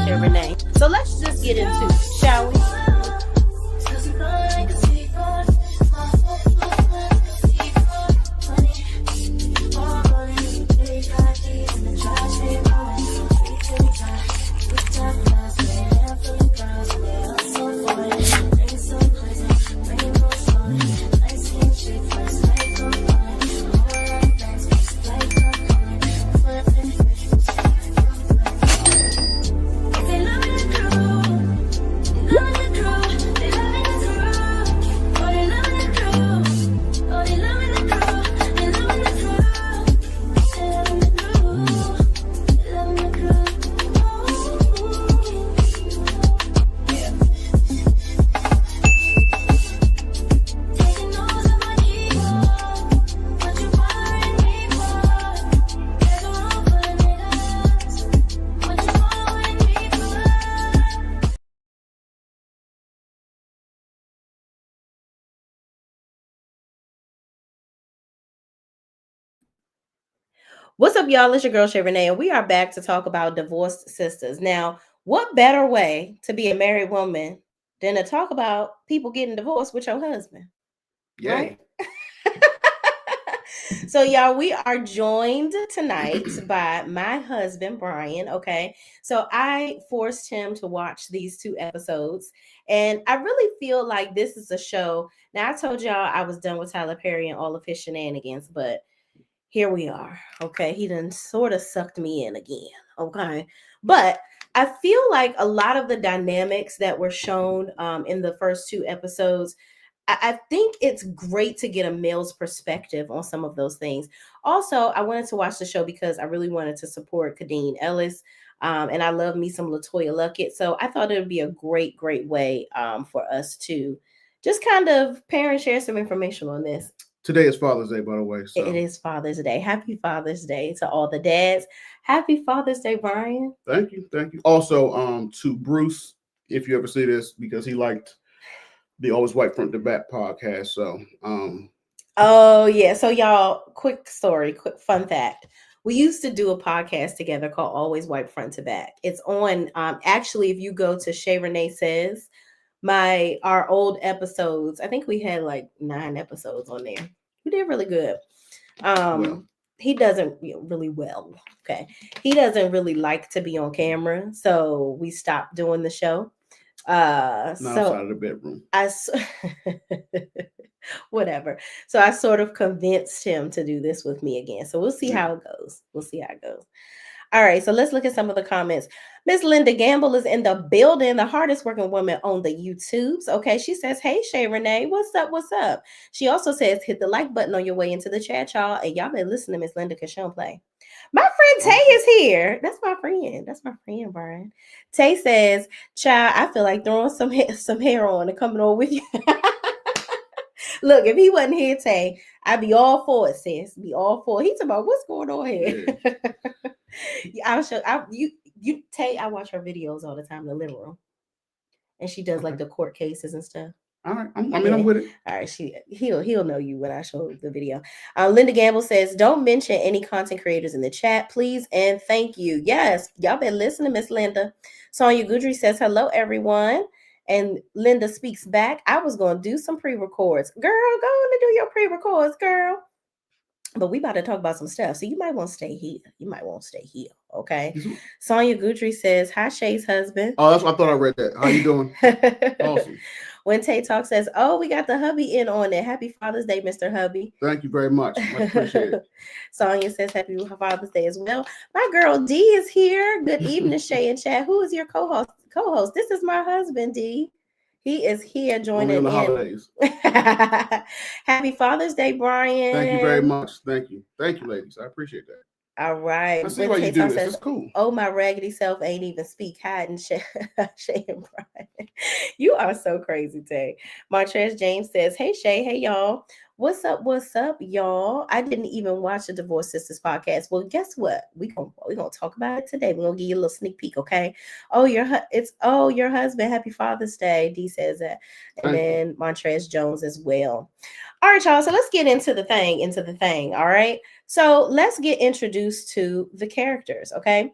Shay Renee. So let's just get into it, shall we? What's up, y'all? It's your girl, Shay Renee, and we are back to talk about divorced sisters. Now, what better way to be a married woman than to talk about people getting divorced with your husband? Yeah. Right? So, y'all, we are joined tonight by my husband, Brian. Okay. So, I forced him to watch these 2 episodes, and I really feel like this is a show. Now, I told y'all I was done with Tyler Perry and all of his shenanigans, but here we are. Okay. He done sort of sucked me in again. Okay. But I feel like a lot of the dynamics that were shown in the first 2 episodes, I think it's great to get a male's perspective on some of those things. Also, I wanted to watch the show because I really wanted to support Kadeen Ellis. And I love me some LaToya Luckett. So I thought it would be a great, great way for us to just kind of pair and share some information on this. Today is Father's Day, by the way. So. It is Father's Day. Happy Father's Day to all the dads. Happy Father's Day, Brian. Thank you. Thank you. Also, to Bruce, if you ever see this, because he liked the Always White Front to Back podcast. So, oh yeah. So y'all, quick story, quick fun fact. We used to do a podcast together called Always White Front to Back. It's on actually, if you go to Shay Renee Says, our old episodes, I think we had like 9 episodes on there. We did really good. He doesn't really well. Okay. He doesn't really like to be on camera. So we stopped doing the show. Outside of the bedroom. Whatever. So I sort of convinced him to do this with me again. So we'll see how it goes. All right, so let's look at some of the comments. Miss Linda Gamble is in the building, the hardest working woman on the YouTubes. Okay, she says, hey, Shay Renee, what's up, what's up? She also says, hit the like button on your way into the chat, y'all. And y'all been listening to Miss Linda because she don't play. My friend Tay is here. That's my friend, Brian. Tay says, child, I feel like throwing some hair on and coming over with you. Look, if he wasn't here, Tay, I'd be all for it, sis. Be all for it. He talking about what's going on here. Yeah. I'll show you Tay. I watch her videos all the time in the living room, and she does like the court cases and stuff. All right, I'm with it. All right, he'll know you when I show the video. Linda Gamble says, "Don't mention any content creators in the chat, please, and thank you." Yes, y'all been listening, Miss Linda. Sonia Goodry says, "Hello, everyone." And Linda speaks back. I was going to do some pre-records. Girl, go on and do your pre-records, girl. But we about to talk about some stuff. So you might want to stay here. Okay. Sonia Goodry says, hi, Shay's husband. Oh, that's what I thought I read that. How you doing? Awesome. When Tay Talk says, oh, we got the hubby in on it. Happy Father's Day, Mr. Hubby. Thank you very much. Much appreciated. Sonia says, happy Father's Day as well. My girl D is here. Good evening, Shay and Chad. Who is your co-host? This is my husband, D. He is here joining in. Holidays. Happy Father's Day, Brian. Thank you very much. Thank you, ladies. I appreciate that. All right. I see why you do this. It's cool. Oh, my raggedy self ain't even speak. Hiding Shay and Brian. You are so crazy, Tay. Montrez James says, hey, Shay. Hey, y'all. What's up, y'all? I didn't even watch the Divorce Sisters podcast. Well, guess what? We're gonna talk about it today. We're gonna give you a little sneak peek, okay? Your husband. Happy Father's Day. D says that. And then Montrez Jones as well. All right, y'all. So let's get into the thing. All right. So let's get introduced to the characters, okay?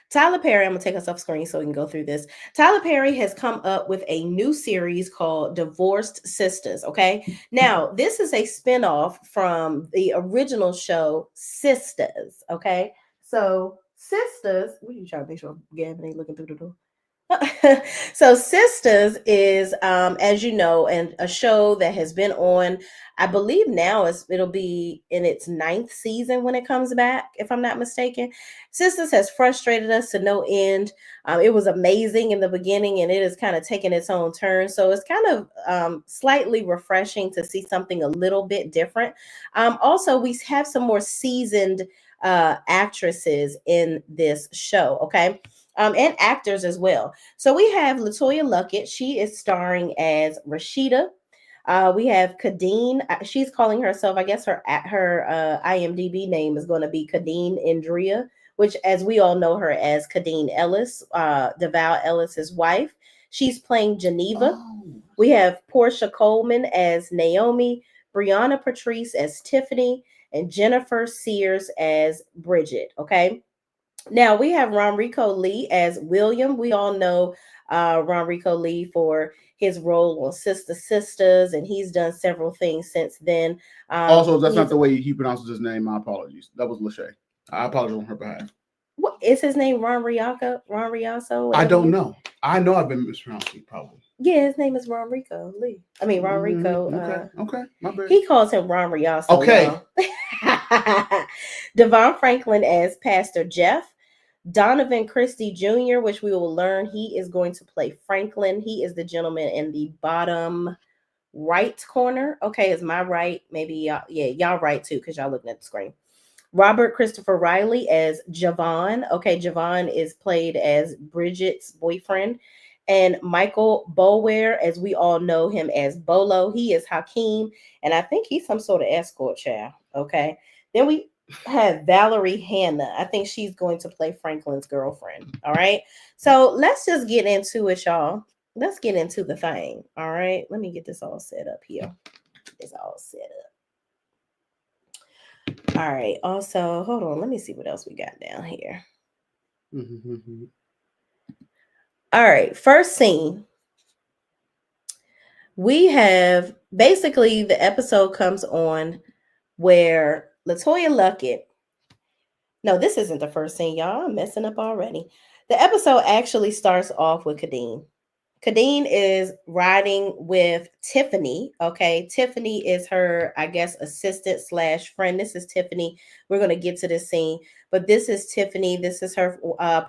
Tyler Perry, I'm gonna take us off screen so we can go through this. Tyler Perry has come up with a new series called Divorced Sisters. Okay. Now, this is a spinoff from the original show Sisters. Okay. So Sisters, what are you trying to make sure Gavin ain't looking through the door? So Sisters is as you know, and a show that has been on, I believe now it'll be in its ninth season when it comes back, if I'm not mistaken. Sisters has frustrated us to no end. It was amazing in the beginning, and it is kind of taking its own turn, so it's kind of slightly refreshing to see something a little bit different. Also, we have some more seasoned actresses in this show, okay, and actors as well. So we have Latoya Luckett. She is starring as Rashida. We have Kadeen. She's calling herself, I guess her IMDb name is going to be Kadeen Indria, which, as we all know her as Kadeen Ellis, DeVal Ellis's wife. She's playing Geneva. Oh, We have Portia Coleman as Naomi, Brianna Patrice as Tiffany, and Jennifer Sears as Bridget. Okay. Now we have Ronrico Lee as William. We all know Ronrico Lee for his role on Sister Sisters, and he's done several things since then. also, that's not He's the way he pronounces his name. My apologies. That was Lachey. I apologize on her behalf. what is his name? Ron Riaco, Ron Riaso, I whatever. don't know. I know I've been mispronouncing probably. Yeah, his name is Ronrico Lee. I mean Ronrico. Okay. Okay. My bad. He calls him Ron Riaso, Okay. y'all. Devon Franklin as Pastor Jeff. Donovan Christie Jr., which we will learn he is going to play Franklin. He is the gentleman in the bottom right corner. Okay, is my right? Maybe y'all, yeah, y'all right too, because y'all looking at the screen. Robert Christopher Riley as Javon. Okay, Javon is played as Bridget's boyfriend. And Michael Bower, as we all know him as Bolo, he is Hakeem, and I think he's some sort of escort child. Okay. Then we have Valerie Hanna. I think she's going to play Franklin's girlfriend. All right. So let's just get into it, y'all. Let's get into the thing. All right. Let me get this all set up here. It's all set up. All right. Also, hold on. Let me see what else we got down here. All right. First scene. We have basically the episode comes on where Latoya Luckett. No, this isn't the first scene, y'all. I'm messing up already. The episode actually starts off with Kadeen. Kadeen is riding with Tiffany. Okay, Tiffany is her, I guess, assistant slash friend. This is Tiffany. We're gonna get to this scene, but this is Tiffany. This is her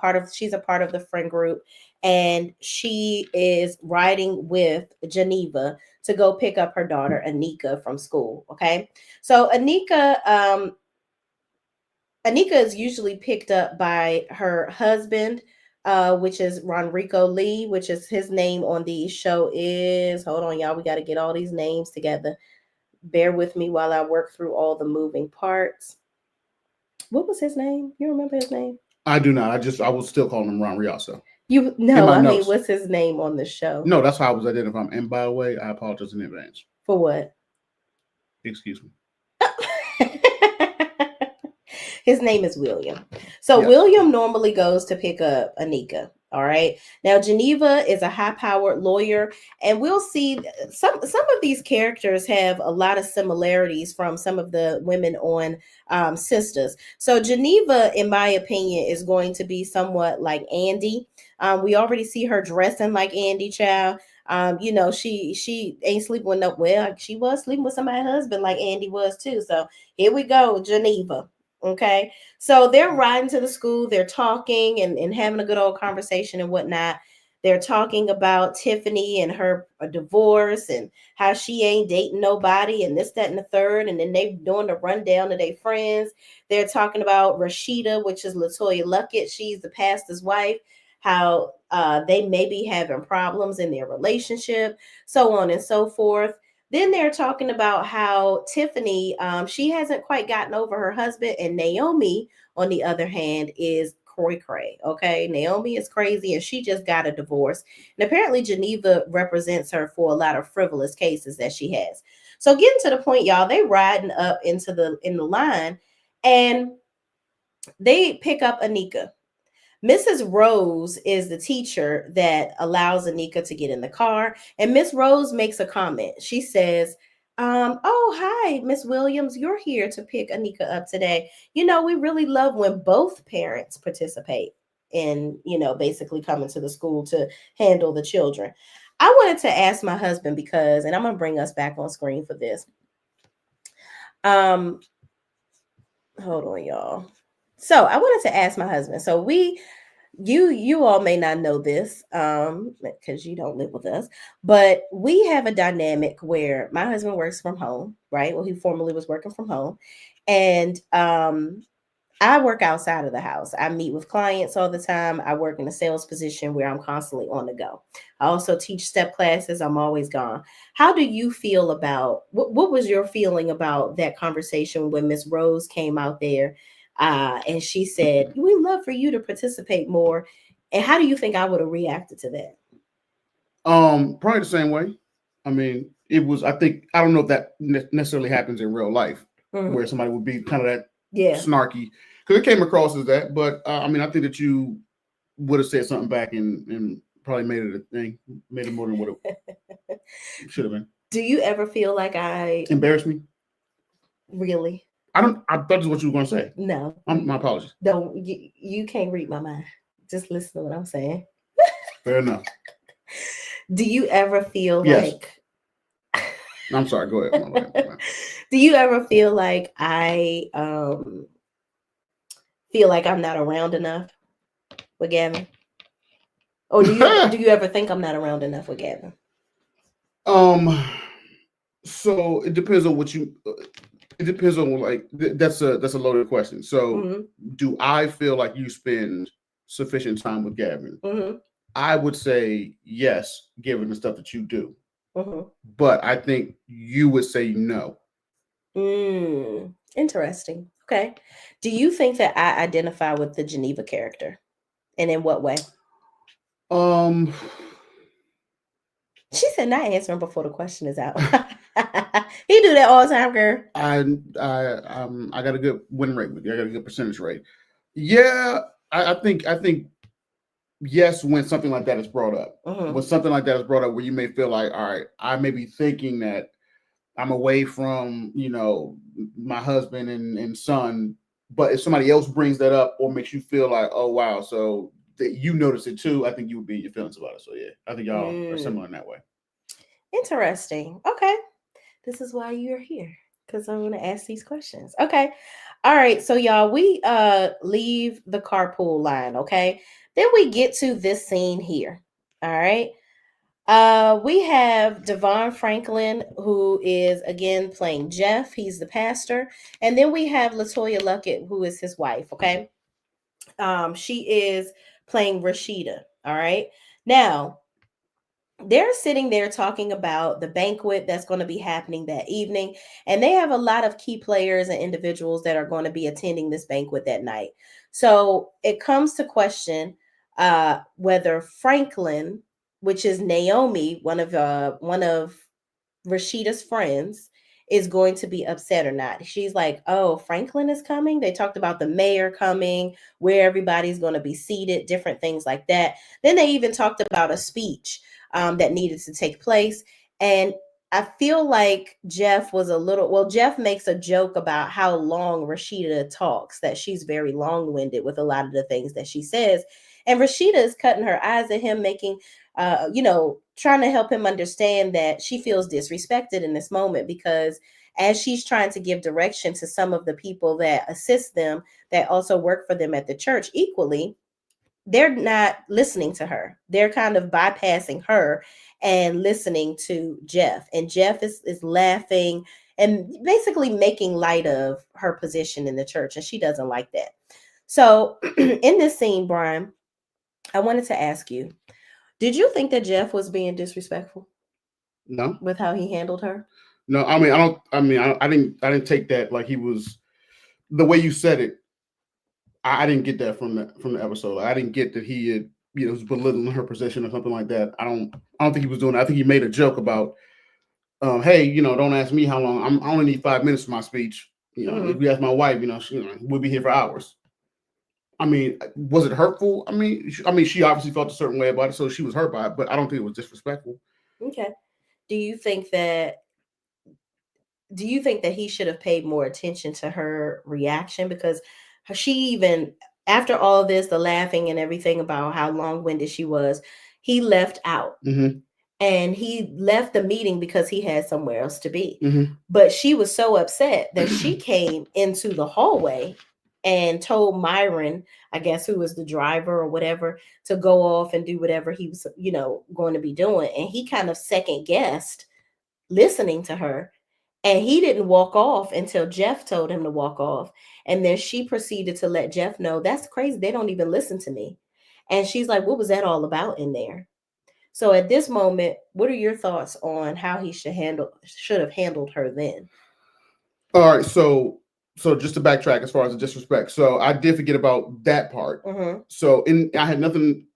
part of. She's a part of the friend group, and she is riding with Geneva to go pick up her daughter Anika from school. Okay, so Anika is usually picked up by her husband, which is Ronrico Lee, which is his name on the show is, hold on, y'all, we got to get all these names together. Bear with me while I work through all the moving parts. What was his name? You remember his name? I do not. I was still calling him Ron Riaso. You In no, my I mean, notes. what's his name on the show? No, that's how I was identifying. And by the way, I apologize in advance. For what? Excuse me. His name is William. So Yes. William normally goes to pick up Anika. All right. Now Geneva is a high-powered lawyer, and we'll see some of these characters have a lot of similarities from some of the women on Sisters. So Geneva, in my opinion, is going to be somewhat like Andy. We already see her dressing like Andy, child. You know, she ain't sleeping with no, well, she was sleeping with somebody's husband like Andy was too. So here we go, Geneva. Okay. So they're riding to the school, they're talking and having a good old conversation and whatnot. They're talking about Tiffany and her divorce and how she ain't dating nobody and this, that, and the third. And then they doing the rundown of their friends. They're talking about Rashida, which is Latoya Luckett. She's the pastor's wife, how they may be having problems in their relationship, so on and so forth. Then they're talking about how Tiffany, she hasn't quite gotten over her husband, and Naomi, on the other hand, is cray. Okay, Naomi is crazy, and she just got a divorce. And apparently, Geneva represents her for a lot of frivolous cases that she has. So, getting to the point, y'all, they riding up in the line, and they pick up Anika. Mrs. Rose is the teacher that allows Anika to get in the car. And Miss Rose makes a comment. She says, oh, hi, Miss Williams, you're here to pick Anika up today. We really love when both parents participate in, basically coming to the school to handle the children. I wanted to ask my husband because, and I'm going to bring us back on screen for this. Hold on, y'all. So I wanted to ask my husband. So you all may not know this because you don't live with us, but we have a dynamic where my husband works from home, right? Well, he formerly was working from home, and I work outside of the house. I meet with clients all the time. I work in a sales position where I'm constantly on the go. I also teach step classes. I'm always gone. How do you feel about what was your feeling about that conversation when Miss Rose came out there and she said, "We love for you to participate more." And how do you think I would have reacted to that? Probably the same way. I mean, it was. I think I don't know if that necessarily happens in real life, where somebody would be kind of that snarky, because it came across as that. But I mean, I think that you would have said something back and probably made it a thing, made it more than what it should have been. Do you ever feel like I embarrassed me? Really? I thought this is what you were going to say. No. My apologies. Don't you can't read my mind. Just listen to what I'm saying. Fair enough. Do you ever feel like I'm sorry, go ahead. Do you ever feel like I feel like I'm not around enough with Gavin? Or do you ever think I'm not around enough with Gavin? So it depends on what you it depends on like that's a loaded question. So do I feel like you spend sufficient time with Gavin? I would say yes, given the stuff that you do. But I think you would say no. Interesting. Okay. Do you think that I identify with the Geneva character? And in what way? She said not answering before the question is out. He do that all the time, girl. I got a good win rate with you. I got a good percentage rate. Yeah, I think yes, when something like that is brought up. When something like that is brought up where you may feel like, all right, I may be thinking that I'm away from, my husband and son, but if somebody else brings that up or makes you feel like, oh wow, so that you notice it too, I think you would be in your feelings about it. So yeah, I think y'all are similar in that way. Interesting. Okay. This is why you're here, because I'm going to ask these questions. Okay. All right. So y'all, we leave the carpool line. Okay. Then we get to this scene here. All right. We have Devon Franklin, who is again playing Jeff. He's the pastor. And then we have Latoya Luckett, who is his wife. Okay. She is playing Rashida. All right. Now, they're sitting there talking about the banquet that's going to be happening that evening. And they have a lot of key players and individuals that are going to be attending this banquet that night. So it comes to question whether Franklin, which is Naomi, one of Rashida's friends, is going to be upset or not. She's like, oh, Franklin is coming. They talked about the mayor coming, where everybody's going to be seated, different things like that. Then they even talked about a speech that needed to take place. And I feel like Jeff was Jeff makes a joke about how long Rashida talks, that she's very long-winded with a lot of the things that she says. And Rashida is cutting her eyes at him, making trying to help him understand that she feels disrespected in this moment, because as she's trying to give direction to some of the people that assist them, that also work for them at the church equally, they're not listening to her. They're kind of bypassing her and listening to Jeff. And Jeff is laughing and basically making light of her position in the church. And she doesn't like that. So in this scene, Brian, I wanted to ask you, did you think that Jeff was being disrespectful? No. With how he handled her? No, I didn't take that like he was, the way you said it. I didn't get that from the episode. I didn't get that he had, was belittling her position or something like that. I don't think he was doing that. I think he made a joke about, hey, don't ask me how long. I only need 5 minutes for my speech. If you ask my wife, we'll be here for hours. I mean, was it hurtful? I mean, she obviously felt a certain way about it, so she was hurt by it. But I don't think it was disrespectful. Okay. Do you think that he should have paid more attention to her reaction? Because she even, after all this, the laughing and everything about how long-winded she was, he left out. Mm-hmm. And he left the meeting because he had somewhere else to be. Mm-hmm. But she was so upset that she came into the hallway and told Myron, I guess, who was the driver or whatever, to go off and do whatever he was, going to be doing. And he kind of second guessed listening to her. And he didn't walk off until Jeff told him to walk off. And then she proceeded to let Jeff know, that's crazy. They don't even listen to me. And she's like, what was that all about in there? So at this moment, what are your thoughts on how he should have handled her then? All right, so just to backtrack as far as the disrespect, so I did forget about that part. Mm-hmm. So I had nothing.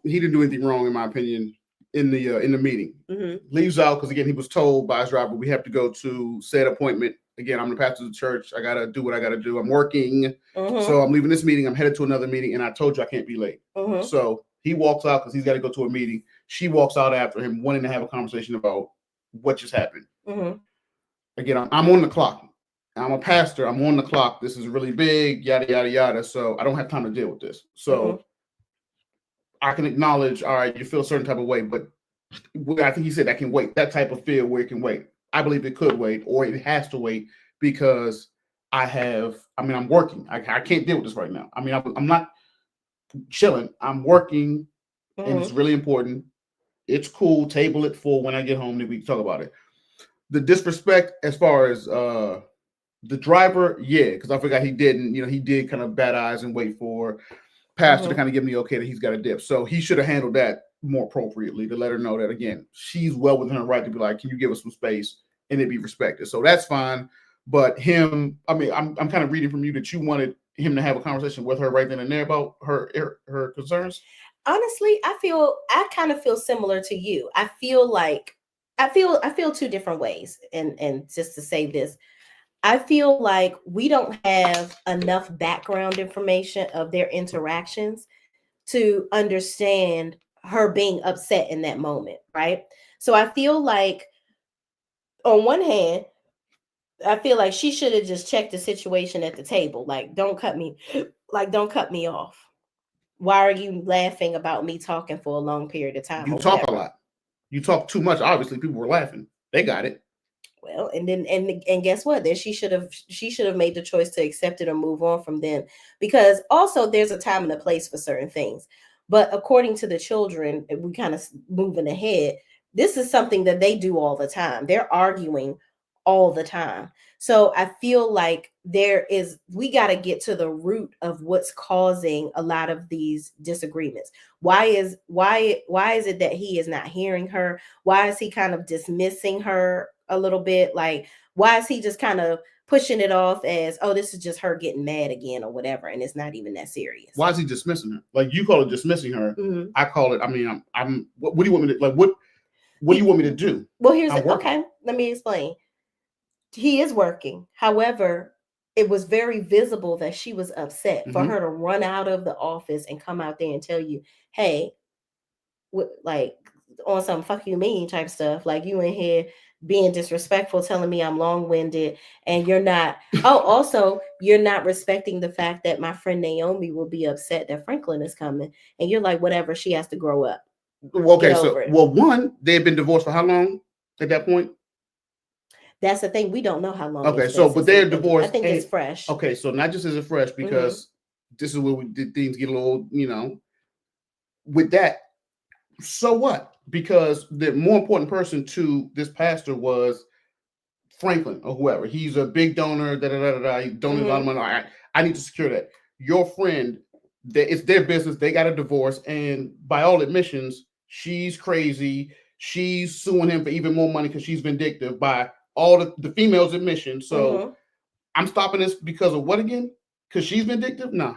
He didn't do anything wrong in my opinion in the meeting. Mm-hmm. Leaves out because again he was told by his driver we have to go to said appointment. Again, I'm the pastor of the church. I gotta do what I gotta do. I'm working, so I'm leaving this meeting. I'm headed to another meeting, and I told you I can't be late. So he walks out because he's got to go to a meeting. She walks out after him, wanting to have a conversation about what just happened. Again, I'm on the clock. I'm a pastor. I'm on the clock. This is really big, yada, yada, yada. So I don't have time to deal with this. So I can acknowledge, all right, you feel a certain type of way, but I think he said that can wait. That type of fear where it can wait. I believe it could wait or it has to wait because I'm working. I can't deal with this right now. I mean, I'm not chilling. I'm working and it's really important. It's cool. Table it for when I get home and we can talk about it. The disrespect as far as the driver, yeah, because I forgot he didn't. He did kind of bat eyes and wait for pastor to kind of give me the okay that he's got a dip. So he should have handled that more appropriately to let her know that again she's well within her right to be like, can you give us some space and it be respected? So that's fine. But him, I mean, I'm kind of reading from you that you wanted him to have a conversation with her right then and there about her concerns. Honestly, I kind of feel similar to you. I feel two different ways. And just to say this, I feel like we don't have enough background information of their interactions to understand her being upset in that moment, right? So I feel like on one hand, I feel like she should have just checked the situation at the table. Like, don't cut me off. Why are you laughing about me talking for a long period of time? You talk a lot. You talk too much. Obviously, people were laughing. They got it. Well, and then and guess what? Then she should have made the choice to accept it or move on from them. Because also there's a time and a place for certain things. But according to the children, we kind of moving ahead. This is something that they do all the time. They're arguing all the time. So I feel like we got to get to the root of what's causing a lot of these disagreements. Why is it that he is not hearing her? Why is he kind of dismissing her a little bit? Like, why is he just kind of pushing it off as, oh, this is just her getting mad again or whatever, and it's not even that serious? Why is he dismissing her? Like, you call it dismissing her. I call it, I mean, I'm what do you want me to, like, what do you want me to do? Well, okay, let me explain. He is working. However, it was very visible that she was upset for her to run out of the office and come out there and tell you, hey, like on some fuck you mean type stuff. Like, you in here being disrespectful, telling me I'm long-winded, and you're not. Oh, also, you're not respecting the fact that my friend Naomi will be upset that Franklin is coming. And you're like, whatever, she has to grow up. Okay, so, one, they had been divorced for how long at that point? That's the thing. We don't know how long. Okay, so but they're divorced. I think it's fresh. Okay, so not just is it fresh because this is where things get a little, with that. So what? Because the more important person to this pastor was Franklin or whoever. He's a big donor. He donated a lot of money. I need to secure that. Your friend, it's their business. They got a divorce, and by all admissions, she's crazy. She's suing him for even more money because she's vindictive by all the females' admission. So I'm stopping this because of what again? Because she's vindictive? Nah.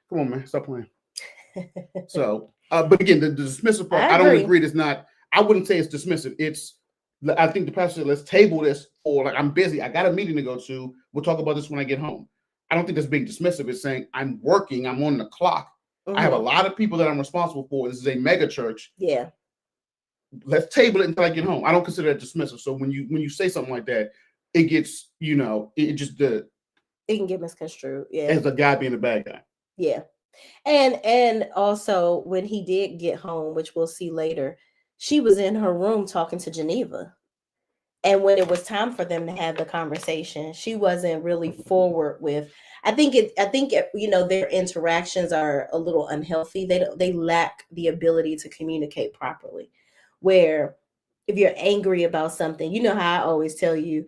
Come on, man. Stop playing. So, but again, the dismissive part, I don't agree. It's not, I wouldn't say it's dismissive. I think the pastor said, let's table this for, like, I'm busy. I got a meeting to go to. We'll talk about this when I get home. I don't think that's being dismissive. It's saying I'm working, I'm on the clock. I have a lot of people that I'm responsible for. This is a mega church. Yeah. Let's table it until I get home. I don't consider that dismissive. So when you say something like that, it gets, it just it can get misconstrued. Yeah. As a guy being a bad guy. Yeah. And also when he did get home, which we'll see later, she was in her room talking to Geneva. And when it was time for them to have the conversation, she wasn't really forward with. I think their interactions are a little unhealthy. They lack the ability to communicate properly. Where if you're angry about something, you know how I always tell you,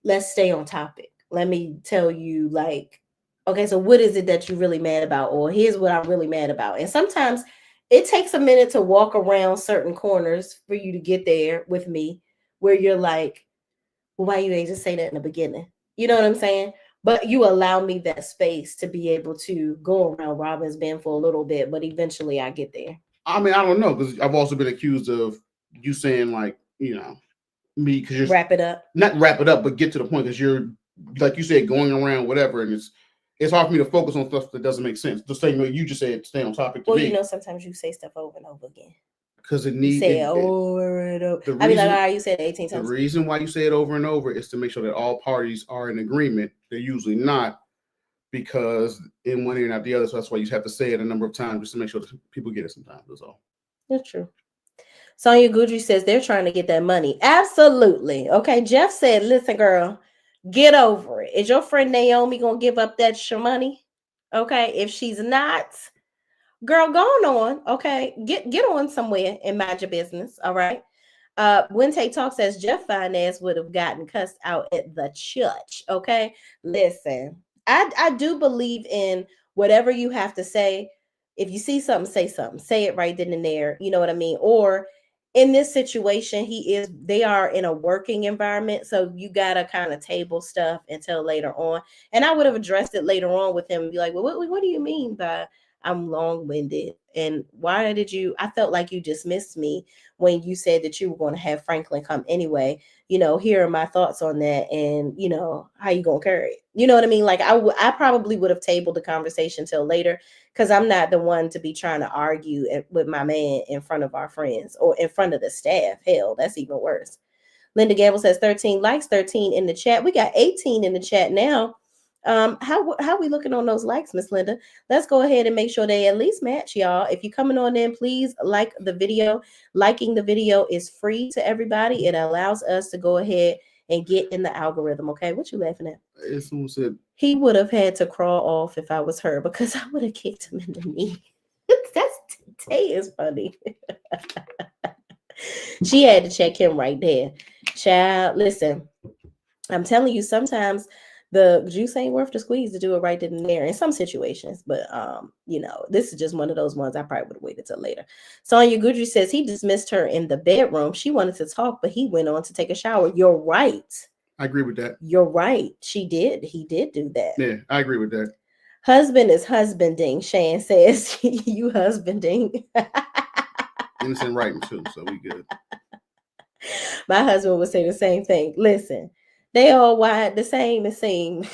let's stay on topic. Let me tell you, like, okay, so what is it that you're really mad about? Or here's what I'm really mad about. And sometimes it takes a minute to walk around certain corners for you to get there with me, where you're like, well, why you ain't just say that in the beginning? You know what I'm saying? But you allow me that space to be able to go around Robin's Bend for a little bit, but eventually I get there. I mean, I don't know, because I've also been accused of you saying, like, me, because you're wrap it up. Not wrap it up, but get to the point, because you're, like you said, going around whatever, and it's hard for me to focus on stuff that doesn't make sense. The same way you just said, stay on topic. Well, me. Sometimes you say stuff over and over again. Because it needs over and over. I mean, like, you said 18 times. The reason why you say it over and over is to make sure that all parties are in agreement. They're usually not, because in one ear and not the other. So that's why you have to say it a number of times just to make sure that people get it sometimes. That's all. That's true. Sonia Goudry says they're trying to get that money. Absolutely. Okay. Jeff said, listen, girl, get over it. Is your friend Naomi going to give up that money? Okay. If she's not, girl, go on. Okay. Get on somewhere and mind your business. All right. Wente Talk says Jeff Finance would have gotten cussed out at the church. Okay. Listen, I do believe in whatever you have to say. If you see something, say something. Say it right then and there. You know what I mean? Or in this situation, they are in a working environment. So you got to kind of table stuff until later on. And I would have addressed it later on with him and be like, well, what do you mean by I'm long-winded? And why I felt like you dismissed me when you said that you were going to have Franklin come anyway. Here are my thoughts on that. And, how you going to carry it? You know what I mean? Like I probably would have tabled the conversation till later, because I'm not the one to be trying to argue with my man in front of our friends or in front of the staff. Hell, that's even worse. Linda Gamble says 13 likes, 13 in the chat. We got 18 in the chat now. How we looking on those likes, Miss Linda? Let's go ahead and make sure they at least match, y'all. If you're coming on in, please like the video. Liking the video is free to everybody. It allows us to go ahead and get in the algorithm. Okay, what you laughing at? Someone said he would have had to crawl off if I was her, because I would have kicked him in the knee. Tay is funny. She had to check him right there. Child, listen, I'm telling you, sometimes the juice ain't worth the squeeze to do it right then and there in some situations. But, this is just one of those ones I probably would have waited till later. Sonia Goudry says he dismissed her in the bedroom. She wanted to talk, but he went on to take a shower. You're right. I agree with that. You're right. He did do that. Yeah, I agree with that. Husband is husbanding, Shan says. You husbanding. Innocent writing too, so we good. My husband would say the same thing. Listen, they all wired the same, it seemed.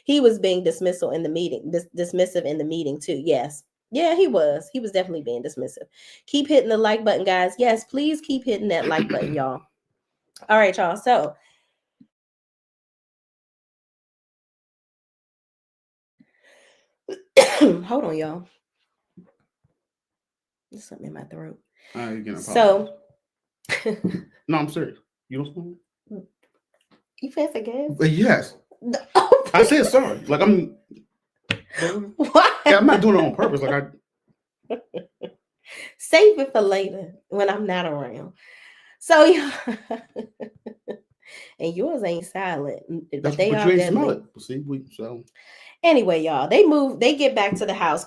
He was being dismissive in the meeting too. Yes. Yeah, he was. He was definitely being dismissive. Keep hitting the like button, guys. Yes, please keep hitting that like button, y'all. All right, y'all. So hold on, y'all. There's something in my throat. So no, I'm serious. You don't smoke? You fancy gas? Yes. I said sorry. Like I'm. Why? Yeah, I'm not doing it on purpose. Like I. Save it for later when I'm not around. So yeah. And yours ain't silent. But they are. You ain't smell it. See, so. Anyway, y'all, they get back to the house.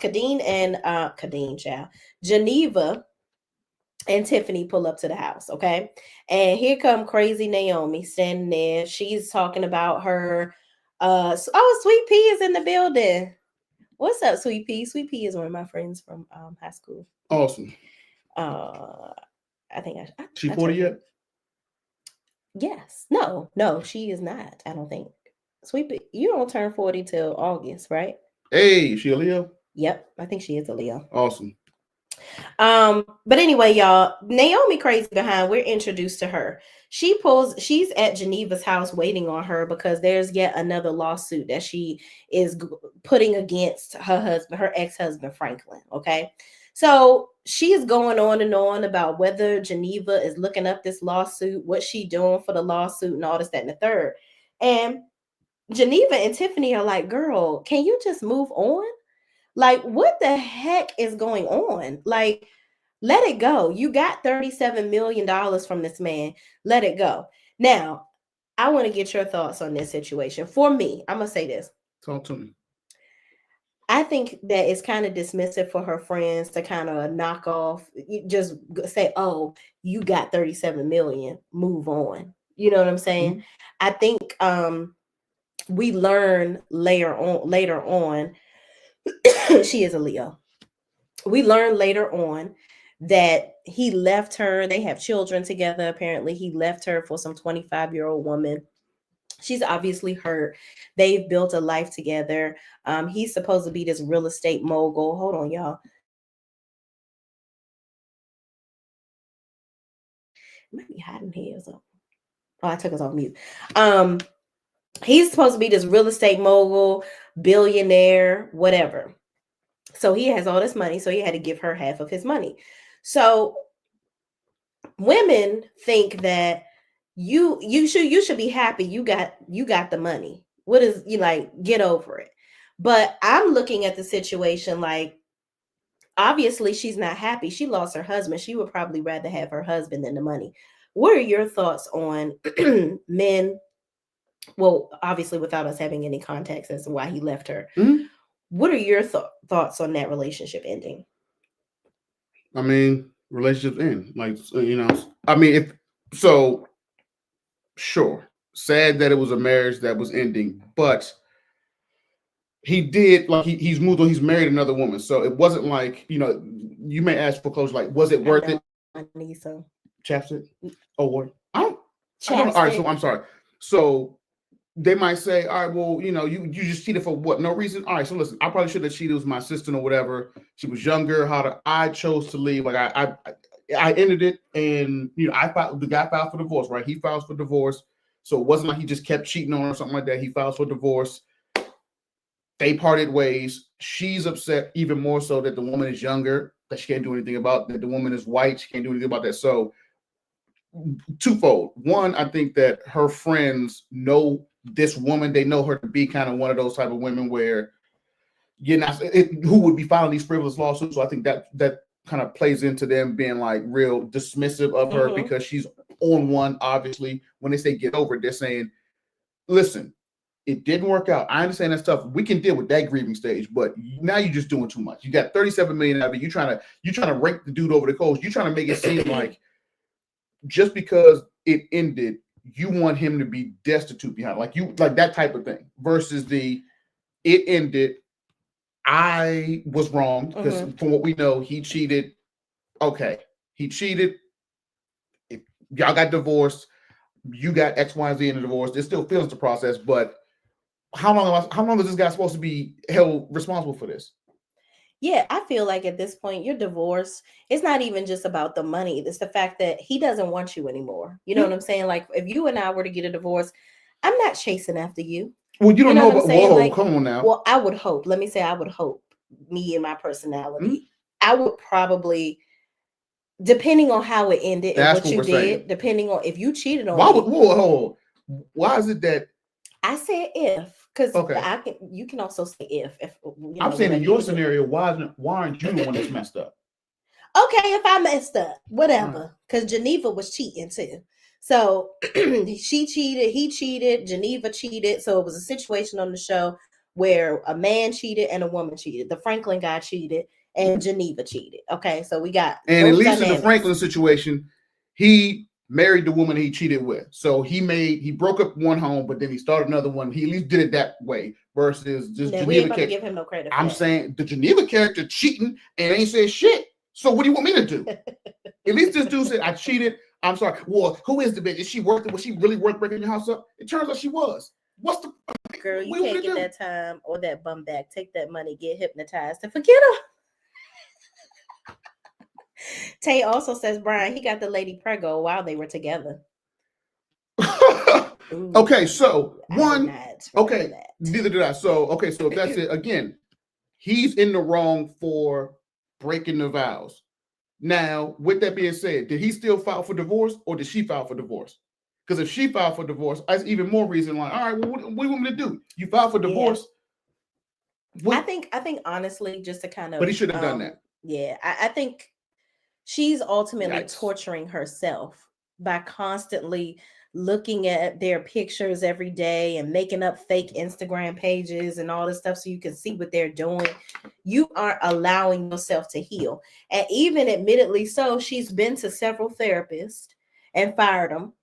Geneva and Tiffany pull up to the house, okay? And here come crazy Naomi standing there. She's talking about her Sweet Pea is in the building. What's up, Sweet Pea? Sweet Pea is one of my friends from high school. Awesome. I think she 40 yet? Yes. No, she is not. I don't think. Sweet, you don't turn 40 till August, right? Hey, she a Leo? Yep, I think she is a Leo. Awesome. But anyway, y'all, Naomi crazy behind. We're introduced to her. She's at Geneva's house waiting on her because there's yet another lawsuit that she is putting against her husband, her ex-husband, Franklin. Okay. So she is going on and on about whether Geneva is looking up this lawsuit, what she doing for the lawsuit, and all this, that, and the third. And Geneva and Tiffany are like, girl, can you just move on? Like, what the heck is going on? Like, let it go. You got $37 million from this man. Let it go. Now, I want to get your thoughts on this situation. For me, I'm going to say this. Talk to me. I think that it's kind of dismissive for her friends to kind of knock off, just say, oh, you got 37 million, move on. You know what I'm saying? Mm-hmm. I think we learn later on, she is a Leo. We learn later on that he left her. They have children together. Apparently, he left her for some 25-year-old woman. She's obviously hurt. They've built a life together. He's supposed to be this real estate mogul. Hold on, y'all. It might be hot in here. So, I took us off mute. He's supposed to be this real estate mogul, billionaire, whatever. So he has all this money. So he had to give her half of his money. So women think that you should be happy you got the money. What is, you like, get over it. But I'm looking at the situation like, obviously she's not happy. She lost her husband. She would probably rather have her husband than the money. What are your thoughts on men? Well, obviously without us having any context as to why he left her. Mm-hmm. What are your thoughts on that relationship ending? I mean, relationships end. Like, you know, I mean, if so, sure. Sad that it was a marriage that was ending, but he did, like, he's moved on. He's married another woman, so it wasn't like, you know, you may ask for closure, like, was it worth it? I need some chapstick. Oh, what? I don't know. All right, so I'm sorry. So they might say, all right, well, you know, you just cheated for what? No reason. All right, so listen, I probably should have cheated. It was my sister or whatever. She was younger. I chose to leave. Like I ended it, and you know, the guy filed for divorce, right? He files for divorce, so it wasn't like he just kept cheating on her or something like that. He files for divorce. They parted ways. She's upset even more so that the woman is younger, that she can't do anything about. That the woman is white, she can't do anything about that. So twofold. One, I think that her friends know this woman. They know her to be kind of one of those type of women where you're not who would be filing these frivolous lawsuits. So I think that kind of plays into them being like real dismissive of her because she's on one. Obviously, when they say get over it, they're saying, listen, it didn't work out. I understand that stuff. We can deal with that grieving stage, but now you're just doing too much. You got 37 million out of it. You're trying to rake the dude over the coals. You're trying to make it seem like just because it ended, you want him to be destitute behind, like that type of thing. Versus it ended. I was wrong because from what we know, he cheated. Okay, he cheated. If y'all got divorced, you got X, Y, and Z in the divorce. It still feels the process, but how long is this guy supposed to be held responsible for this? Yeah, I feel like at this point, your divorce, it's not even just about the money. It's the fact that he doesn't want you anymore. You know what I'm saying? Like, if you and I were to get a divorce, I'm not chasing after you. Well, you don't know what I'm saying? Whoa, like, come on now. Well, I would hope. Let me say, I would hope, me and my personality, I would probably, depending on how it ended and what you did, saying. Depending on if you cheated on me. Why is it that I said if? Because you can also say if you know, I'm saying in your scenario, why aren't you the one that's messed up? Okay, if I messed up, whatever. Because Geneva was cheating too. So she cheated, he cheated, Geneva cheated. So it was a situation on the show where a man cheated and a woman cheated. The Franklin guy cheated and Geneva cheated. Okay, so we got, and at least in the Franklin situation, he married the woman he cheated with. So he broke up one home, but then he started another one. He at least did it that way. Versus just Geneva. We ain't about to give him no credit. I'm saying the Geneva character cheating and ain't said shit. So what do you want me to do? At least this dude said, I cheated. I'm sorry. Well, who is the bitch? Is she worth it? Was she really worth breaking your house up? It turns out she was. What's the Girl, you What can't we get do? that time or that bum back. Take that money, get hypnotized, and forget her. Tay also says Brian, he got the lady prego while they were together. Ooh, Okay, so I did one. not Okay, that. neither did I. So okay, so if that's it, again, he's in the wrong for breaking the vows. Now, with that being said, did he still file for divorce or did she file for divorce? Because if she filed for divorce, that's even more reason like, all right, well, what do you want me to do? You filed for divorce. Yeah. I think honestly, just to kind of, but he should have done that. Yeah, I think she's ultimately Yikes. torturing herself by constantly looking at their pictures every day and making up fake Instagram pages and all this stuff so you can see what they're doing. You aren't allowing yourself to heal. And even admittedly so, she's been to several therapists and fired them.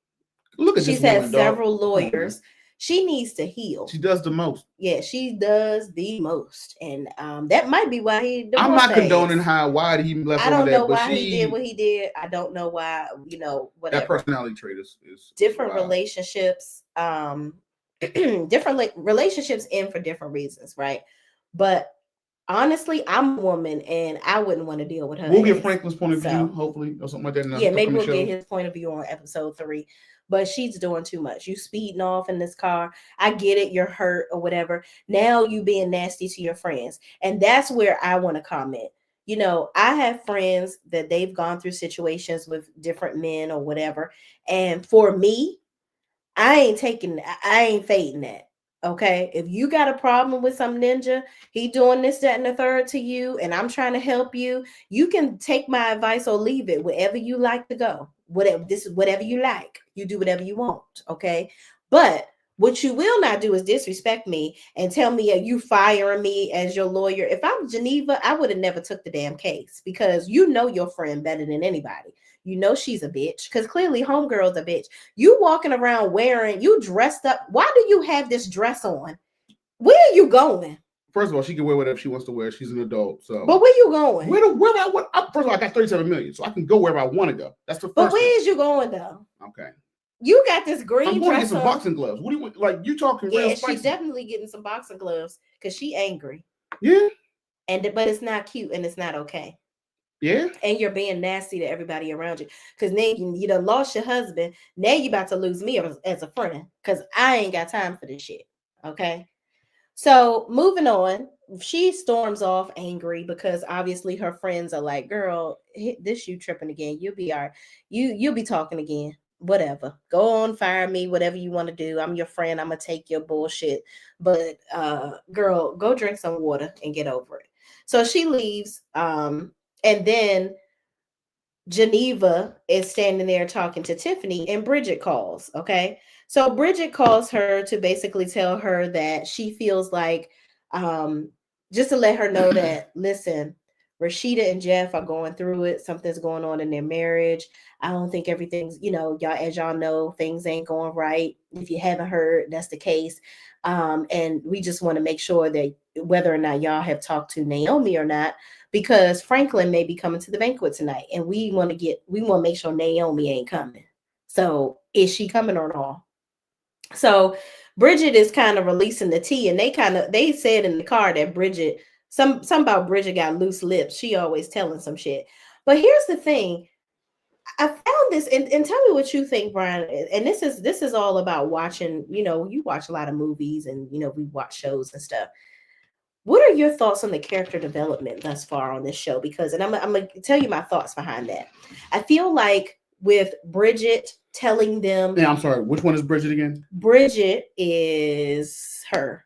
Look at She's this had woman, several dog. lawyers. She needs to heal. She does the most. Yeah, she does the most, and that might be why he divorced. I'm not condoning how why he left. I don't know that, but why he did what he did. I don't know why. Whatever. That personality trait is different relationships. Different relationships end for different reasons, right? But honestly, I'm a woman, and I wouldn't want to deal with her. We'll get Franklin's point of view, hopefully, or something like that. Yeah, maybe we'll get his point of view on episode 3. But she's doing too much. You speeding off in this car. I get it. You're hurt or whatever. Now you being nasty to your friends. And that's where I want to comment. I have friends that they've gone through situations with different men or whatever. And for me, I ain't fading that. Okay. If you got a problem with some ninja, he doing this, that, and the third to you, and I'm trying to help you, you can take my advice or leave it wherever you like to go. Whatever you like. You do whatever you want. Okay. But what you will not do is disrespect me and tell me you firing me as your lawyer. If I'm Geneva, I would have never took the damn case because you know your friend better than anybody. You know she's a bitch because clearly homegirl's a bitch. You walking around you dressed up. Why do you have this dress on? Where are you going? First of all, she can wear whatever she wants to wear. She's an adult. So, but where you going? First of all, I got 37 million, so I can go wherever I want to go. That's the first. But where is you going though? Okay. You got this green. I'm going to get some boxing gloves. What do you like? You talking? Yeah, she's definitely getting some boxing gloves because she angry. Yeah. But it's not cute and it's not okay. Yeah. And you're being nasty to everybody around you. Because now you done lost your husband. Now you about to lose me as a friend. Because I ain't got time for this shit. Okay. So moving on, she storms off angry because obviously her friends are like, girl, this you tripping again. You'll be all right. You'll be talking again. Whatever. Go on, fire me, whatever you want to do. I'm your friend. I'm gonna take your bullshit. But girl, go drink some water and get over it. So she leaves. And then Geneva is standing there talking to Tiffany, and Bridget calls. Okay. So Bridget calls her to basically tell her that she feels like, just to let her know that, listen, Rashida and Jeff are going through it. Something's going on in their marriage. I don't think everything's, y'all, as y'all know, things ain't going right. If you haven't heard, that's the case. And we just want to make sure that whether or not y'all have talked to Naomi or not, because Franklin may be coming to the banquet tonight, and we want to make sure Naomi ain't coming. So is she coming or not? So Bridget is kind of releasing the tea, and they said in the car that Bridget, some about Bridget got loose lips. She always telling some shit. But here's the thing. I found this, and tell me what you think, Brian. And this is all about watching, you watch a lot of movies and we watch shows and stuff. What are your thoughts on the character development thus far on this show? Because, and I'm going to tell you my thoughts behind that. I feel like with Bridget telling them. Yeah, I'm sorry. Which one is Bridget again? Bridget is her.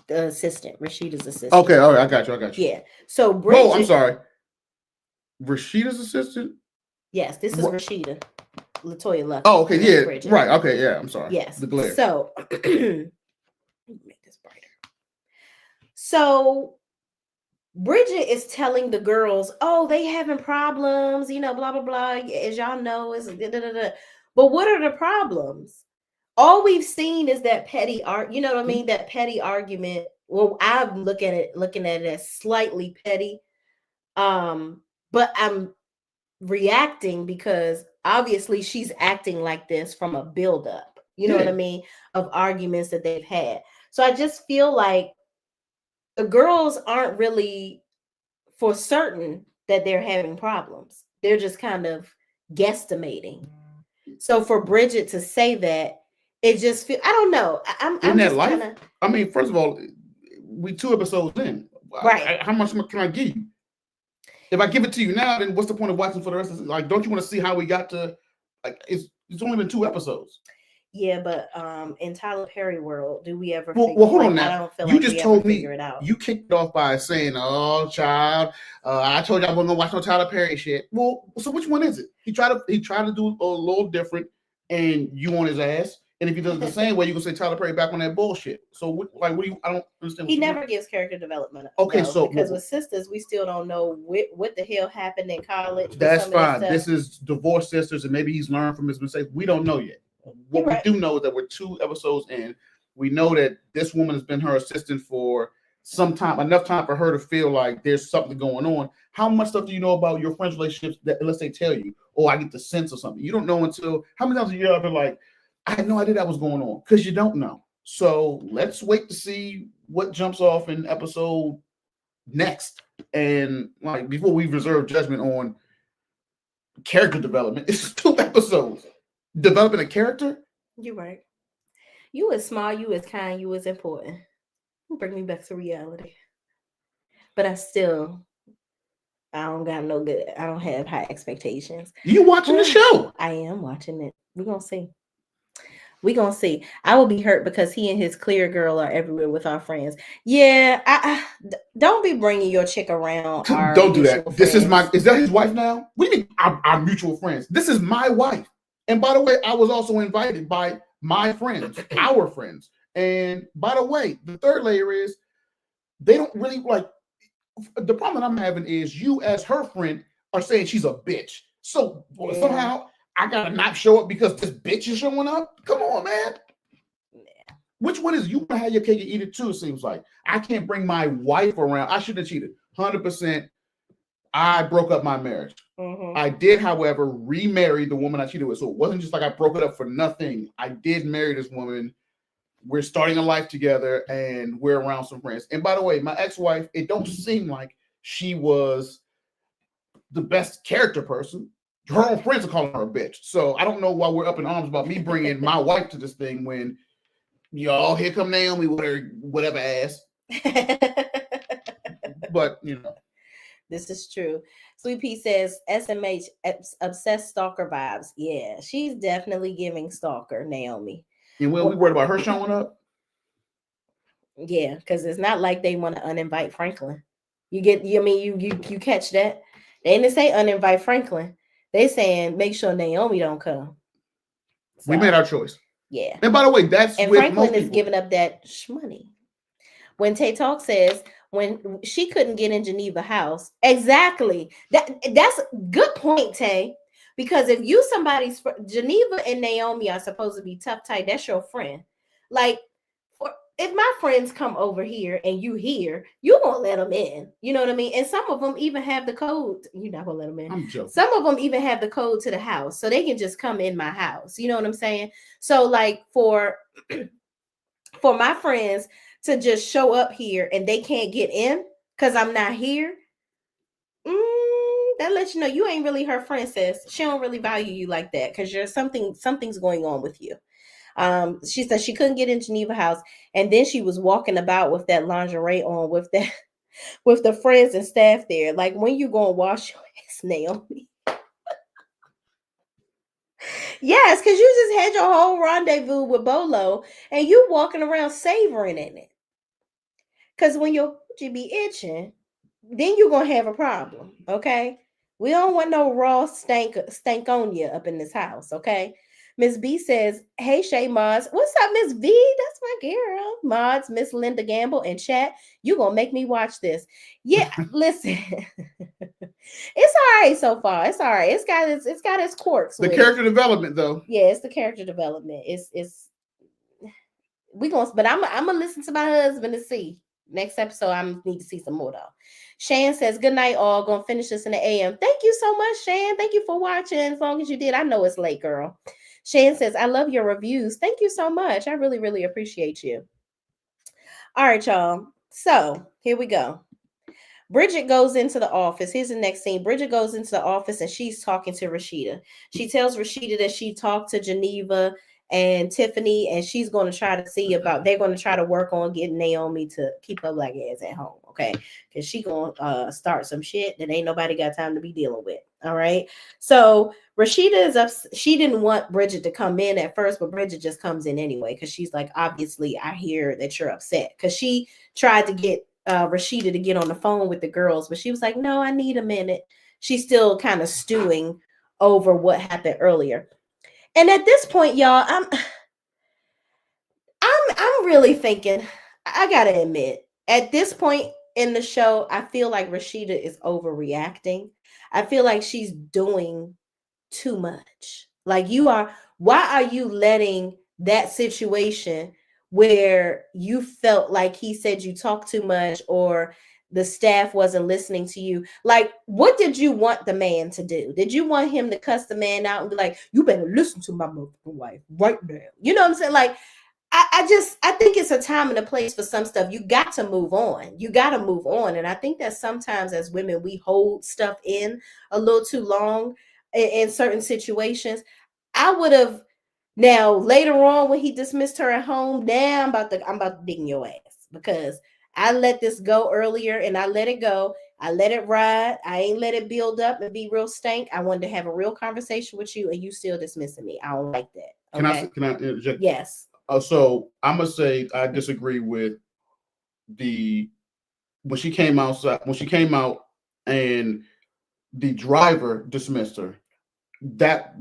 The assistant. Rashida's assistant. Okay, all right. I got you. Yeah. So Bridget. Oh, I'm sorry. Rashida's assistant? Yes, this is Rashida. LaToya Lucky. Oh, okay. Yeah. Bridget. Right. Okay. Yeah. I'm sorry. Yes. The glare. So. Make this brighter. So Bridget is telling the girls, oh, they having problems, blah, blah, blah. As y'all know, is but what are the problems? All we've seen is that petty you know what I mean? That petty argument. Well, I'm looking at it as slightly petty. But I'm reacting because obviously she's acting like this from a buildup. you know what I mean, of arguments that they've had. So I just feel like the girls aren't really for certain that they're having problems. They're just kind of guesstimating. So for Bridget to say that, it just feel, I don't know. I'm that just life? kind of. I mean, first of all, we 2 episodes in. Right. How much can I give you? If I give it to you now, then what's the point of watching for the rest of it? Like, don't you want to see how we got to? Like, it's only been 2 episodes. Yeah, but in Tyler Perry world, do we ever? Well, hold on now. I don't feel you like just we told ever me figure it out. You kicked it off by saying, "Oh, child, I told you I wasn't gonna watch no Tyler Perry shit." Well, so which one is it? He tried to do a little different, and you on his ass. And if he does it the same way, you can say Tyler Perry back on that bullshit. So, what do you? I don't understand. He never gives character development. Okay, though, so because with Sisters, we still don't know what the hell happened in college. That's fine. This is Divorced Sisters, and maybe he's learned from his mistakes. We don't know yet. What we do know is that we're 2 episodes in. We know that this woman has been her assistant for some time, enough time for her to feel like there's something going on. How much stuff do you know about your friends' relationships that unless they tell you, or I get the sense of something? You don't know until how many times a year I've been like, I had no idea that was going on, because you don't know. So let's wait to see what jumps off in episode next. And like before we reserve judgment on character development, it's 2 episodes. Developing a character? You're right. You is smart, you is kind, you is important. Bring me back to reality. But I don't got no good. I don't have high expectations. You watching the show? I am watching it. We're gonna see. We gonna see. I will be hurt because he and his clear girl are everywhere with our friends. Yeah, don't be bringing your chick around. Don't do that. Friends. This is my. Is that his wife now? What do you mean? Our mutual friends. This is my wife. And by the way, I was also invited by my friends, our friends. And by the way, the third layer is they don't really like. The problem that I'm having is you, as her friend, are saying she's a bitch. So somehow I gotta not show up because this bitch is showing up. Come on, man. Yeah. Which one is you want to have your cake and eat it too? It seems like I can't bring my wife around. I shouldn't have cheated. 100%. I broke up my marriage. Mm-hmm. I did, however, remarry the woman I cheated with. So it wasn't just like I broke it up for nothing. I did marry this woman. We're starting a life together, and we're around some friends. And by the way, my ex-wife, it don't seem like she was the best character person. Her own friends are calling her a bitch. So I don't know why we're up in arms about me bringing my wife to this thing when, y'all, here come Naomi with her whatever ass. But, This is true. Sweet Pea says SMH obsessed stalker vibes. Yeah, she's definitely giving stalker, Naomi. And when we worried about her showing up? Yeah, because it's not like they want to uninvite Franklin. You catch that? They didn't say uninvite Franklin. They saying make sure Naomi don't come. So, we made our choice. Yeah. And by the way, that's and with Franklin most is giving up that shmoney. When Tay Talk says when she couldn't get in Geneva house, exactly. That's a good point, Tay. Because if you somebody's Geneva and Naomi are supposed to be tough tight, that's your friend. Like, if my friends come over here and you here, you won't let them in. You know what I mean? And some of them even have the code. You're not gonna let them in. I'm joking. Some of them even have the code to the house, so they can just come in my house. You know what I'm saying? So, like for my friends to just show up here and they can't get in because I'm not here. That lets you know you ain't really her friend, sis. She don't really value you like that because you're something's going on with you. She said she couldn't get in Geneva house, and then she was walking about with that lingerie on with the friends and staff there. Like, when you gonna wash your ass, Naomi? Yes, because you just had your whole rendezvous with Bolo, and you walking around savoring in it. Because when your coochie be itching, then you're gonna have a problem. Okay, we don't want no raw stank on you up in this house. Okay. Miss B says, hey, Shay Mods. What's up, Miss V? That's my girl. Mods, Miss Linda Gamble in chat. You gonna make me watch this. Yeah, listen. It's all right so far. It's all right. It's got its quirks. The character development, though. Yeah, it's the character development. It's but I'm gonna listen to my husband to see. Next episode, I need to see some more though. Shan says, good night, all. Gonna finish this in the AM. Thank you so much, Shan. Thank you for watching. As long as you did. I know it's late, girl. Shan says, I love your reviews. Thank you so much. I really, really appreciate you. All right, y'all. So here we go. Bridget goes into the office. Here's the next scene. Bridget goes into the office and she's talking to Rashida. She tells Rashida that she talked to Geneva and Tiffany, and she's going to try to see about, they're going to try to work on getting Naomi to keep her black ass at home, okay? Because she going to start some shit that ain't nobody got time to be dealing with, all right? So Rashida is up. She didn't want Bridget to come in at first, but Bridget just comes in anyway because she's like, obviously, I hear that you're upset. Because she tried to get Rashida to get on the phone with the girls, but she was like, no, I need a minute. She's still kind of stewing over what happened earlier. And at this point, y'all, I'm really thinking, I gotta admit, at this point in the show, I feel like Rashida is overreacting. I feel like she's doing too much. Like, why are you letting that situation where you felt like he said you talk too much or the staff wasn't listening to you? Like, what did you want the man to do? Did you want him to cuss the man out and be like, you better listen to my motherfucking wife right now? You know what I'm saying? Like, I think it's a time and a place for some stuff. You got to move on. You got to move on. And I think that sometimes as women, we hold stuff in a little too long in certain situations. I would have, now later on when he dismissed her at home, now I'm about to dig in your ass because I let this go earlier and I let it go. I let it ride. I ain't let it build up and be real stank. I wanted to have a real conversation with you and you still dismissing me. I don't like that. Okay. Can I interject? Yes. So I'm gonna say I disagree with the when she came outside when she came out and the driver dismissed her. That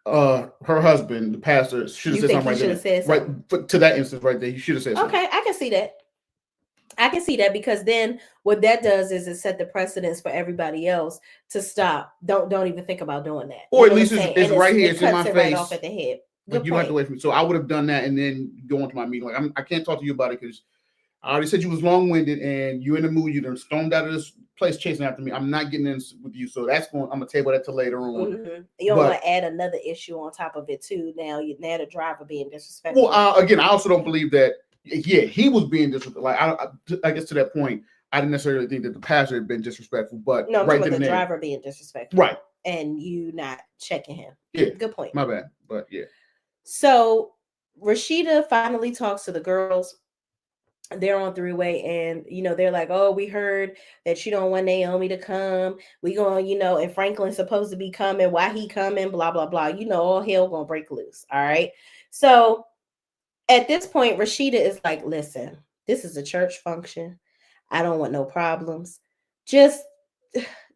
her husband, the pastor, should have said something right there. Said something. Right to that instance right there, he should have said something. Okay, I can see that. I can see that because then what that does is it set the precedence for everybody else to stop. Don't even think about doing that. Or at least it's right here. It's in my face. Right off at the head. But you don't have to wait for me. So I would have done that and then go into my meeting. Like I can't talk to you about it because I already said you was long-winded and you in the mood. You done stormed out of this place chasing after me. I'm not getting in with you. So that's going. I'm gonna table that till later on. Mm-hmm. You don't want to add another issue on top of it too. Now the driver being disrespectful. Well, again, I also don't believe that. Yeah, he was being disrespectful. Like I guess to that point, I didn't necessarily think that the pastor had been disrespectful, but no, right the driver being disrespectful, right, and you not checking him. Yeah, good point. My bad, but yeah. So Rashida finally talks to the girls. They're on three-way and they're like, oh, we heard that you don't want Naomi to come. We going, and Franklin's supposed to be coming. Why he coming? Blah, blah, blah. All hell gonna break loose. All right. So at this point, Rashida is like, listen, this is a church function. I don't want no problems. Just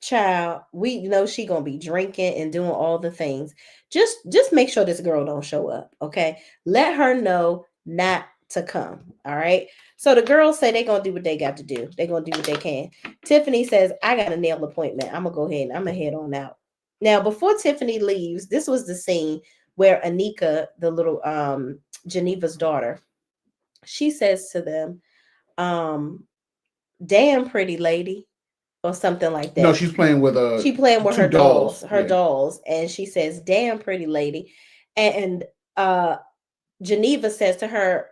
child, we know she gonna be drinking and doing all the things. Just make sure this girl don't show up. Okay. Let her know not to come. All right. So the girls say they're gonna do what they got to do. They're gonna do what they can. Tiffany says, I got a nail appointment. I'm gonna go ahead and I'm gonna head on out. Now, before Tiffany leaves, this was the scene where Anika, the little Geneva's daughter, she says to them, damn pretty lady, or something like that. No, she's playing with her dolls. Dolls, and she says, damn pretty lady. And Geneva says to her,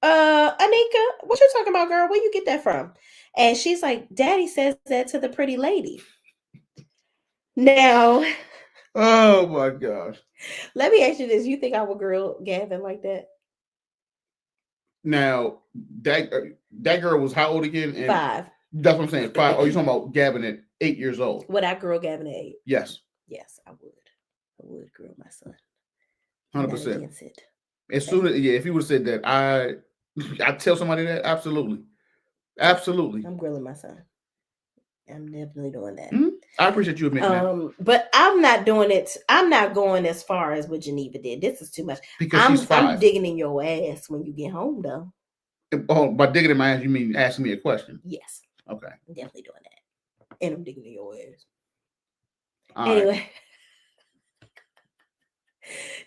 Anika, what you talking about, girl? Where you get that from? And she's like, Daddy says that to the pretty lady. Now, oh my gosh. Let me ask you this. You think I would grill Gavin like that? Now, that girl was how old again? 5. That's what I'm saying. 5. Oh, you're talking about Gavin at 8 years old. Would I grill Gavin at 8? Yes. Yes, I would. I would grill my son. 100%. As soon as if you would have said that, I'd tell somebody that. Absolutely. I'm grilling my son. I'm definitely doing that. Mm-hmm. I appreciate you admitting that. But I'm not doing it. I'm not going as far as what Geneva did. This is too much. Because she's 5. I'm digging in your ass when you get home, though. Oh, by digging in my ass, you mean asking me a question? Yes. Okay. I'm definitely doing that. And I'm digging in your ass. All anyway. Right.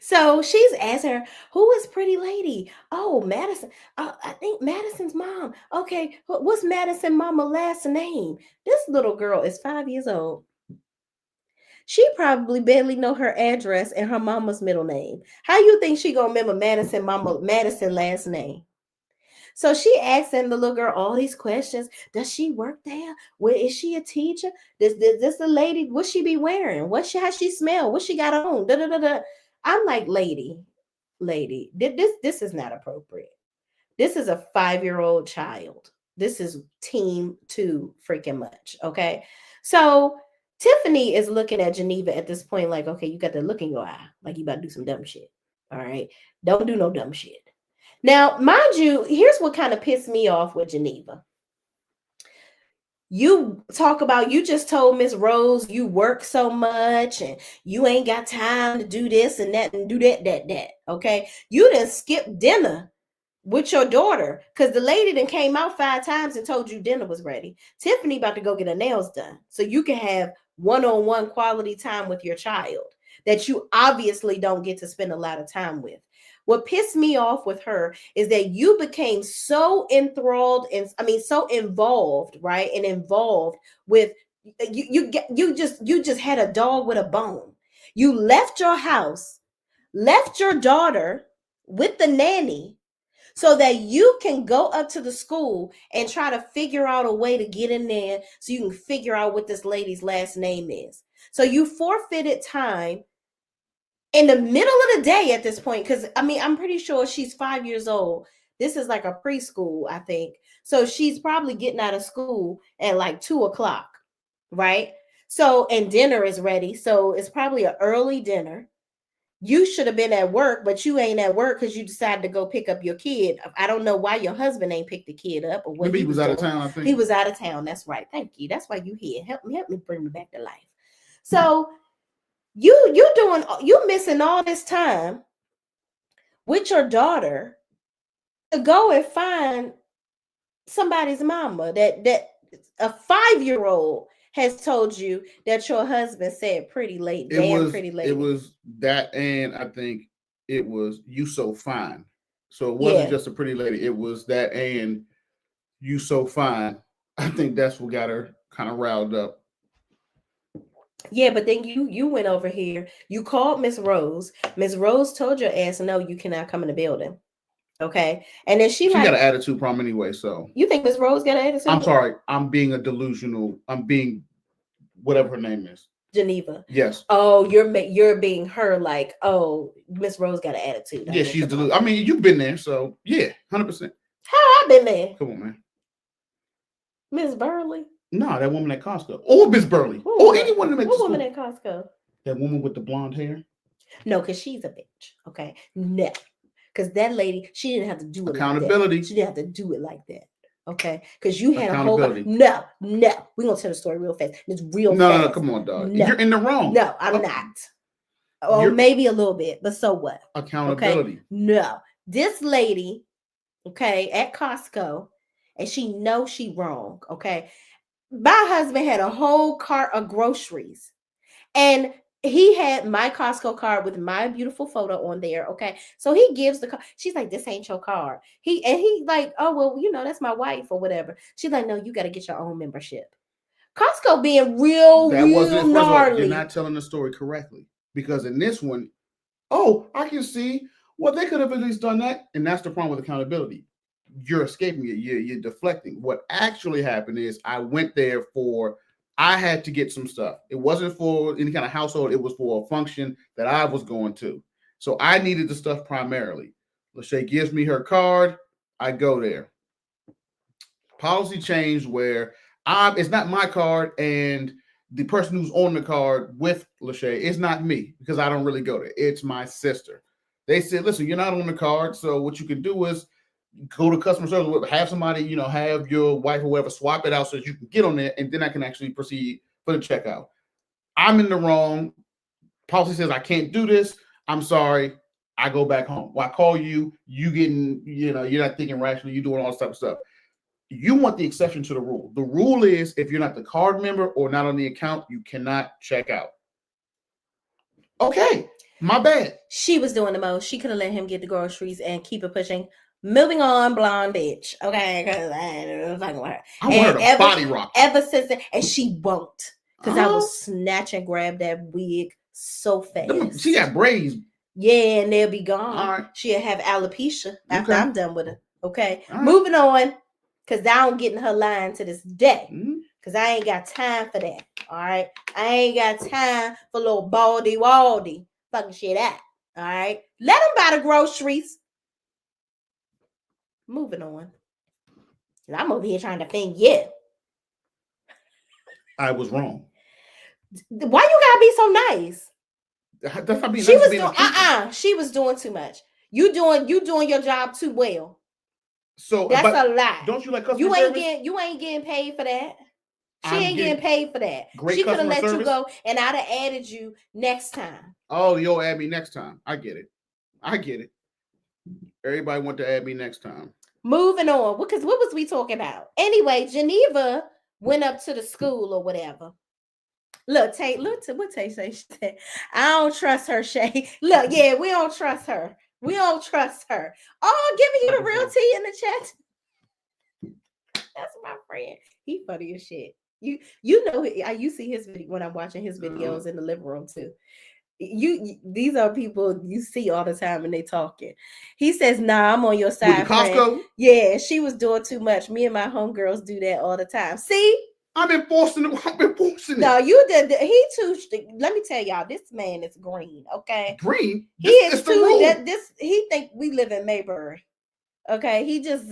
So she's asked her, who is pretty lady? Oh, Madison. I think Madison's mom. Okay, what's Madison mama last name? This little girl is 5 years old. She probably barely know her address and her mama's middle name. How you think she gonna remember Madison last name? So she asking the little girl all these questions. Does she work there? Where is she a teacher? This the lady? What she be wearing? How she smell? What she got on? Da, da, da, da. I'm like, lady, this is not appropriate. This is a 5-year-old child. This is team too freaking much. Okay. So Tiffany is looking at Geneva at this point, like, okay, you got that look in your eye, like you about to do some dumb shit. All right. Don't do no dumb shit. Now, mind you, here's what kind of pissed me off with Geneva. You talk about, you just told Miss Rose you work so much and you ain't got time to do this and that and do that. Okay. You didn't skip dinner with your daughter because the lady then came out 5 times and told you dinner was ready. Tiffany about to go get her nails done so you can have one-on-one quality time with your child that you obviously don't get to spend a lot of time with. What pissed me off with her is that you became so enthralled and so involved, right? And involved with you just had a dog with a bone. You left your house, left your daughter with the nanny so that you can go up to the school and try to figure out a way to get in there so you can figure out what this lady's last name is. So you forfeited time in the middle of the day at this point, because I'm pretty sure she's 5 years old. This is like a preschool, I think. So she's probably getting out of school at like 2:00, right? So, and dinner is ready. So it's probably an early dinner. You should have been at work, but you ain't at work because you decided to go pick up your kid. I don't know why your husband ain't picked the kid up or what. Maybe he was out of town, I think. He was out of town. That's right. Thank you. That's why you here. Help me bring me back to life. So you missing all this time with your daughter to go and find somebody's mama that a 5-year-old has told you that your husband said pretty late. Pretty late. It was that, and I think it was you so fine. So it wasn't just a pretty lady. It was that and you so fine. I think that's what got her kind of riled up. Yeah, but then you went over here. You called Miss Rose. Miss Rose told your ass, no, you cannot come in the building. Okay. And then she got an attitude problem anyway. So you think Miss Rose got an attitude? I'm sorry. I'm being whatever her name is. Geneva. Yes. Oh, you're being her like, oh, Miss Rose got an attitude. Yeah, she's delusional. I mean, you've been there, so yeah, 100%. How I been there? Come on, man. Miss Burley. No, that woman at Costco. Or Miss Burley. Or anyone that makes What woman at Costco? That woman with the blonde hair. No, because she's a bitch. Okay. No. Because that lady, she didn't have to do it accountability. Like that. She didn't have to do it like that. Okay. Because you had a whole no. We're gonna tell the story real fast. It's real fast. No, come on, dog. No. You're in the wrong. No, I'm not. Or maybe a little bit, but so what? Accountability. Okay? No. This lady, okay, at Costco, and she knows she wrong. Okay. My husband had a whole cart of groceries, and he had my Costco card with my beautiful photo on there. Okay. So he gives the card. She's like, this ain't your card. He like, oh, well, that's my wife or whatever. She's like, no, you got to get your own membership. Costco being real gnarly. You're not telling the story correctly, because in this one, oh, I can see, well, they could have at least done that. And that's the problem with accountability. You're escaping it. You're deflecting. What actually happened is I had to get some stuff. It wasn't for any kind of household. It was for a function that I was going to. So I needed the stuff primarily. Shay gives me her card. I go there. Policy changed where it's not my card, and the person who's on the card with Lachey is not me, because I don't really go there. It's my sister. They said, listen, you're not on the card, so what you can do is go to customer service, have somebody, have your wife or whoever swap it out so that you can get on there, and then I can actually proceed for the checkout. I'm in the wrong. Policy says I can't do this. I'm sorry. I go back home. Well, I call you. You getting, you're not thinking rationally. You're doing all this type of stuff. You want the exception to the rule. The rule is if you're not the card member or not on the account, you cannot check out. Okay, my bad. She was doing the most. She could have let him get the groceries and keep it pushing. Moving on, blonde bitch. Okay, because I ain't fucking with her. I want her to body rock. Ever since then, and she won't. Because I will snatch and grab that wig so fast. She got braids. Yeah, and they'll be gone. All right. She'll have alopecia after I'm done with her. Okay. All Moving on. Because I don't get in her line to this day. Mm-hmm. Because I ain't got time for that. All right. I ain't got time for little baldy waldy fucking shit out. All right. Let them buy the groceries. Moving on. I'm over here trying to think, yeah. I was wrong. Why you gotta be so nice? That's not being she nice was doing she was doing too much. You doing your job too well. So that's a lie. Don't you like customer service? You ain't getting paid for that. She ain't getting paid for that. Great she could have let service. You go, and I'd have added you next time. Oh, you'll add me next time. I get it. Everybody want to add me next time. Moving on, because what was we talking about? Anyway, Geneva went up to the school or whatever. Look what Tay say. She said, I don't trust her, Shay. Look, yeah, we don't trust her. We don't trust her. Oh, giving you the real tea in the chat. That's my friend. He funny as shit. You know, you see his video when I'm watching his videos in the living room too. These are people you see all the time and they talking. He says, nah, I'm on your side. With the Costco? Friend. Yeah, she was doing too much. Me and my homegirls do that all the time. See? I'm enforcing it. No, you did. He too. Let me tell y'all, this man is green. Okay, green. He is too. He think we live in Mayberry. Okay, he just.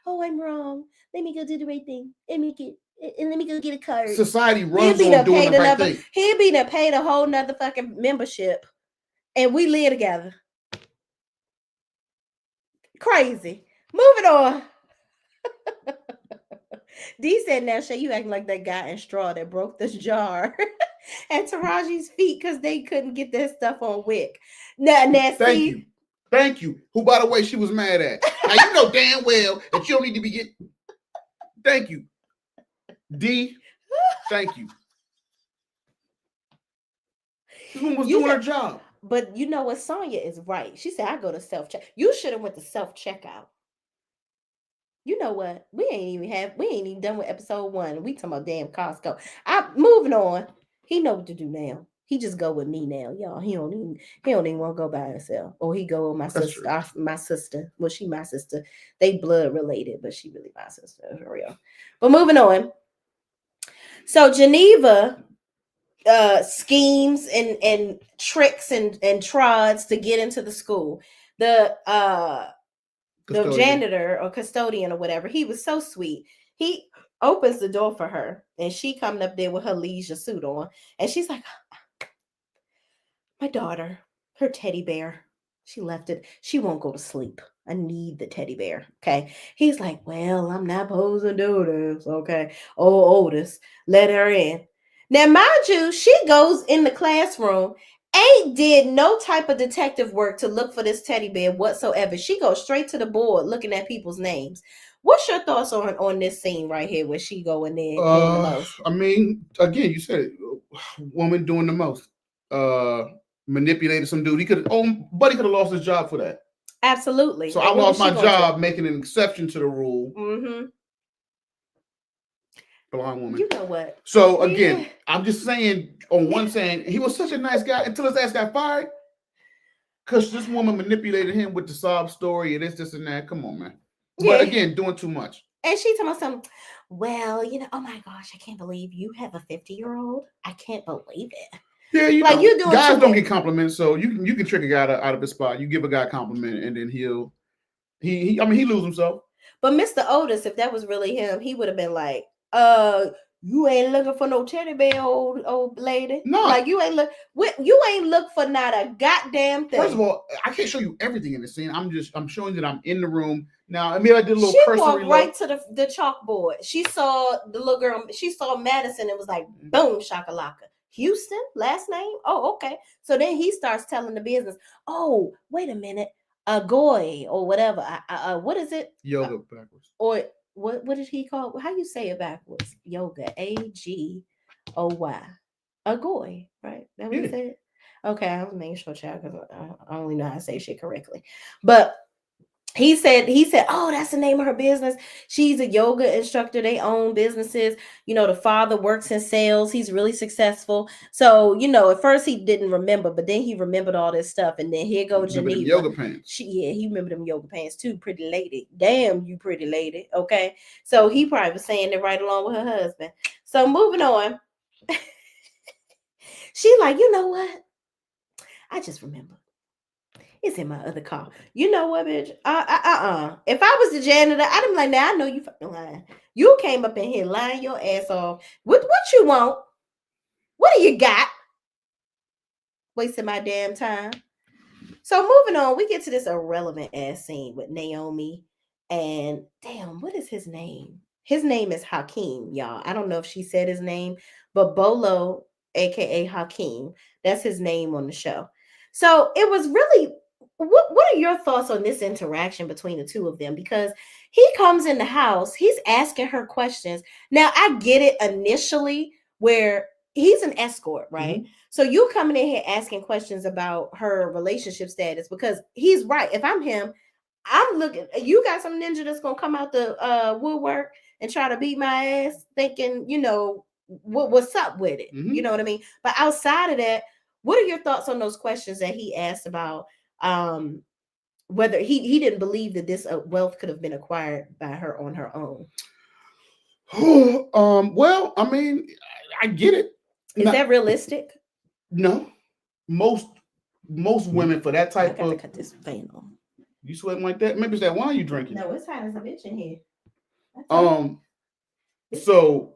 Oh, I'm wrong. Let me go do the right thing and make it. And let me go get a card. Society runs on doing the right thing. He'll be to pay the whole nother fucking membership, and we live together. Crazy. Moving on. D said, now, Shay, you acting like that guy in Straw that broke this jar at Taraji's feet because they couldn't get that stuff on Wick. Now, Thank you. Who, by the way, she was mad at. Now, you know damn well that you don't need to be getting. Thank you. D, thank you. This one was doing her job. But you know what? Sonya is right. She said, I go to self-check. You should have went to self-checkout. You know what? We ain't even done with episode 1. We talking about damn Costco. Moving on. He know what to do now. He just go with me now, y'all. He don't even want to go by himself. Or he go with my sister. My sister. Well, she my sister. They blood related, but she really my sister for real. But moving on. So Geneva schemes and tricks and trods to get into the school. The janitor or custodian or whatever, he was so sweet. He opens the door for her and she coming up there with her leisure suit on and she's like, my daughter, her teddy bear, she left it. She won't go to sleep. I need the teddy bear. Okay. He's like, well, I'm not supposed to do this. Okay. Oh, Otis, let her in. Now, mind you, she goes in the classroom, ain't did no type of detective work to look for this teddy bear whatsoever. She goes straight to the board looking at people's names. What's your thoughts on this scene right here where she go in there doing the most? I mean, again, you said woman doing the most. Manipulated some dude. Buddy could have lost his job for that. Absolutely. So I lost my job making an exception to the rule. Mm-hmm. Blind woman. You know what? So again, I'm just saying, saying he was such a nice guy until his ass got fired. Because this woman manipulated him with the sob story and this and that. Come on, man. But again, doing too much. And she told me something, well, oh my gosh, I can't believe you have a 50-year-old. I can't believe it. Yeah, you doing guys don't get compliments, so you can trick a guy out of his spot. You give a guy a compliment, and then he lose himself. But Mr. Otis, if that was really him, he would have been like, you ain't looking for no teddy bear, old lady. No, like you ain't look for not a goddamn thing. First of all, I can't show you everything in the scene. I'm showing that I'm in the room now. I mean, I did a little. She walked right to the chalkboard. She saw the little girl. She saw Madison. It was like boom, shakalaka. Houston, last name? Oh, okay. So then he starts telling the business. Oh, wait a minute. Agoy or whatever. What is it? Yoga backwards. Or what did he call it? How you say it backwards? Yoga. Agoy. Agoy, right? That what he said? Okay, I was making sure, child, because I only know how to say shit correctly. But he said, oh, that's the name of her business. She's a yoga instructor. They own businesses. The father works in sales. He's really successful. So, at first he didn't remember, but then he remembered all this stuff. And then here go Remember them Geneva. yoga pants. He remembered them yoga pants too. Pretty lady. Damn, you pretty lady. Okay. So he probably was saying it right along with her husband. So moving on. She like, you know what? I just remember. It's in my other car. You know what, bitch? If I was the janitor, I'd be like, now I know you fucking lying. You came up in here lying your ass off. What you want? What do you got? Wasting my damn time. So moving on, we get to this irrelevant ass scene with Naomi. And damn, what is his name? His name is Hakeem, y'all. I don't know if she said his name, but Bolo, aka Hakeem, that's his name on the show. So it was really, what are your thoughts on this interaction between the two of them? Because he comes in the house, he's asking her questions. Now I get it initially where he's an escort, right? Mm-hmm. So you coming in here asking questions about her relationship status, because he's right. If I'm him, I'm looking, you got some ninja that's gonna come out the woodwork and try to beat my ass, thinking, what's up with it. Mm-hmm. You know what I mean? But outside of that, what are your thoughts on those questions that he asked about whether he didn't believe that this wealth could have been acquired by her on her own? Well, I mean, I get it. Is that realistic? No. Most women for that type of cut this fan on. You sweating like that? Maybe it's that wine you drinking. No, it's hot as a bitch in here. So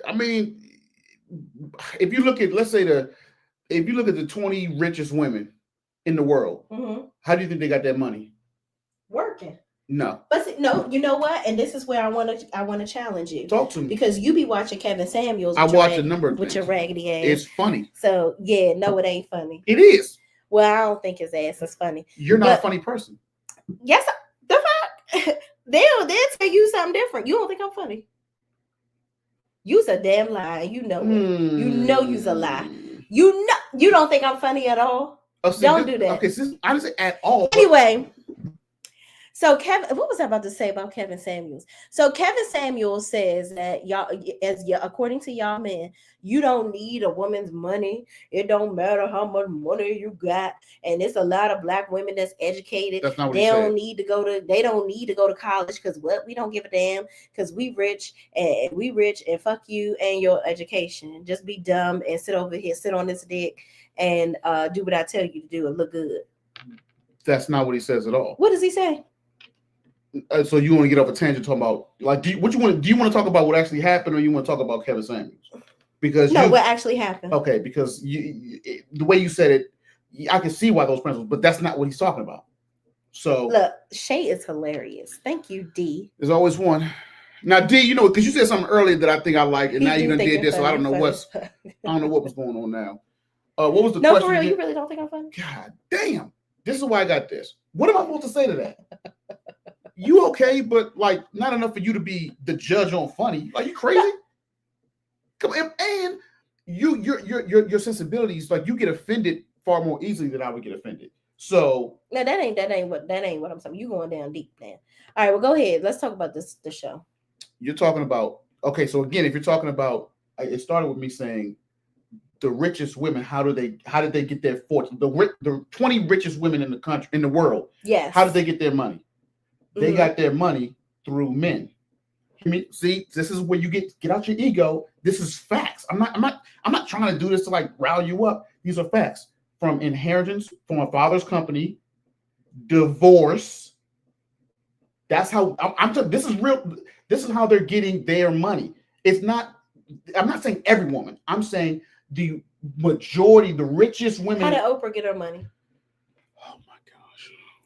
I mean, if you look at, let's say if you look at the 20 richest women in the world, mm-hmm. How do you think they got that money? Working. No. But no, you know what? And this is where I want to challenge you. Talk to me. Because you be watching Kevin Samuels. I watch a number of with things. Your raggedy ass. It's funny. So yeah, no, it ain't funny. It is. Well, I don't think his ass is funny. You're not a funny person. Yes, the fuck. They'll tell you something different. You don't think I'm funny? You's a damn lie. You know it. You know you's a lie. You don't think I'm funny at all. Oh, don't do that. Okay, I didn't say at all. Anyway. So Kevin, what was I about to say about Kevin Samuels? So Kevin Samuels says that according to y'all men, you don't need a woman's money. It don't matter how much money you got. And it's a lot of black women that's educated. That's not what they don't need to go to college because we don't give a damn because we rich and fuck you and your education. Just be dumb and sit over here, sit on this dick and do what I tell you to do and look good. That's not what he says at all. What does he say? So you want to get off a tangent talking about do you want to talk about what actually happened, or you want to talk about Kevin Samuels? Because what actually happened? Okay, because the way you said it, I can see why those principles, but that's not what he's talking about. So look, Shay is hilarious. Thank you, D. There's always one. Now, D, because you said something earlier that I think I like, and now you done did this, so I don't know what was going on now. What was the question? No, for real, you really don't think I'm funny? God damn, this is why I got this. What am I supposed to say to that? You okay, but not enough for you to be the judge on funny. Like, you crazy? Come on, and your sensibilities, you get offended far more easily than I would get offended. So no, that ain't what I'm saying. You going down deep, man. All right, well, go ahead. Let's talk about the show. You're talking about So again, if you're talking about, it started with me saying the richest women. How did they get their fortune? The 20 richest women in the country, in the world. Yes. How did they get their money? They got their money through men. See, this is where you get out your ego. This is facts. I'm not trying to do this to rile you up. These are facts. From inheritance from a father's company, divorce. That's how this is real. This is how they're getting their money. It's not. I'm not saying every woman. I'm saying the majority, the richest women. How did Oprah get her money?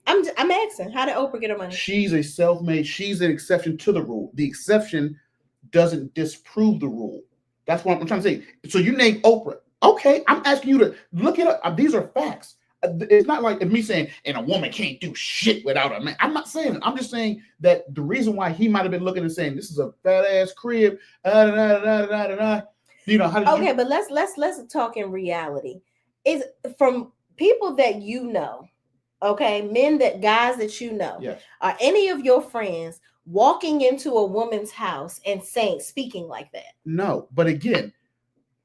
I'm asking, how did Oprah get her money? She's a self-made. She's an exception to the rule. The exception doesn't disprove the rule. That's what I'm trying to say. So you name Oprah. Okay, I'm asking you to look it up. These are facts. It's not like me saying, and a woman can't do shit without a man. I'm not saying it. I'm just saying that the reason why he might have been looking and saying, this is a fat ass crib. How did okay, but let's talk in reality. Is from people that you know, Okay, guys that you know. Yes. Are any of your friends walking into a woman's house and speaking like that? No, but again,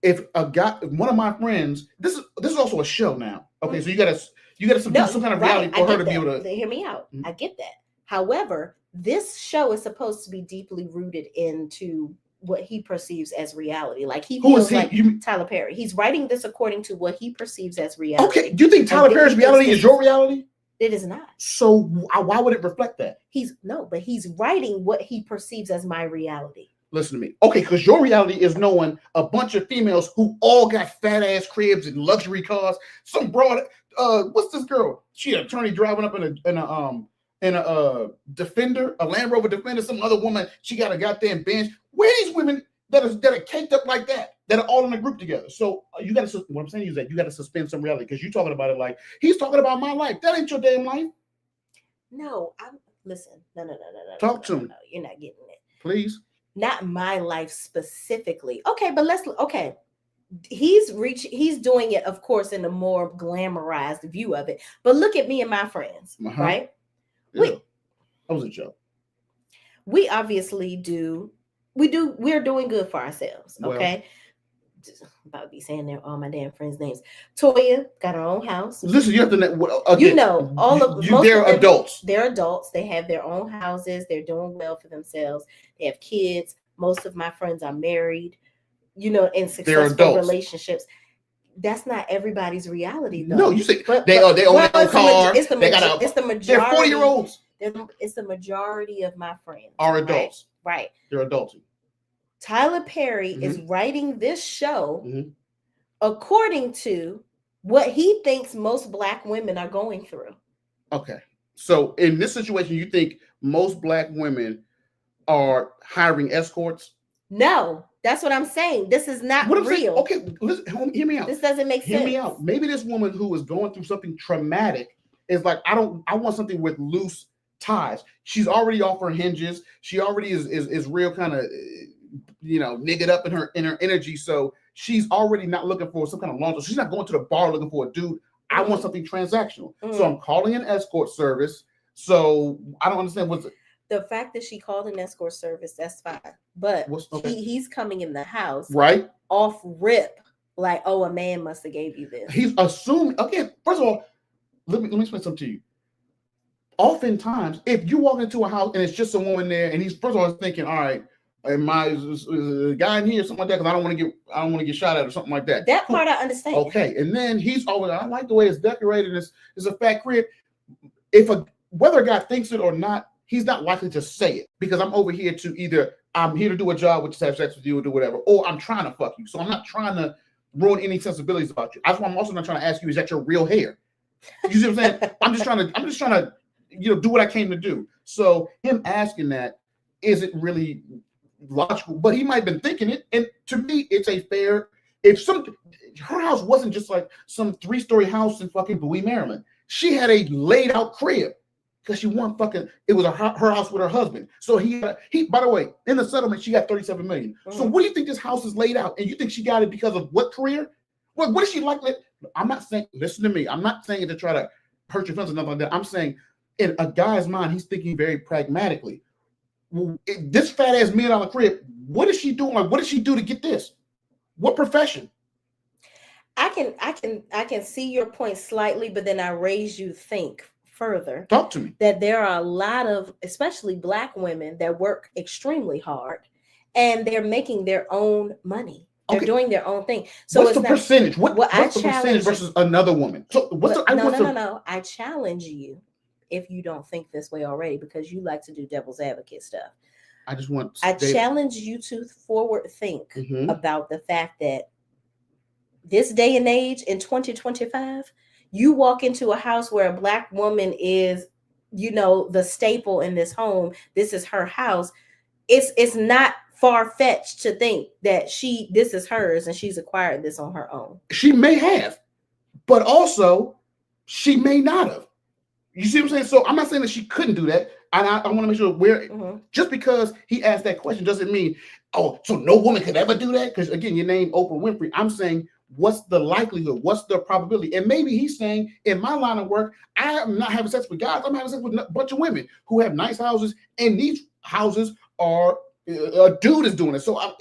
if a guy, one of my friends, this is also a show now. Okay, so you gotta do some kind of reality for her to be able to hear me out. I get that. However, this show is supposed to be deeply rooted into what he perceives as reality. Like he feels like Tyler Perry. He's writing this according to what he perceives as reality. Okay, do you think Tyler Perry's reality is your reality? It is not. So why would it reflect that? He's writing what he perceives as my reality. Listen to me. Okay, because your reality is knowing a bunch of females who all got fat ass cribs and luxury cars. Some broad, what's this girl? She an attorney driving up in a Defender, a Land Rover Defender. Some other woman, she got a goddamn Benz. Where are these women that are caked up like that are all in a group together? So you got to. What I'm saying is that you got to suspend some reality because you're talking about it like he's talking about my life. That ain't your damn life. No, listen. No. Talk to me. No, you're not getting it. Please. Not my life specifically. Okay, but he's doing it, of course, in a more glamorized view of it. But look at me and my friends, right? Yeah. That was a joke. We obviously we're doing good for ourselves. Okay. I'm about to be saying all my damn friends' names. Toya got her own house. Listen, you have to they're adults. They're adults. They have their own houses. They're doing well for themselves. They have kids. Most of my friends are married, in successful relationships. That's not everybody's reality, though. No, you say they own their own car. It's the majority. They're 40-year-olds. It's the majority of my friends are adults. Right. They're adults. Tyler Perry is writing this show according to what he thinks most Black women are going through. Okay. So in this situation, you think most Black women are hiring escorts? No, that's what I'm saying. This is not real. Okay, listen, hear me out. This doesn't make sense. Hear me out. Maybe this woman who is going through something traumatic is like, I want something with loose ties. She's already off her hinges. She already is real kind of niggered up in her energy. So she's already not looking for some kind of long. She's not going to the bar looking for a dude. I want something transactional. So I'm calling an escort service. So I don't understand what's the fact that she called an escort service. That's fine, but he's coming in the house right off rip, like, oh, a man must have gave you this. He's assuming. Again, first of all, let me explain something to you. Oftentimes, if you walk into a house and it's just a woman there, and he's first of all thinking, all right, am I a guy in here, something like that, because I don't want to get shot at or something like that. That part I understand. Okay, and then he's always, I like the way it's decorated. It's a fat crib. Whether a guy thinks it or not, he's not likely to say it because I'm over here to either I'm here to do a job, which is have sex with you or do whatever, or I'm trying to fuck you. So I'm not trying to ruin any sensibilities about you. That's why I'm also not trying to ask you, is that your real hair? You see what I'm saying? I'm just trying to do what I came to do. So him asking that isn't really logical, but he might have been thinking it. And to me, it's a fair. Her house wasn't just like some 3-story house in fucking Bowie, Maryland. She had a laid out crib because she won fucking. It was her house with her husband. So he. By the way, in the settlement, she got $37 million. So what do you think this house is laid out? And you think she got it because of what career? What is she like? I'm not saying. Listen to me. I'm not saying it to try to hurt your feelings or nothing like that. I'm saying in a guy's mind, he's thinking very pragmatically. This fat ass $1 million crib. What is she doing? Like, what did she do to get this? What profession? I can see your point slightly, but then I raise you to think further. Talk to me. That there are a lot of, especially Black women, that work extremely hard, and they're making their own money. They're doing their own thing. So what's the percentage? What's the percentage versus another woman? So no. I challenge you, if you don't think this way already, because you like to do devil's advocate stuff. I challenge you to forward think about the fact that this day and age in 2025, you walk into a house where a Black woman is, the staple in this home. This is her house. It's not far-fetched to think that this is hers and she's acquired this on her own. She may have, but also she may not have. You see what I'm saying? So I'm not saying that she couldn't do that. And I want to make sure just because he asked that question doesn't mean, oh, so no woman could ever do that? Because again, your name Oprah Winfrey. I'm saying what's the likelihood? What's the probability? And maybe he's saying, in my line of work, I am not having sex with guys. I'm having sex with a bunch of women who have nice houses, and these houses are a dude is doing it. So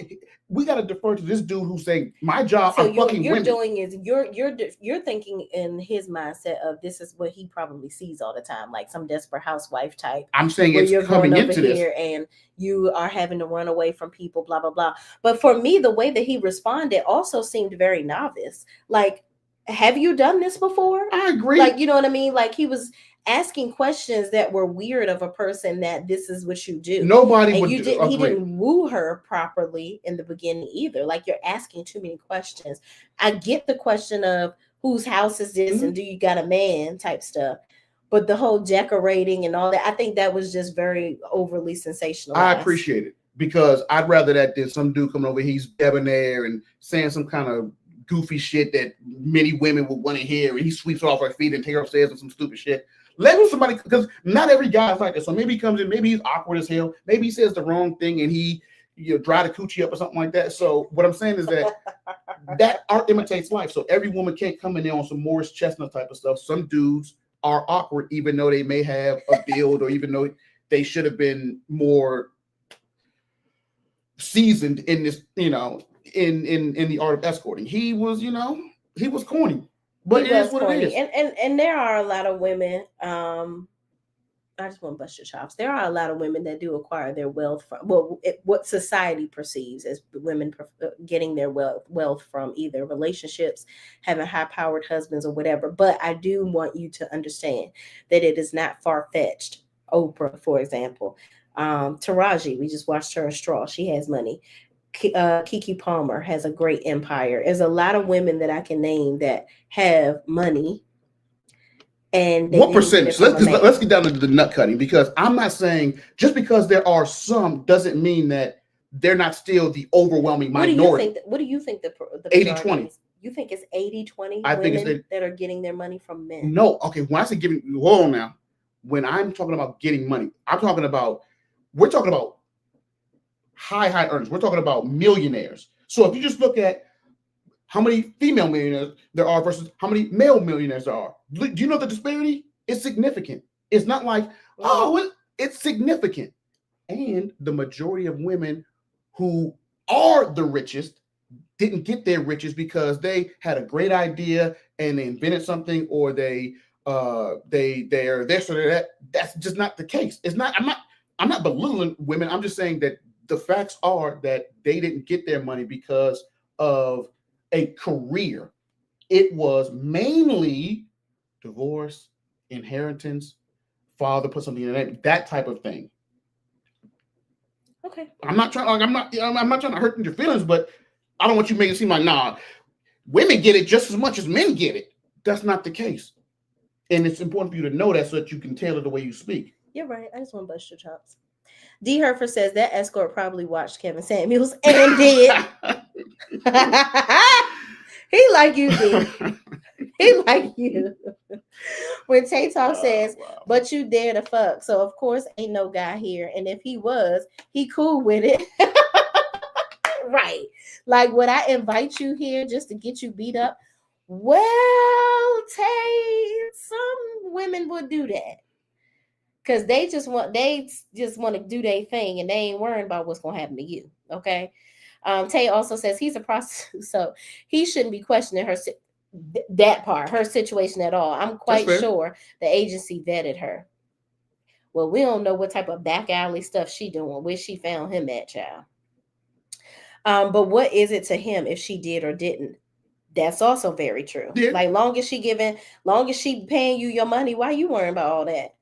we got to defer to this dude who's saying, my job, so I'm fucking you're women. doing is you're thinking in his mindset of this is what he probably sees all the time, like some desperate housewife type. I'm saying where it's you're coming going over into here this. and you are having to run away from people, blah blah blah. But for me, the way that he responded also seemed very novice. Like, have you done this before? I agree. Like, you know what I mean? Like, he was asking questions that were weird of a person that this is what you do. Nobody and would you didn't agree. He didn't woo her properly in the beginning either. Like, you're asking too many questions. I get the question of whose house is this and do you got a man type stuff, but the whole decorating and all that, I think that was just very overly sensationalized. I appreciate it, because I'd rather that than some dude coming over, he's debonair and saying some kind of goofy shit that many women would want to hear, and he sweeps her off her feet and take her upstairs and some stupid shit. Let somebody, because not every guy's like that. So maybe he comes in, maybe he's awkward as hell, maybe he says the wrong thing and he dry the coochie up or something like that. So what I'm saying is that that art imitates life. So every woman can't come in there on some Morris Chestnut type of stuff. Some dudes are awkward, even though they may have a build, or even though they should have been more seasoned in this, in the art of escorting. He was, he was corny. But it is what it is. And there are a lot of women, I just want to bust your chops. There are a lot of women that do acquire their wealth from, what society perceives as women getting their wealth from either relationships, having high-powered husbands, or whatever. But I do want you to understand that it is not far-fetched. Oprah, for example, Taraji, we just watched her in Straw. She has money. Keke Palmer has a great empire. There's a lot of women that I can name that have money. And what percentage? Let's get down to the nut cutting, because I'm not saying just because there are some doesn't mean that they're not still the overwhelming minority. What do you think the 80-20? You think it's 80-20 I think it's that are getting their money from men? No. Okay, when I say giving, hold on now. When I'm talking about getting money, we're talking about high earners. We're talking about millionaires. So if you just look at how many female millionaires there are versus how many male millionaires there are, do you know the disparity? It's significant. It's not like, it's significant. And the majority of women who are the richest didn't get their riches because they had a great idea and they invented something, or they're this or that. That's just not the case. It's not. I'm not belittling women. I'm just saying that the facts are that they didn't get their money because of a career. It was mainly divorce, inheritance, father put something in it, that type of thing. Okay. I'm not trying to hurt your feelings, but I don't want you to make it seem like, women get it just as much as men get it. That's not the case. And it's important for you to know that so that you can tailor the way you speak. You're right. I just want to bust your chops. D. Herfer says that escort probably watched Kevin Samuels and did. He like you, D. He like you. When Tay Talk says, but you dare to fuck. So, of course, ain't no guy here. And if he was, he cool with it. Right. Like, would I invite you here just to get you beat up? Well, Tay, some women would do that. Because they just want to do their thing, and they ain't worrying about what's going to happen to you. Okay. Tay also says he's a prostitute, so he shouldn't be questioning her her situation at all. I'm quite sure the agency vetted her. Well, we don't know what type of back alley stuff she doing, where she found him at, child. But what is it to him if she did or didn't? That's also very true. Yeah. Like, long as she paying you your money, why you worrying about all that?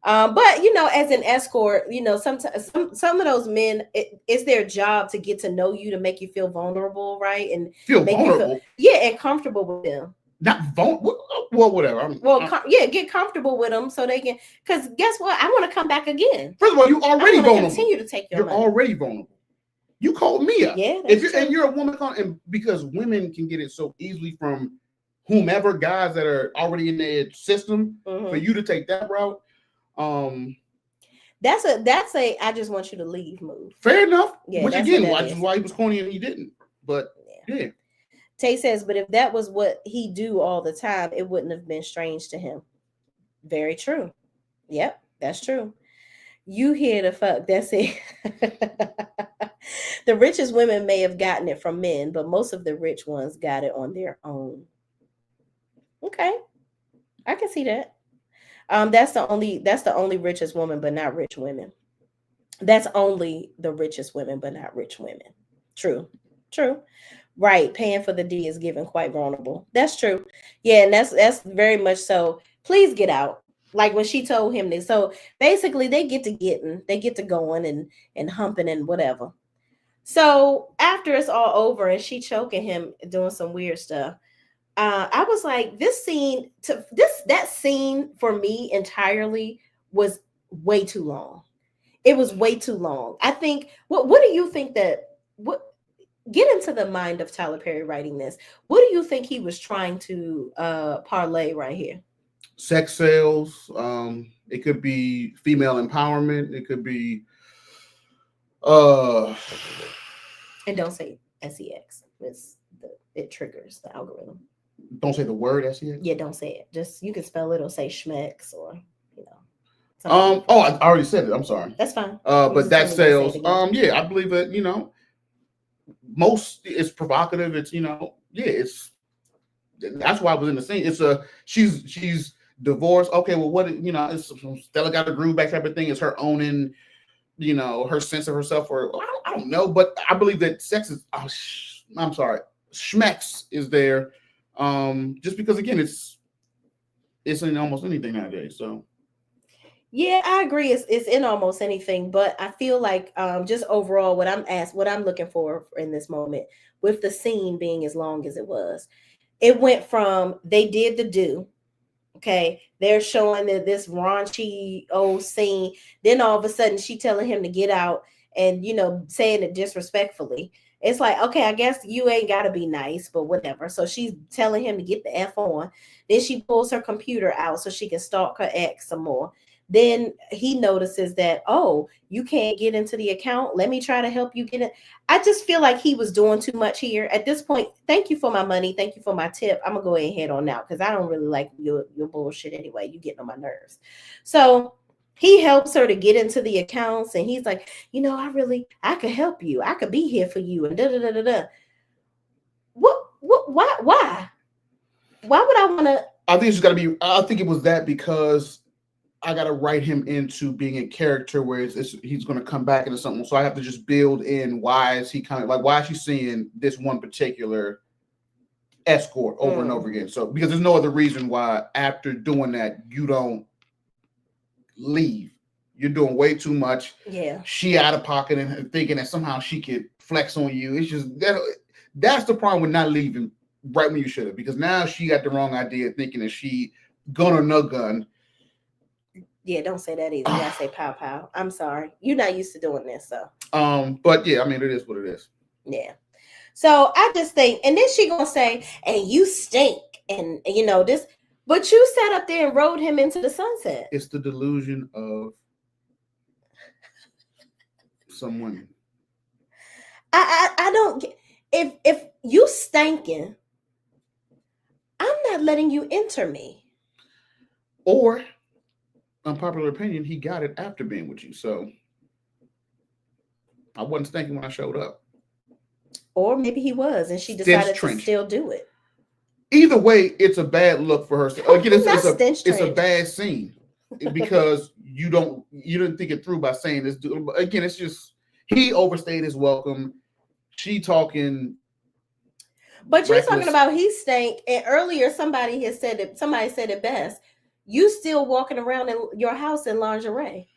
But as an escort, sometimes some of those men, it's their job to get to know you, to make you feel vulnerable, right? And make you feel, and comfortable with them. Not vulnerable. Well, whatever. Get comfortable with them so they can. Because guess what? I want to come back again. First of all, you already vulnerable. Continue to take your money. You're already vulnerable. You called me up. Yeah, and you're a woman, and because women can get it so easily from whomever, guys that are already in their system, for you to take that route. That's a I just want you to leave move. Fair enough. Yeah, which again, why he was corny and he didn't. But yeah. Tay says, but if that was what he do all the time, it wouldn't have been strange to him. Very true. Yep, that's true. You hear the fuck, that's it. The richest women may have gotten it from men, but most of the rich ones got it on their own. Okay, I can see that. That's the only richest woman, but not rich women. That's only the richest women, but not rich women. True. True. Right. Paying for the D is given quite vulnerable. That's true. Yeah, and that's very much so. Please get out. Like when she told him this. So basically they get to going and humping and whatever. So after it's all over and she choking him, doing some weird stuff, I was like, that scene for me entirely was way too long. It was way too long. I think what do you think that what get into the mind of Tyler Perry writing this? What do you think he was trying to parlay right here? Sex sales. It could be female empowerment. It could be uh and don't say sex. It triggers the algorithm. Don't say the word sex. Yeah, don't say it. Just you can spell it or say schmex or you know. Oh, I already said it. I'm sorry. That's fine. But that sales. Yeah, I believe that, most it's provocative. It's, yeah, that's why I was in the scene. It's she's divorced. Okay, well, what, it's Stella got a groove back type of thing. It's her owning, her sense of herself, or I don't know, but I believe that sex is, I'm sorry, schmex is there. Just because again, it's in almost anything nowadays. So yeah, I agree. It's in almost anything, but I feel like just overall, what I'm looking for in this moment, with the scene being as long as it went from they did the do, okay, they're showing that this raunchy old scene, then all of a sudden she telling him to get out and saying it disrespectfully. It's like, okay, I guess you ain't gotta be nice, but whatever. So she's telling him to get the F on. Then she pulls her computer out so she can stalk her ex some more. Then he notices that, oh, you can't get into the account. Let me try to help you get it. I just feel like he was doing too much here. At this point, thank you for my money. Thank you for my tip. I'm going to go ahead and head on out because I don't really like your bullshit anyway. You getting on my nerves. So he helps her to get into the accounts and he's like, I could help you. I could be here for you. And da-da-da-da-da. Why? Why would I want to? I think it's got to be, I think it was that because I got to write him into being a character where he's going to come back into something. So I have to just build in why is he kind of like, why is she seeing this one particular escort over and over again? So because there's no other reason why after doing that, you don't leave. You're doing way too much. Yeah. She out of pocket and thinking that somehow she could flex on you. It's just that's the problem with not leaving right when you should have, because now she got the wrong idea thinking that she gun or no gun. Yeah, don't say that either. You gotta say pow pow. I'm sorry. You're not used to doing this, so. But yeah, I mean, it is what it is. Yeah. So I just think, and then she gonna say, and you stink, and this, but you sat up there and rode him into the sunset. It's the delusion of some women. I don't get, if you stinking, I'm not letting you enter me. Or unpopular opinion, he got it after being with you. So I wasn't thinking when I showed up. Or maybe he was, and she decided to still do it. Either way, it's a bad look for her. Again, it's a bad scene because you didn't think it through by saying this. Again, it's just he overstayed his welcome. She talking. But you're talking about he stank, and earlier somebody said it best. You still walking around in your house in lingerie.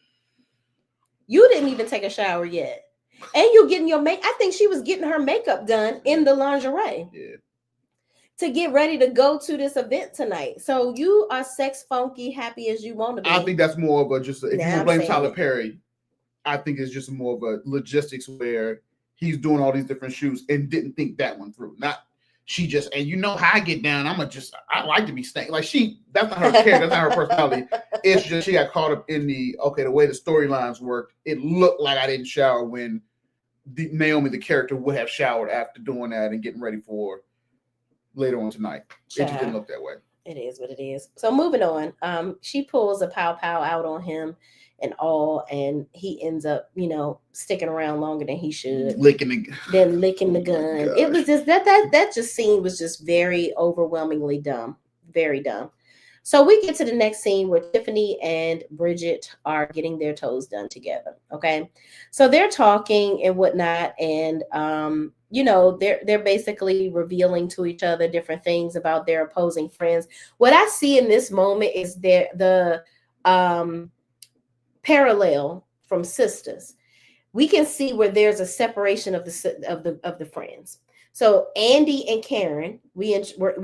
You didn't even take a shower yet. And you getting your I think she was getting her makeup done in the lingerie. Yeah. To get ready to go to this event tonight. So you are sex funky, happy as you want to be. I think that's more of a if you want to blame Tyler Perry, I think it's just more of a logistics where he's doing all these different shoots and didn't think that one through. Not she just, and how I get down, I like to be stank. Like that's not her character, that's not her personality. It's just she got caught up in the way the storylines worked. It looked like I didn't shower when Naomi, the character, would have showered after doing that and getting ready for later on tonight. It just didn't look that way. It is what it is. So moving on, she pulls a pow out on him and all, and he ends up, sticking around longer than he should. Licking the gun. It was just that just scene was just very overwhelmingly dumb. Very dumb. So we get to the next scene where Tiffany and Bridget are getting their toes done together. Okay. So they're talking and whatnot, and they're basically revealing to each other different things about their opposing friends. What I see in this moment is the parallel from Sisters. We can see where there's a separation of the friends. So Andy and Karen, we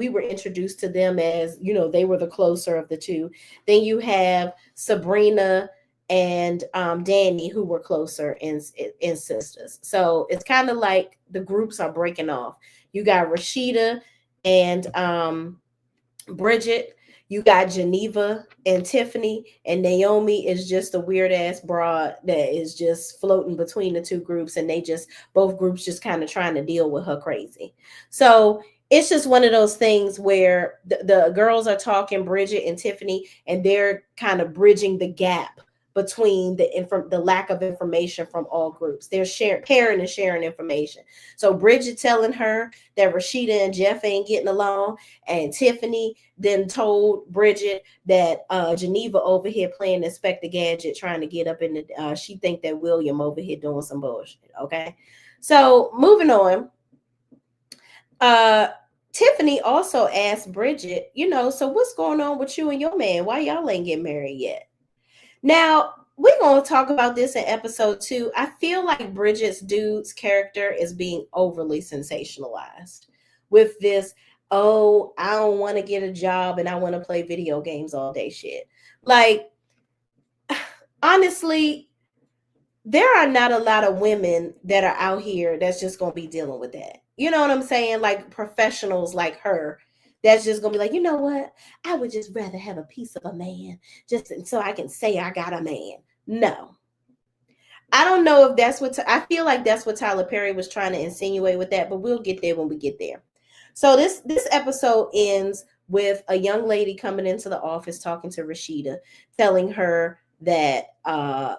were introduced to them as, they were the closer of the two. Then you have Sabrina and Danny, who were closer in Sisters. So it's kind of like the groups are breaking off. You got Rashida and Bridget. You got Geneva and Tiffany, and Naomi is just a weird ass broad that is just floating between the two groups, and both groups just kind of trying to deal with her crazy. So it's just one of those things where the girls are talking, Bridget and Tiffany, and they're kind of bridging the gap between the lack of information from all groups. They're pairing and sharing information. So Bridget telling her that Rashida and Jeff ain't getting along, and Tiffany then told Bridget that Geneva over here playing Inspector Gadget, trying to get up in the. She think that William over here doing some bullshit. Okay, so moving on. Tiffany also asked Bridget, so what's going on with you and your man? Why y'all ain't getting married yet? Now, we're going to talk about this in episode 2. I feel like Bridget's dude's character is being overly sensationalized with this, I don't want to get a job and I want to play video games all day shit. Like, honestly, there are not a lot of women that are out here that's just going to be dealing with that. You know what I'm saying? Like professionals like her. That's just going to be like, you know what? I would just rather have a piece of a man just so I can say I got a man. No. I don't know if that's I feel like that's what Tyler Perry was trying to insinuate with that, but we'll get there when we get there. So this episode ends with a young lady coming into the office talking to Rashida, telling her that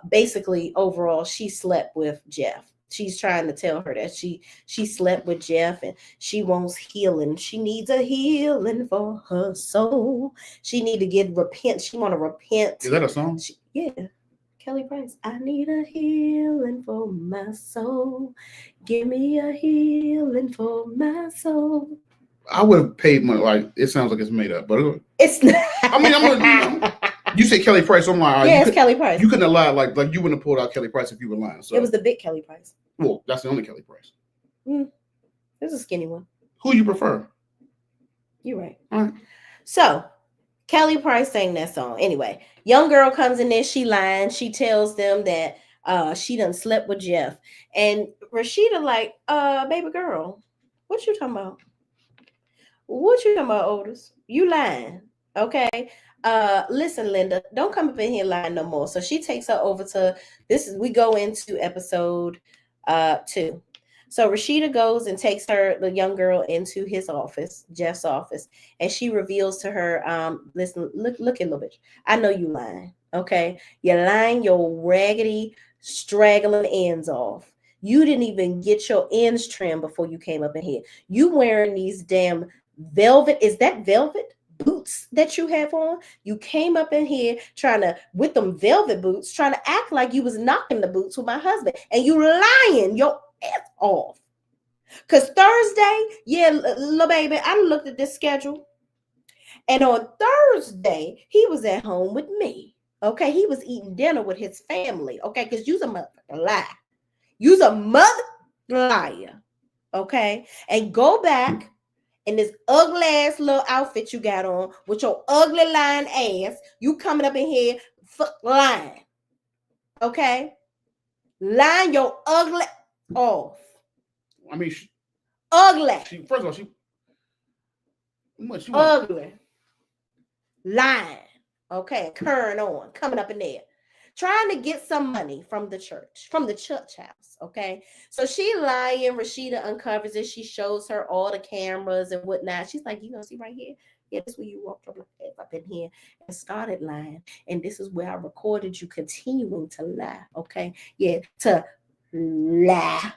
basically overall she slept with Jeff. She's trying to tell her that she slept with Jeff and she wants healing. She needs a healing for her soul. She need to repent. She want to repent. Is that a song? Yeah. Kelly Price. I need a healing for my soul. Give me a healing for my soul. I would have paid money. Like, it sounds like it's made up, but it's not. I mean, you say Kelly Price. I'm like, yeah, it's Kelly Price. You couldn't have lied. Like you wouldn't have pulled out Kelly Price if you were lying. So it was the big Kelly Price. Well, that's the only Kelly Price. There's a skinny one. Who you prefer? You're right. All right. So Kelly Price sang that song. Anyway, young girl comes in there. She lying. She tells them that she done slept with Jeff. And Rashida like, baby girl, what you talking about? What you talking about, Otis? You lying. Okay. Listen, Linda, don't come up in here lying no more. So she takes her over to we go into episode 2. So Rashida goes and takes the young girl into his office, Jeff's office, and she reveals to her, listen, look a little bit. I know you lying. Okay. You're lying your raggedy, straggling ends off. You didn't even get your ends trimmed before you came up in here. You wearing these damn velvet. Is that velvet boots that you have on? You came up in here with them velvet boots, trying to act like you was knocking the boots with my husband, and you lying your ass off. Because Thursday, yeah, little baby, I looked at this schedule, and on Thursday he was at home with me. Okay, he was eating dinner with his family. Okay, because you's a motherfucking lie. You's a mother liar. Okay, and go back. And this ugly ass little outfit you got on with your ugly lying ass, you coming up in here lying. Okay? Lying your ugly off. I mean, ugly. First of all, ugly. Lying. Okay, curring on, coming up in there. trying to get some money from the church house. Okay. So she lying. Rashida uncovers it. She shows her all the cameras and whatnot. She's like, you gonna see right here? Yeah, this is where you walked up in here and started lying. And this is where I recorded you continuing to lie. Okay. Yeah, to lie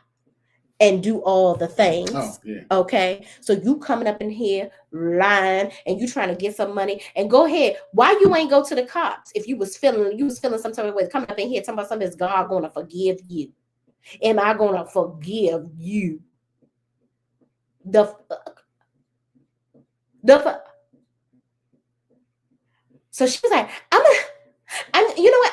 and do all the things. Oh, yeah. Okay. So you coming up in here lying and you trying to get some money. And go ahead. Why you ain't go to the cops if you was feeling some type of way coming up in here talking about something? Is God gonna forgive you? Am I gonna forgive you? The fuck? The fuck? So she's like, you know what?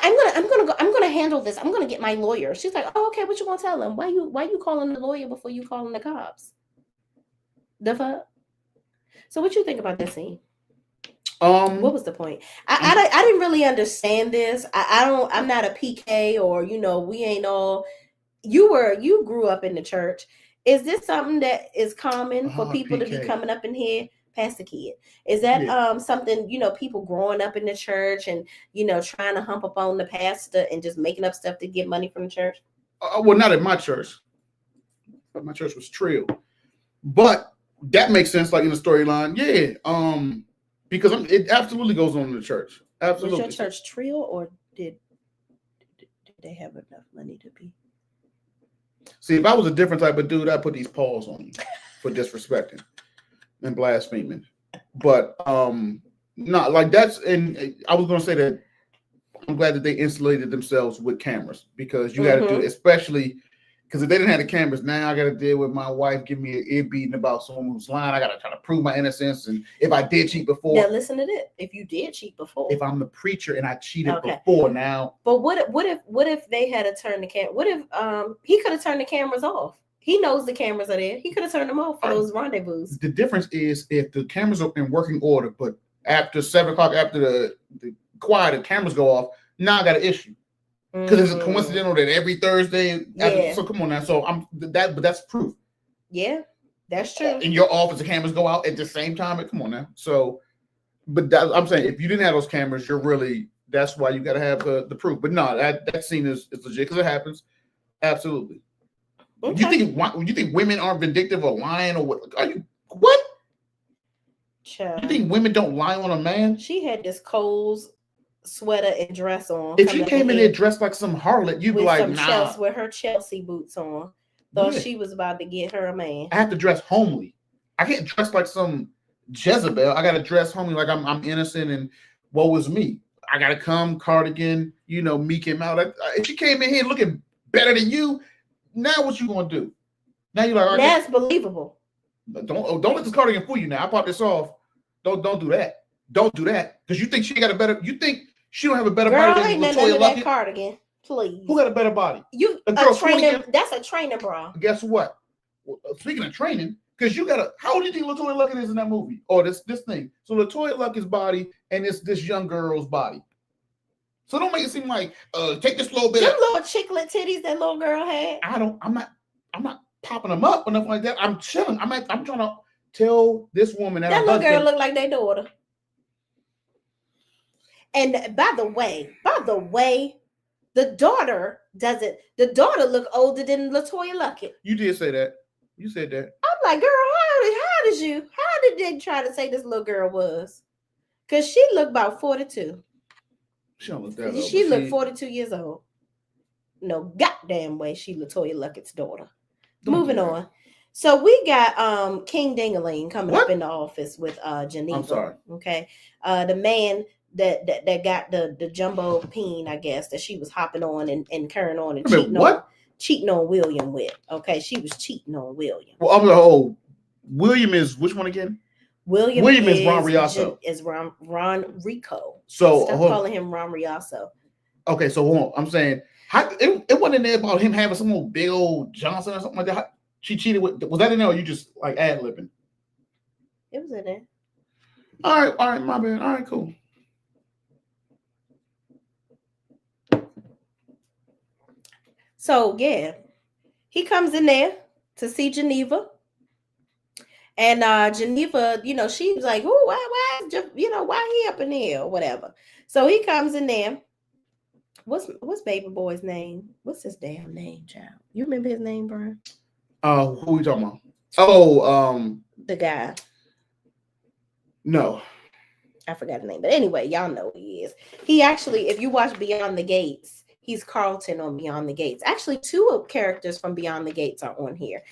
I'm gonna handle this. I'm gonna get my lawyer. She's like, oh, okay, what you gonna tell him? Why you calling the lawyer before you calling the cops? The fuck? So what you think about that scene? What was the point? I didn't really understand this. I'm not a PK, or we ain't all. You grew up in the church. Is this something that is common for people PK. to be coming up in here? Pastor kid, is that something people growing up in the church and trying to hump up on the pastor and just making up stuff to get money from the church? Well, not at my church. But my church was trill, but that makes sense. Like in the storyline, yeah. Because it absolutely goes on in the church. Absolutely. Was your church trill, or did they have enough money to be? See, if I was a different type of dude, I'd put these paws on you for disrespecting and blaspheming. But not like that's. And I was going to say that I'm glad that they insulated themselves with cameras, because you got to do, especially because if they didn't have the cameras, now I got to deal with my wife giving me an ear beating about someone who's lying. I got to try to prove my innocence. And if I did cheat before, now listen to this. If you did cheat before, if I'm the preacher and I cheated before now, but what if they had to turn the camera? What if he could have turned the cameras off? He knows the cameras are there. He could have turned them off for those rendezvous. The difference is if the cameras are in working order, but after 7 o'clock, after the quiet, the cameras go off. Now I got an issue. Because it's coincidental that every Thursday. So come on now. So but that's proof. Yeah, that's true. In your office, the cameras go out at the same time. Come on now. So, but I'm saying if you didn't have those cameras, that's why you got to have the proof. But no, that scene is legit because it happens. Absolutely. Okay. You think women aren't vindictive or lying or what? Are you what? Child. You think women don't lie on a man? She had this Kohl's sweater and dress on. If she came in there dressed like some harlot, you'd be like, nah. With her Chelsea boots on. Thought she was about to get her a man. I have to dress homely. I can't dress like some Jezebel. I got to dress homely, like I'm innocent and woe is me. I got to come cardigan, meek him out. If she came in here looking better than you, now what you gonna do? Now you're like, that's believable. Don't let this cardigan fool you. Now I pop this off. Don't do that. Don't do that because you think she got a better. You think she don't have a better body than Latoya Luckett? That cardigan, please. Who got a better body? A girl training. That's a trainer, bro. Guess what? Well, speaking of training, because you got how old do you think Latoya Luckett is in that movie or this thing? So Latoya Luckett's body and this young girl's body. So don't make it seem like take this little bit. Them little chicklet titties that little girl had. I'm not popping them up or nothing like that. I'm chilling. I'm trying to tell this woman that little girl look like their daughter. And by the way, the daughter look older than Latoya Luckett. You did say that. You said that. I'm like, girl, how did they try to say this little girl was? Because she looked about 42. She don't look that old. She looked 42 years old. No goddamn way she Latoya Luckett's daughter. Moving on. So we got King Dingaling coming up in the office with Geneva. I'm sorry. Okay. The man that got the jumbo peen, I guess, that she was hopping on and carrying on and cheating on William with. Okay, she was cheating on William. Well, William is which one again? William is Ron Riasso. Is Ron Rico. So stop calling him Ron Riasso. Okay, so hold on. I'm saying it wasn't in there about him having some old big old Johnson or something like that. She cheated with. Was that in there or you just like ad-libbing? It was in there. All right, my bad. All right, cool. So yeah, he comes in there to see Geneva. And Geneva, she was like, "Oh, why he up in here or whatever?" So he comes in there, What's baby boy's name? What's his damn name, child? You remember his name, Brian? Who are you talking about? Oh, the guy. No. I forgot his name. But anyway, y'all know who he is. He actually, if you watch Beyond the Gates, he's Carlton on Beyond the Gates. Actually, two characters from Beyond the Gates are on here.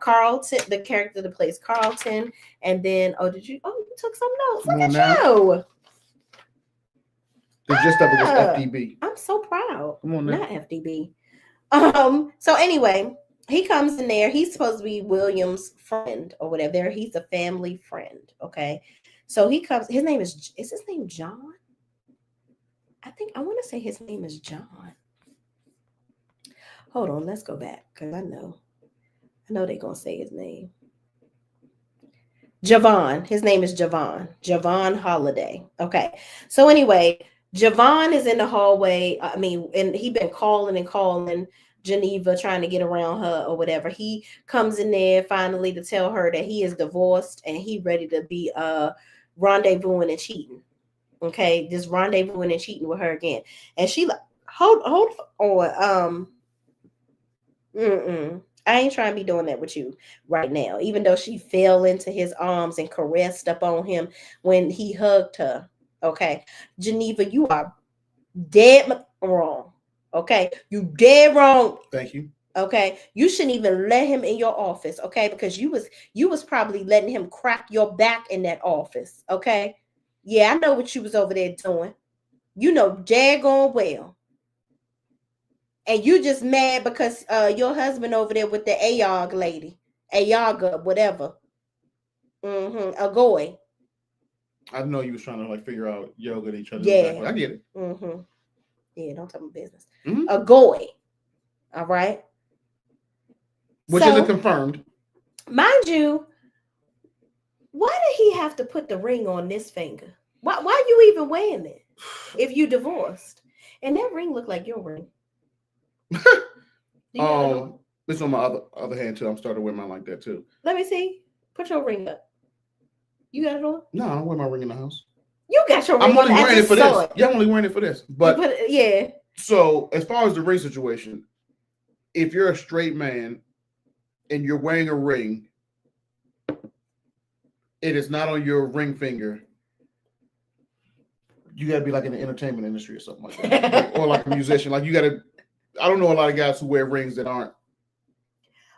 Carlton, the character that plays Carlton, and then you took some notes. Look at you. The gist of it was FDB. I'm so proud. Come on now. Not FDB. So anyway, he comes in there. He's supposed to be William's friend or whatever. He's a family friend. Okay. So he comes, his name is his name John? I want to say his name is John. Hold on, let's go back because I know they're going to say his name. Javon. His name is Javon. Javon Holiday. Okay. So anyway, Javon is in the hallway. And he been calling Geneva, trying to get around her or whatever. He comes in there finally to tell her that he is divorced and he ready to be rendezvousing and cheating. Okay, just rendezvousing and cheating with her again. And she like, hold on. I ain't trying to be doing that with you right now. Even though she fell into his arms and caressed up on him when he hugged her. Okay, Geneva, you are dead wrong. Okay, you dead wrong. Thank you. Okay, you shouldn't even let him in your office. Okay, because you was probably letting him crack your back in that office. Okay, yeah, I know what you was over there doing. You know daggone well. And you just mad because your husband over there with the Ayog lady, Ayaga, whatever. Agoy. I know you was trying to like figure out yoga to each other. Yeah, I get it. Yeah, don't tell me business. Agoy. All right. Which isn't confirmed. Mind you, why did he have to put the ring on this finger? Why you even wearing it if you divorced? And that ring looked like your ring. It's on my other hand too. I'm starting to wear mine like that too. Let me see. Put your ring up. You got it on? No, I don't wear my ring in the house. You got your ring. I'm only wearing it for this. Yeah, I'm only wearing it for this. But yeah. So as far as the ring situation, if you're a straight man and you're wearing a ring, it is not on your ring finger. You got to be like in the entertainment industry or something like that, or like a musician. Like you got to. I don't know a lot of guys who wear rings that aren't.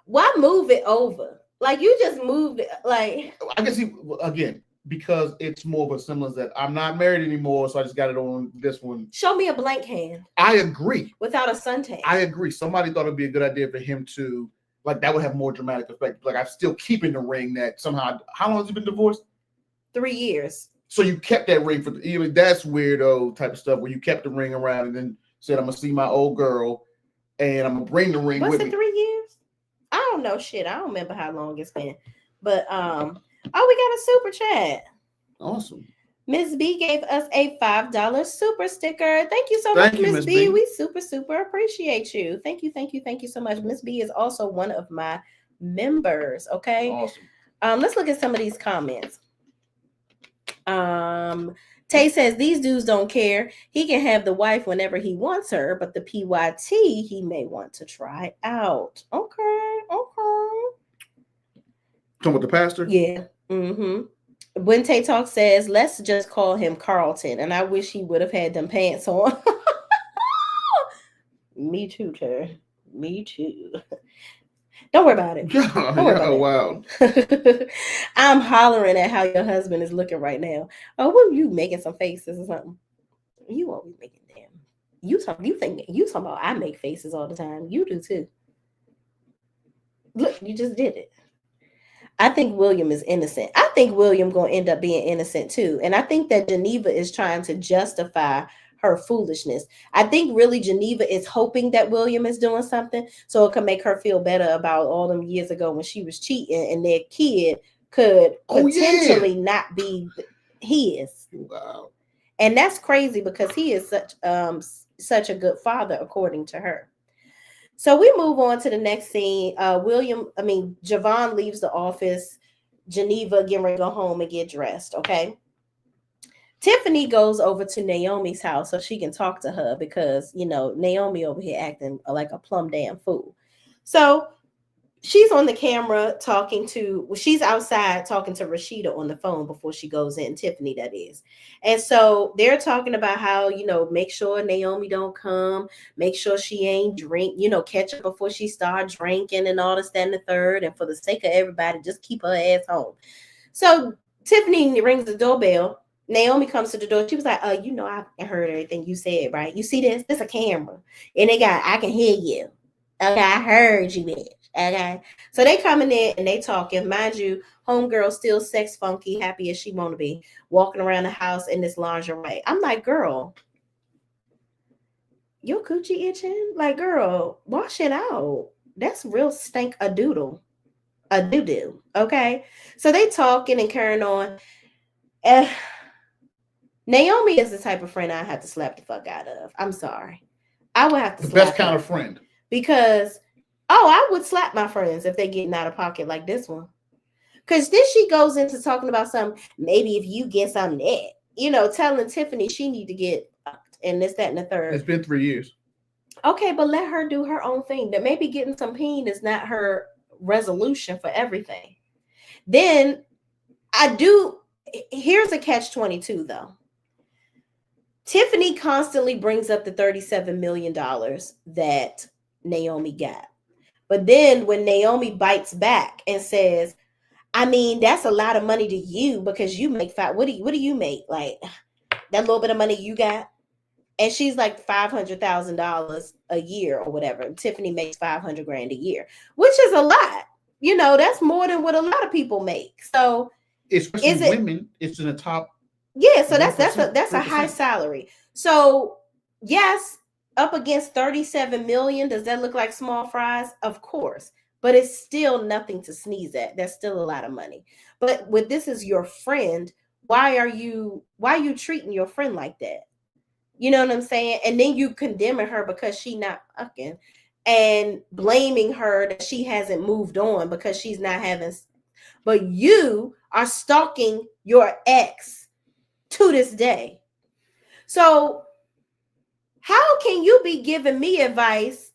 Why move it over? Like you just moved it. Like I can see again because it's more of a semblance that I'm not married anymore, so I just got it on this one. Show me a blank hand. I agree. Without a suntan. I agree. Somebody thought it'd be a good idea for him to like that would have more dramatic effect. Like I'm still keeping the ring that somehow. How long has he been divorced? 3 years. So you kept that ring for even that's weirdo type of stuff where you kept the ring around and then said I'm gonna see my old girl and I'm gonna bring the ring with me. Was it 3 years? I don't know shit. I don't remember how long it's been. But we got a super chat. Awesome. Miss B gave us a $5 super sticker. Thank you so much, Miss B. We super appreciate you. Thank you so much. Miss B is also one of my members. Okay. Awesome. Let's look at some of these comments. Tay says these dudes don't care. He can have the wife whenever he wants her, but the PYT he may want to try out. Okay. Talking with the pastor? Yeah. When Tay Talk says, let's just call him Carlton, and I wish he would have had them pants on. Me too, Ter. Me too. Don't worry about it. Wow. I'm hollering at how your husband is looking right now. Oh, what are you making some faces or something? You always making them. You talking about I make faces all the time. You do too. Look, you just did it. I think William is innocent. I think William gonna end up being innocent too. And I think that Geneva is trying to justify her foolishness. I think really Geneva is hoping that William is doing something so it can make her feel better about all them years ago when she was cheating and their kid could potentially not be his. Wow. And that's crazy because he is such a good father according to her. So we move on to the next scene. Javon leaves the office. Geneva getting ready to go home and get dressed. Okay. Tiffany goes over to Naomi's house so she can talk to her because, Naomi over here acting like a plumb damn fool. So she's on the camera she's outside talking to Rashida on the phone before she goes in, Tiffany, that is. And so they're talking about how, make sure Naomi don't come, make sure she ain't drink, catch her before she start drinking and all this, that, and the third. And for the sake of everybody, just keep her ass home. So Tiffany rings the doorbell. Naomi comes to the door. She was like, I heard everything you said, right? You see this? This a camera. And I can hear you. Okay, I heard you, bitch. Okay. So they coming in and they talking. Mind you, homegirl still sex funky, happy as she want to be, walking around the house in this lingerie. I'm like, girl, your coochie itching? Like, girl, wash it out. That's real stink a doodle. A doo-doo. Okay. So they talking and carrying on. Naomi is the type of friend I have to slap the fuck out of. I'm sorry. I would have to slap the best kind of friend. Because, I would slap my friends if they getting out of pocket like this one. Because then she goes into talking about something, maybe if you get something that, telling Tiffany she need to get and this, that, and the third. It's been 3 years. Okay, but let her do her own thing. That maybe getting some pain is not her resolution for everything. Then here's a catch-22 though. Tiffany constantly brings up the $37 million that Naomi got. But then when Naomi bites back and says, I mean, that's a lot of money to you because you make what do you make? Like that little bit of money you got? And she's like $500,000 a year or whatever. And Tiffany makes $500,000 a year, which is a lot. That's more than what a lot of people make. So especially women, it's in the top. Yeah, so that's a high salary. So yes, up against 37 million, does that look like small fries? Of course, but it's still nothing to sneeze at. That's still a lot of money. But with this is your friend, why are you treating your friend like that? You know what I'm saying? And then you condemning her because she not fucking and blaming her that she hasn't moved on because she's not having. But you are stalking your ex to this day. So how can you be giving me advice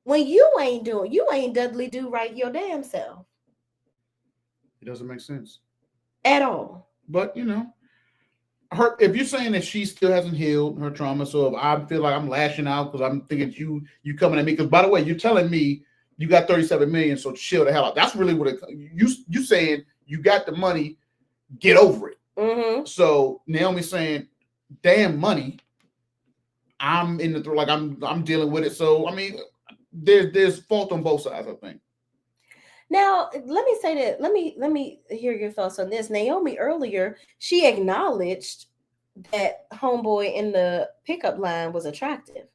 when you ain't Dudley do right your damn self? It doesn't make sense at all. But if you're saying that she still hasn't healed her trauma, so if I feel like I'm lashing out because I'm thinking you coming at me, because by the way, you're telling me you got 37 million, so chill the hell out. That's really what you saying. You got the money, get over it. Mm-hmm. So Naomi's saying, damn money, I'm in the like I'm dealing with it. So I mean, there's fault on both sides, I think. Now, let me say that. Let me hear your thoughts on this. Naomi earlier, she acknowledged that homeboy in the pickup line was attractive,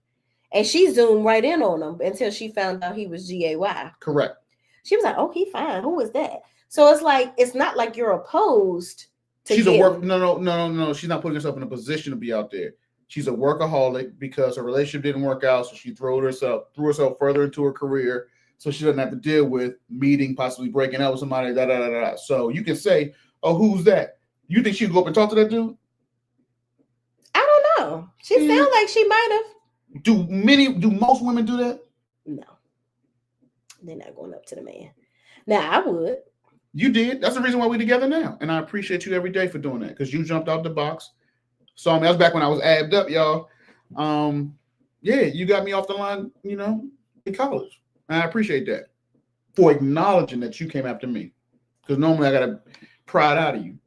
and she zoomed right in on him until she found out he was GAY. Correct. She was like, "Oh, he fine. Who was that?" So it's not like you're opposed to. She's a work. No. She's not putting herself in a position to be out there. She's a workaholic because her relationship didn't work out, so she threw herself further into her career. So she doesn't have to deal with meeting, possibly breaking up with somebody, So you can say, oh, who's that? You think she'd go up and talk to that dude? I don't know. She sounds like she might have. Do most women do that? No. They're not going up to the man. Now, I would. You did. That's the reason why we're together now. And I appreciate you every day for doing that because you jumped out the box. So, I mean, that was back when I was abbed up, y'all. Yeah, you got me off the line, in college. And I appreciate that for acknowledging that you came after me. Because normally I got to pride out of you.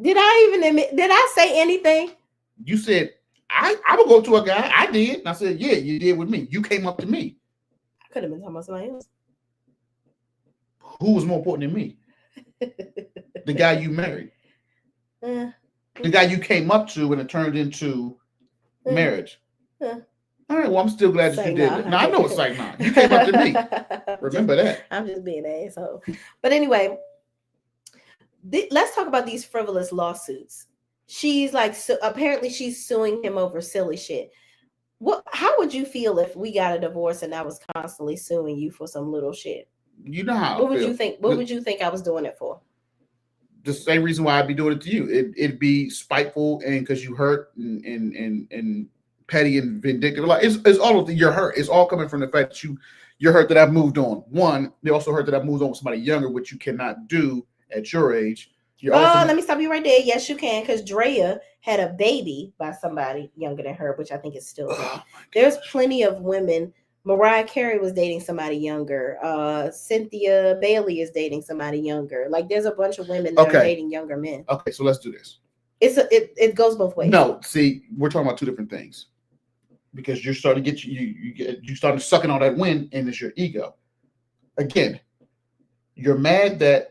Did I say anything? You said, I would go to a guy. I did. And I said, yeah, you did with me. You came up to me. I could have been talking about somebody else. Who was more important than me? The guy you married. The guy you came up to and it turned into marriage. All right, well, I'm still glad that you did it. Now, I know it's like, nah, you came up to me. Remember that. I'm just being an asshole. But anyway, let's talk about these frivolous lawsuits. She's like, apparently she's suing him over silly shit. How would you feel if we got a divorce and I was constantly suing you for some little shit? You know how What would you think? What would you think I was doing it for? the same reason why I'd be doing it to you. It'd be spiteful and because you hurt and petty and vindictive. Like it's all of your hurt. It's all coming from the fact that you're hurt that I've moved on. One, they also hurt that I've moved on with somebody younger, which you cannot do at your age. Let me stop you right there. Yes, you can, because Drea had a baby by somebody younger than her, which I think is still wrong. There's plenty of women. Mariah Carey was dating somebody younger. Cynthia Bailey is dating somebody younger. Like there's a bunch of women that are dating younger men. Okay, so let's do this. It goes both ways. No, see, we're talking about two different things. Because you're starting to get you starting sucking all that wind, and it's your ego. Again, you're mad that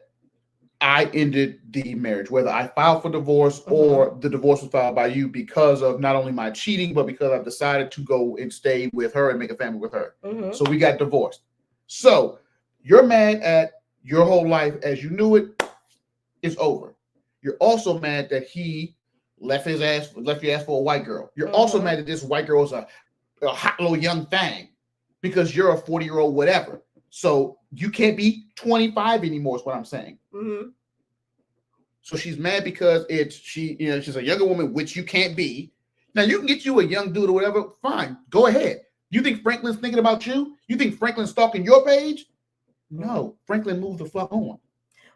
I ended the marriage, whether I filed for divorce or the divorce was filed by you because of not only my cheating, but because I've decided to go and stay with her and make a family with her. So we got divorced. So you're mad at your whole life as you knew it is over. You're also mad that he left your ass for a white girl. You're also mad that this white girl is a hot little young thing because you're a 40-year-old whatever. So you can't be 25 anymore is what I'm saying. So she's mad because she's a younger woman, which you can't be. Now you can get you a young dude or whatever. Fine, go ahead. You think Franklin's thinking about you? You think Franklin's stalking your page? No, Franklin moved the fuck on.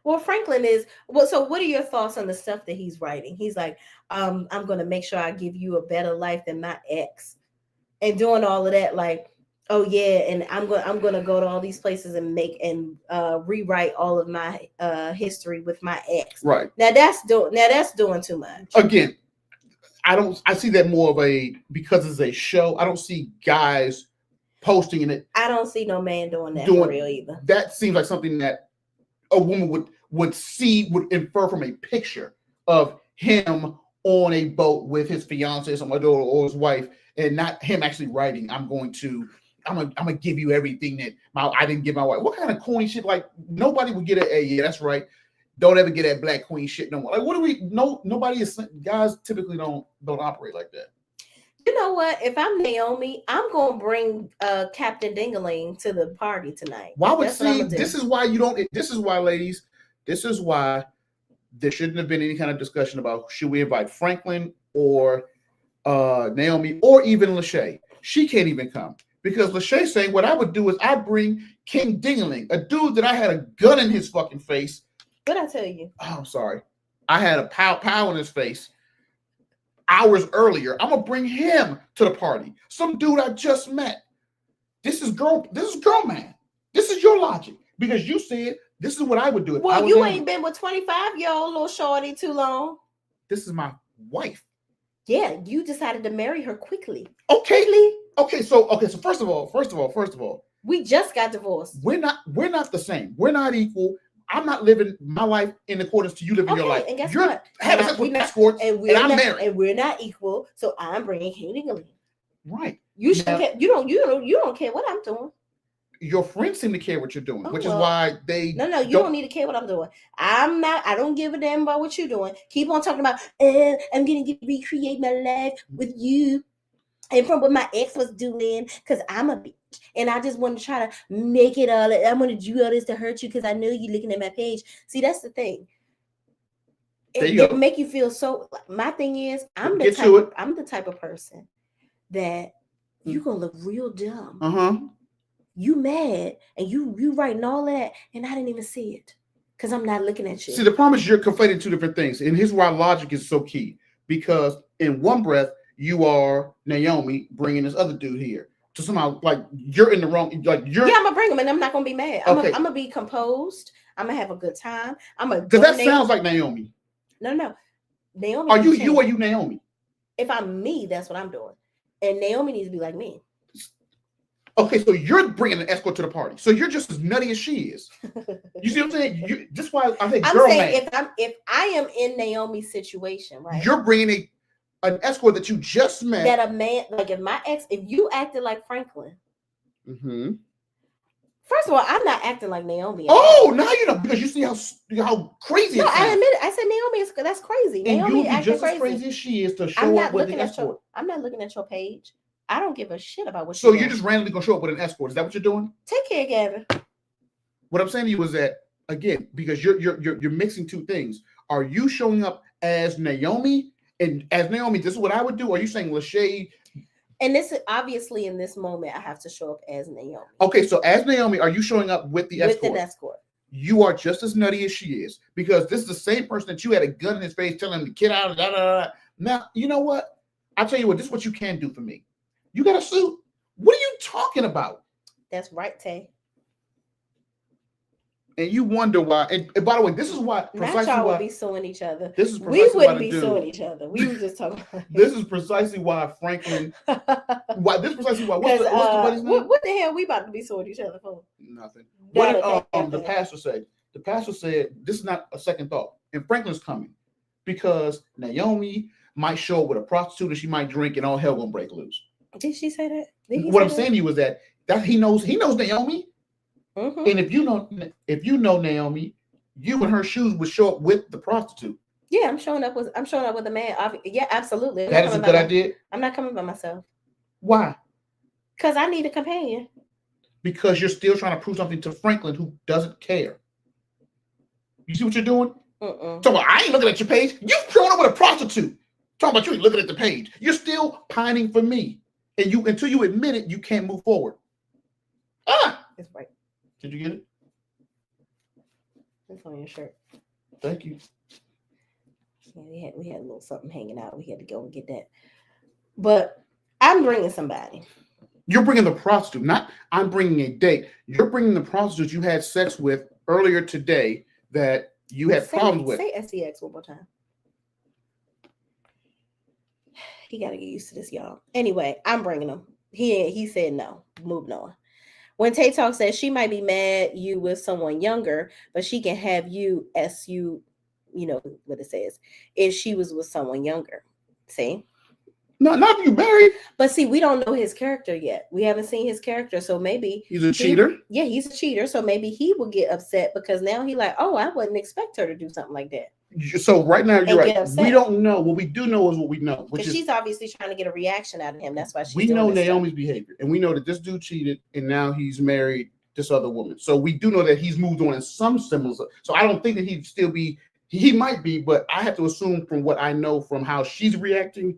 Well, Franklin is so what are your thoughts on the stuff that he's writing? He's like, I'm going to make sure I give you a better life than my ex, and doing all of that. Like, oh yeah, and I'm going to go to all these places and rewrite all of my history with my ex. Right. Now that's doing too much. Again, I see that more of because it's a show. I don't see guys posting in it. I don't see no man doing that for real either. That seems like something that a woman would infer from a picture of him on a boat with his fiance or his wife, and not him actually writing, I'm gonna give you everything that I didn't give my wife. What kind of corny shit? Like nobody would get yeah, that's right. Don't ever get that black queen shit no more. Like what do we? No, nobody is. Guys typically don't operate like that. You know what? If I'm Naomi, I'm gonna bring Captain Dingaling to the party tonight. This is why you don't. This is why, ladies. This is why there shouldn't have been any kind of discussion about should we invite Franklin or Naomi or even Lachey. She can't even come because Lachey's saying what I would do is I bring King Dingaling, a dude that I had a gun in his fucking face. What'd I tell you? Oh, I'm sorry. I had a pow in his face hours earlier. I'm gonna bring him to the party. Some dude I just met. This is girl man. This is your logic because you said this is what I would do. Well, you ain't been with 25-year-old little shorty too long. This is my wife. Yeah, you decided to marry her quickly. Okay. So first of all, we just got divorced. We're not the same. We're not equal. I'm not living my life in accordance to you living your life. And guess You're what? having sex with escorts, and I'm married. And we're not equal. So I'm bringing King Dingaling. Right. You should. You don't care what I'm doing. Your friends seem to care what you're doing, which is why they. No, you don't need to care what I'm doing. I'm not. I don't give a damn about what you're doing. Keep on talking about. I'm gonna recreate my life with you, and from what my ex was doing, because I'm a bitch, and I just want to try to make it all. I'm gonna do all this to hurt you because I know you're looking at my page. See, that's the thing. It make you feel so. My thing is, I'm the type of person that you gonna look real dumb. You mad and you writing all that, and I didn't even see it because I'm not looking at you. See, the problem is you're conflating two different things, and here's why logic is so key. Because in one breath, you are Naomi bringing this other dude here to somehow like you're in the wrong. Like you're. Yeah, I'm gonna bring him, and I'm not gonna be mad. I'm gonna be composed. I'm gonna have a good time. Because that sounds like Naomi. No, Naomi. Are you or you Naomi? If I'm me, that's what I'm doing, and Naomi needs to be like me. Okay, so you're bringing an escort to the party. So you're just as nutty as she is. You see what I'm saying? That's why I think I'm saying if I am in Naomi's situation, right? You're bringing an escort that you just met. That a man, like if you acted like Franklin. First of all, I'm not acting like Naomi. Oh, now you know because you see how crazy. No, I admit it. I said Naomi that's crazy. And Naomi you acting just crazy. As crazy as she is to show up with the escort. I'm not looking at your page. I don't give a shit about what. So you're just randomly gonna show up with an escort? Is that what you're doing? Take care, Gavin. What I'm saying to you is that again, because you're mixing two things. Are you showing up as Naomi? And as Naomi, this is what I would do. Are you saying Shay? And this is obviously in this moment, I have to show up as Naomi. Okay, so as Naomi, are you showing up with the escort? With an escort. You are just as nutty as she is, because this is the same person that you had a gun in his face telling him to get out. Now, you know what? I'll tell you what, this is what you can do for me. You got a suit. What are you talking about? That's right, Tay. And you wonder why. And by the way, this is why precisely y'all would be suing each other. This is we wouldn't be suing each other. We were just talking about this is precisely why Franklin. Why this is precisely why? What's the buddy's name? What the hell we about to be suing each other for? Nothing. What did the pastor say? The pastor said this is not a second thought, and Franklin's coming because Naomi might show up with a prostitute and she might drink, and all hell gonna break loose. Did she say that? What I'm saying to you is that he knows Naomi. Mm-hmm. And if you know Naomi, you in her shoes would show up with the prostitute. Yeah, I'm showing up with a man. Yeah, absolutely. That is a good idea. I'm not coming by myself. Why? Because I need a companion. Because you're still trying to prove something to Franklin, who doesn't care. You see what you're doing? Talking about, I ain't looking at your page. You showing up with a prostitute. Talking about you ain't looking at the page. You're still pining for me, and until you admit it, you can't move forward. That's right. Did you get it? It's on your shirt. Thank you. Yeah, we had a little something hanging out. We had to go and get that. But I'm bringing somebody. You're bringing the prostitute, not I'm bringing a date. You're bringing the prostitute you had sex with earlier today that you had problems with. Say SEX one more time. He got to get used to this, y'all. Anyway, I'm bringing him. He said no. Moving on. When Tay Talk says she might be mad you with someone younger, but she can have you as you know what it says, if she was with someone younger. See? No, not if you married. But see, we don't know his character yet. We haven't seen his character, so maybe he's a cheater. Yeah, he's a cheater. So maybe he will get upset because now he like, oh, I wouldn't expect her to do something like that. So right now you're right. We don't know. What we do know is what we know, which is she's obviously trying to get a reaction out of him. That's why we know Naomi's behavior, and we know that this dude cheated, and now he's married this other woman. So we do know that he's moved on in some semblance. So I don't think that he'd still be. He might be, but I have to assume from what I know from how she's reacting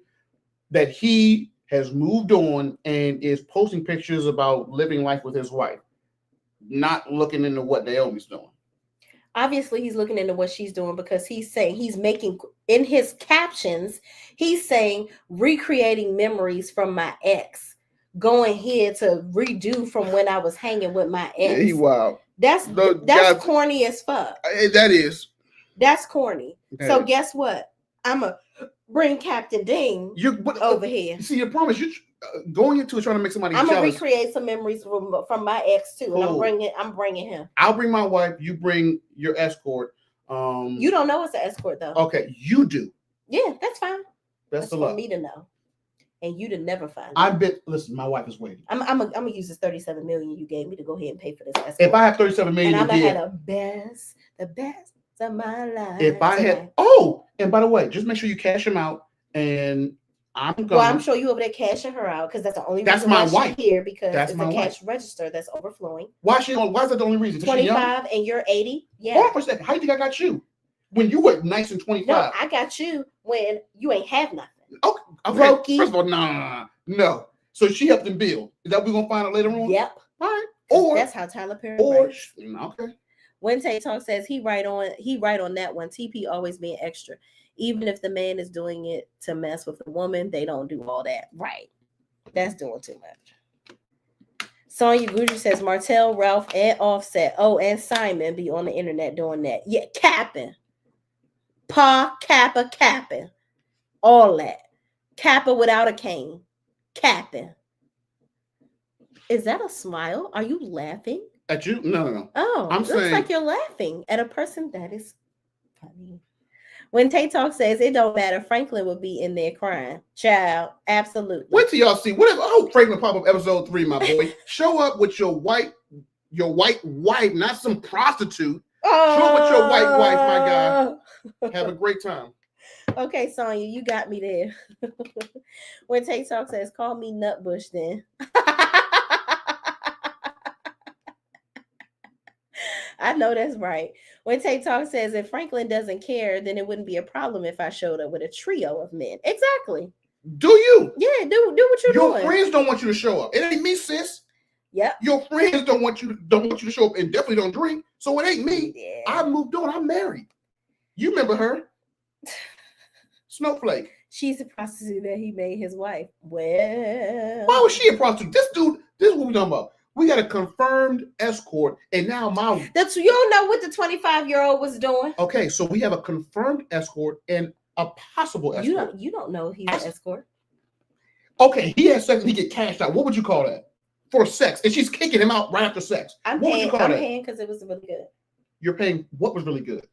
that he has moved on and is posting pictures about living life with his wife, not looking into what Naomi's doing. Obviously, he's looking into what she's doing because he's saying he's making in his captions, he's saying recreating memories from my ex, going here to redo from when I was hanging with my ex. Yeah, wow. That's corny as fuck. That is. That's corny. So guess what? I'm a bring Captain Ding over here. See, your problem is you're going into it trying to make somebody jealous. I'm gonna recreate some memories from my ex too, and I'm bringing him. I'll bring my wife. You bring your escort. You don't know it's an escort though. Okay, you do. Yeah, that's fine. That's for me to know, and you to never find. Listen, my wife is waiting. I'm gonna use this $37 million you gave me to go ahead and pay for this escort. If I have $37 million, and I'm gonna have the best of my life. If I had, and by the way, just make sure you cash them out, and I'm going. Well, I'm sure you over there cashing her out because that's the only reason. That's my wife here because it's a cash register that's overflowing. Why is that the only reason? 25 and you're 80. Yeah. Hold on for a second. How do you think I got you? When you were nice and 25. No, I got you when you ain't have nothing. Okay. Brokey. First of all, no. So she helped him build. Is that what we're gonna find out later on? Yep. All right. Or that's how Tyler Perry works. Okay. When Tay Talk says he right on that one. TP always being extra. Even if the man is doing it to mess with the woman, they don't do all that. Right. That's doing too much. Sonya Gucci says Martell, Ralph, and Offset. Oh, and Simon be on the internet doing that. Yeah, capping. Capping. All that. Kappa without a cane. Capping. Is that a smile? Are you laughing? At you? No. Oh, I'm saying, looks like you're laughing at a person that is funny. When Tay Talk says it don't matter, Franklin would be in there crying. Child, absolutely. Wait till y'all see. Whatever. I hope Franklin pop up episode 3, my boy. Show up with your white wife, not some prostitute. Show up with your white wife, my guy. Have a great time. Okay, Sonya, you got me there. When Tay Talk says, call me Nutbush then. I know that's right. When Tay Talk says if Franklin doesn't care, then it wouldn't be a problem if I showed up with a trio of men. Exactly. Do you? Yeah, do what you're Your doing. friends don't want you to show up. It ain't me, sis. Yep. Your friends don't want you to show up and definitely don't drink. So it ain't me. Yeah. I moved on. I'm married. You remember her? Snowflake. She's a prostitute that he made his wife. Well, why was she a prostitute? This is what we're talking about. We got a confirmed escort, and now you don't know what the 25-year-old was doing. Okay, so we have a confirmed escort and a possible escort. You don't know he's an escort. Okay, he has sex and he get cashed out. What would you call that? For sex, and she's kicking him out right after sex. I'm paying because it was really good. You're paying what was really good?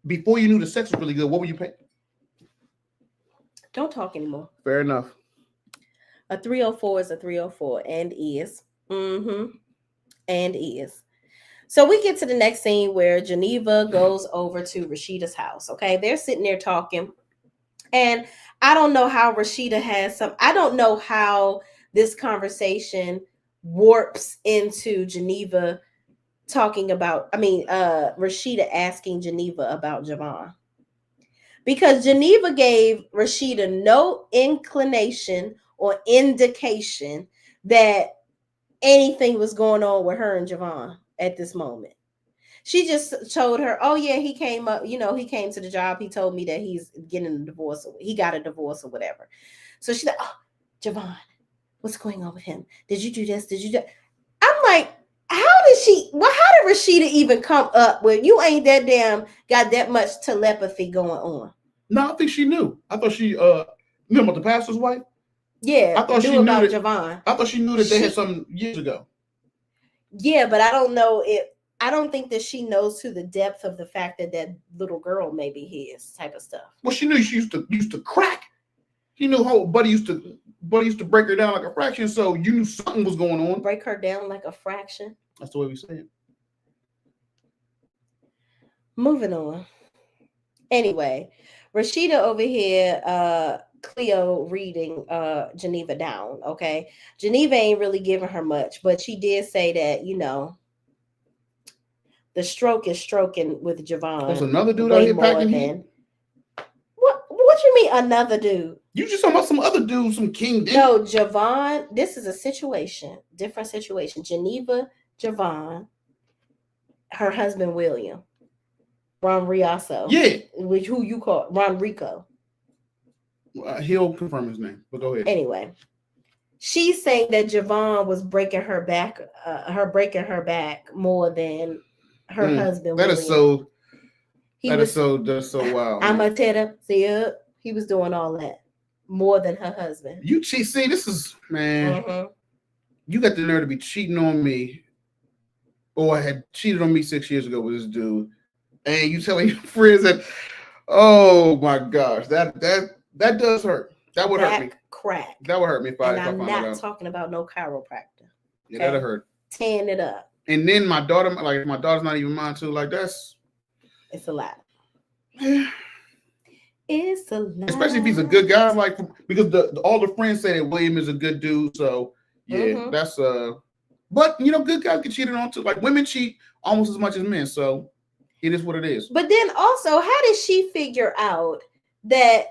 Before you knew the sex was really good, what were you paying? Don't talk anymore. Fair enough. A 304 is a 304 and is. And is. So we get to the next scene where Geneva goes over to Rashida's house. Okay, they're sitting there talking. And I don't know how Rashida I don't know how this conversation warps into Geneva talking about, Rashida asking Geneva about Javon. Because Geneva gave Rashida no inclination or indication that anything was going on with her and Javon at this moment. She just told her, oh yeah, he came up, he came to the job. He told me that he's getting a divorce. He got a divorce or whatever. So she's like, oh, Javon, what's going on with him? Did you do this? Did you do? I'm like, how did Rashida even come up with, you ain't that damn got that much telepathy going on? No, I think she knew. I thought she knew about the pastor's wife. Yeah, I thought she knew about Javon. I thought she knew that they had some years ago. Yeah, but I don't know if I don't think that she knows to the depth of the fact that that little girl may be his type of stuff. Well, she knew she used to crack. She knew how Buddy used to break her down like a fraction. So you knew something was going on. Break her down like a fraction. That's the way we say it. Moving on. Anyway, Rashida over here, Cleo reading Geneva down. Okay, Geneva ain't really giving her much, but she did say that the stroke is stroking with Javon. There's another dude out here packing heat. What you mean another dude? You just talking about some other dude, some king dude. No, Javon. This is a situation, different situation. Geneva, Javon, her husband William, Ron Riaso. Yeah. Which who you call Ron Rico. He'll confirm his name, but go ahead. Anyway, she's saying that Javon was breaking her back, more than her husband. That is so. That's so wild. I'm a tedder. See up. He was doing all that more than her husband. You cheat. See, this is man. Mm-hmm. You got the nerve to be cheating on me, or had cheated on me 6 years ago with this dude, and you telling your friends that. Oh my gosh, that does hurt. That would hurt me. Crack. That would hurt me if I found out. I'm not talking about no chiropractor. Yeah, that'll hurt. Tearing it up. And then my daughter's not even mine too. Like it's a lot. Yeah. It's a lot. Especially if he's a good guy, like because all the friends say that William is a good dude. So yeah, that's but good guys get cheated on too. Like women cheat almost as much as men. So it is what it is. But then also, how did she figure out that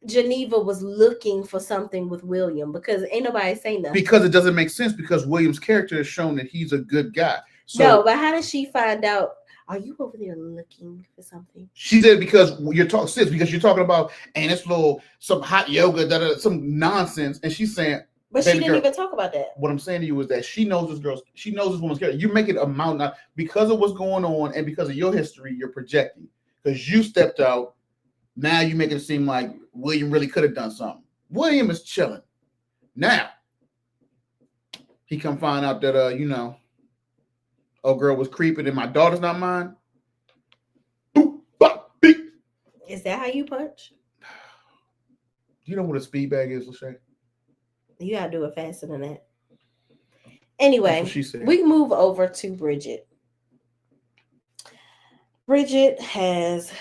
Geneva was looking for something with William? Because ain't nobody saying nothing. Because it doesn't make sense, because William's character has shown that he's a good guy. So, no, but how did she find out? Are you over there looking for something? She did because you're talking about and it's some hot yoga, some nonsense, and she's saying. But she didn't even talk about that. What I'm saying to you is that she knows this woman's character. You make it a mountain because of what's going on and because of your history. You're projecting because you stepped out. Now you make it seem like William really could have done something. William is chilling. Now he come find out that old girl was creeping and my daughter's not mine. Is that how you punch? Do you know what a speed bag is, Shay? You gotta do it faster than that. Anyway, we move over to Bridget. Bridget has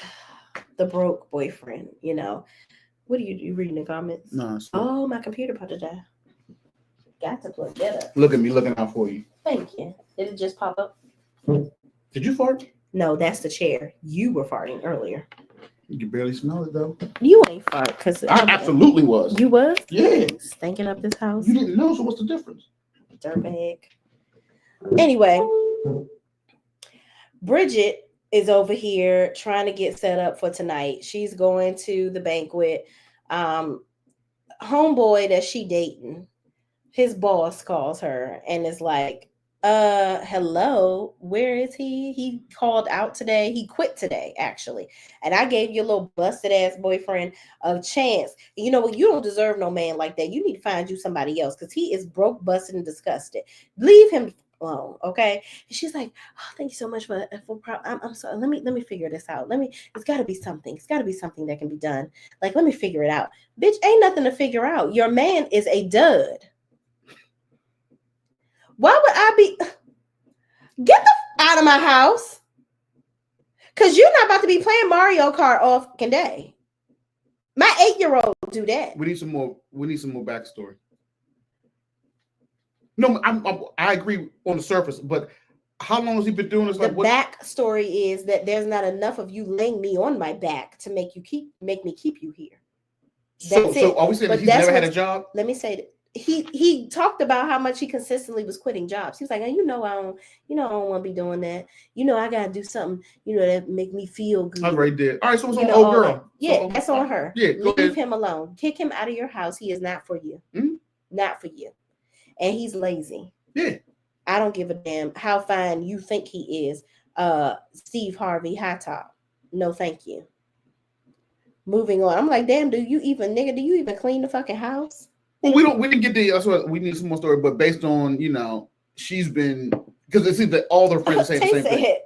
the broke boyfriend, What are you reading the comments? No. Oh, my computer about to die. Got to plug that up. Look at me looking out for you. Thank you. Did it just pop up? Did you fart? No, that's the chair. You were farting earlier. You can barely smell it though. You ain't fart because I absolutely was. You was? Yeah. Stinking up this house. You didn't know, so what's the difference? Dirtbag. Anyway, Bridget is over here trying to get set up for tonight. She's going to the banquet. Homeboy that she dating, his boss calls her and is like, hello, where is he? He called out today. He quit today, actually. And I gave your little busted ass boyfriend a chance. You know what? You don't deserve no man like that. You need to find you somebody else because he is broke, busted, and disgusted. Leave him alone, okay? And she's like, oh, thank you so much for I'm sorry. Let me figure this out. It's gotta be something. It's gotta be something that can be done. Like, let me figure it out. Bitch, ain't nothing to figure out. Your man is a dud. Why would I be? Get the out of my house. Because you're not about to be playing Mario Kart all fucking day. My 8-year-old do that. We need some more backstory. No, I agree on the surface, but how long has he been doing this? The backstory is that there's not enough of you laying me on my back to make me keep you here. So are we saying that he's never had a job? Let me say that. He talked about how much he consistently was quitting jobs. He was like, I don't want to be doing that. I gotta do something, that make me feel good. I already did. All right, so it's on the old girl. Yeah, that's on her. Yeah, leave him alone. Kick him out of your house. He is not for you. Mm-hmm. Not for you. And he's lazy. Yeah. I don't give a damn how fine you think he is. Steve Harvey high top. No, thank you. Moving on. I'm like, damn, do you even clean the fucking house? Well, we didn't get the we need some more story, but based on, she's been, because it seems that all their friends say the same thing.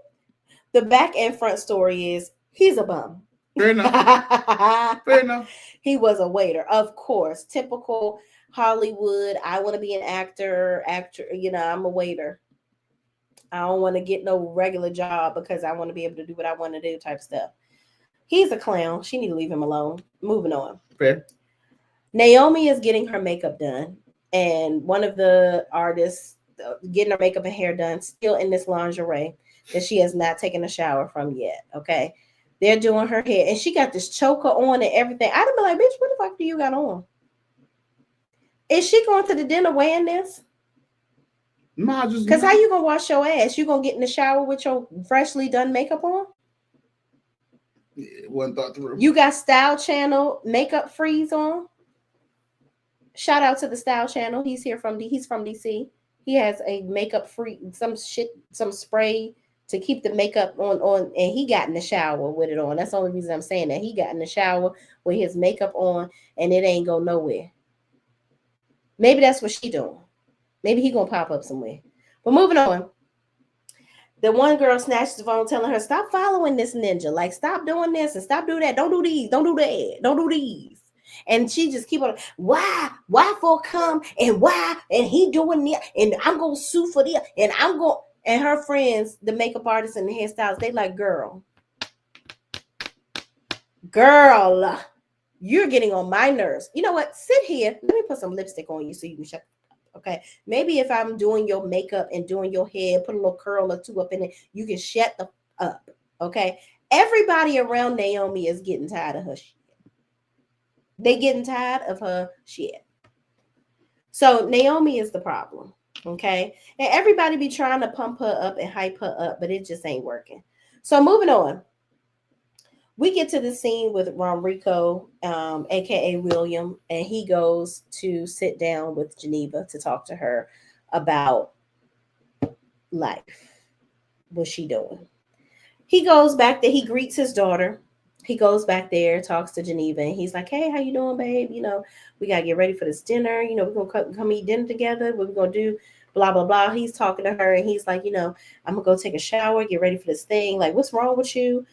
The back and front story is he's a bum. Fair enough. Fair enough. He was a waiter, of course. Typical Hollywood. I want to be an actor, I'm a waiter. I don't want to get no regular job because I want to be able to do what I want to do type stuff. He's a clown. She need to leave him alone. Moving on. Fair. Naomi is getting her makeup done, and one of the artists getting her makeup and hair done still in this lingerie that she has not taken a shower from yet. Okay, they're doing her hair, and she got this choker on and everything. I'd be like, bitch, what the fuck do you got on? Is she going to the dinner wearing this? No, just because how you gonna wash your ass? You gonna get in the shower with your freshly done makeup on? Yeah, it wasn't thought through. You got Style Channel makeup freeze on? Shout out to the Style Channel. He's from DC. He has a makeup free, some spray to keep the makeup on, and he got in the shower with it on. That's the only reason I'm saying that. He got in the shower with his makeup on, and it ain't go nowhere. Maybe that's what she doing. Maybe he gonna pop up somewhere. But moving on. The one girl snatched the phone telling her, stop following this ninja. Like, stop doing this and stop doing that. Don't do these. Don't do that. Don't do these. And she just keep on, why for come and why and he doing that and I'm gonna sue for this and her friends, the makeup artists and the hairstylists, they like, girl, you're getting on my nerves. You know what? Sit here. Let me put some lipstick on you so you can shut up. Okay. Maybe if I'm doing your makeup and doing your hair, put a little curl or two up in it, you can shut the up. Okay. Everybody around Naomi is getting tired of her shit. They getting tired of her shit. So Naomi is the problem. Okay. And everybody be trying to pump her up and hype her up, but it just ain't working. So moving on. We get to the scene with Romrico, aka William, and he goes to sit down with Geneva to talk to her about life. What's she doing? He goes back there, he greets his daughter. He goes back there, talks to Geneva, and he's like, hey, how you doing, babe? We got to get ready for this dinner. We're going to come eat dinner together. What we're going to do, blah, blah, blah. He's talking to her, and he's like, I'm going to go take a shower, get ready for this thing. Like, what's wrong with you?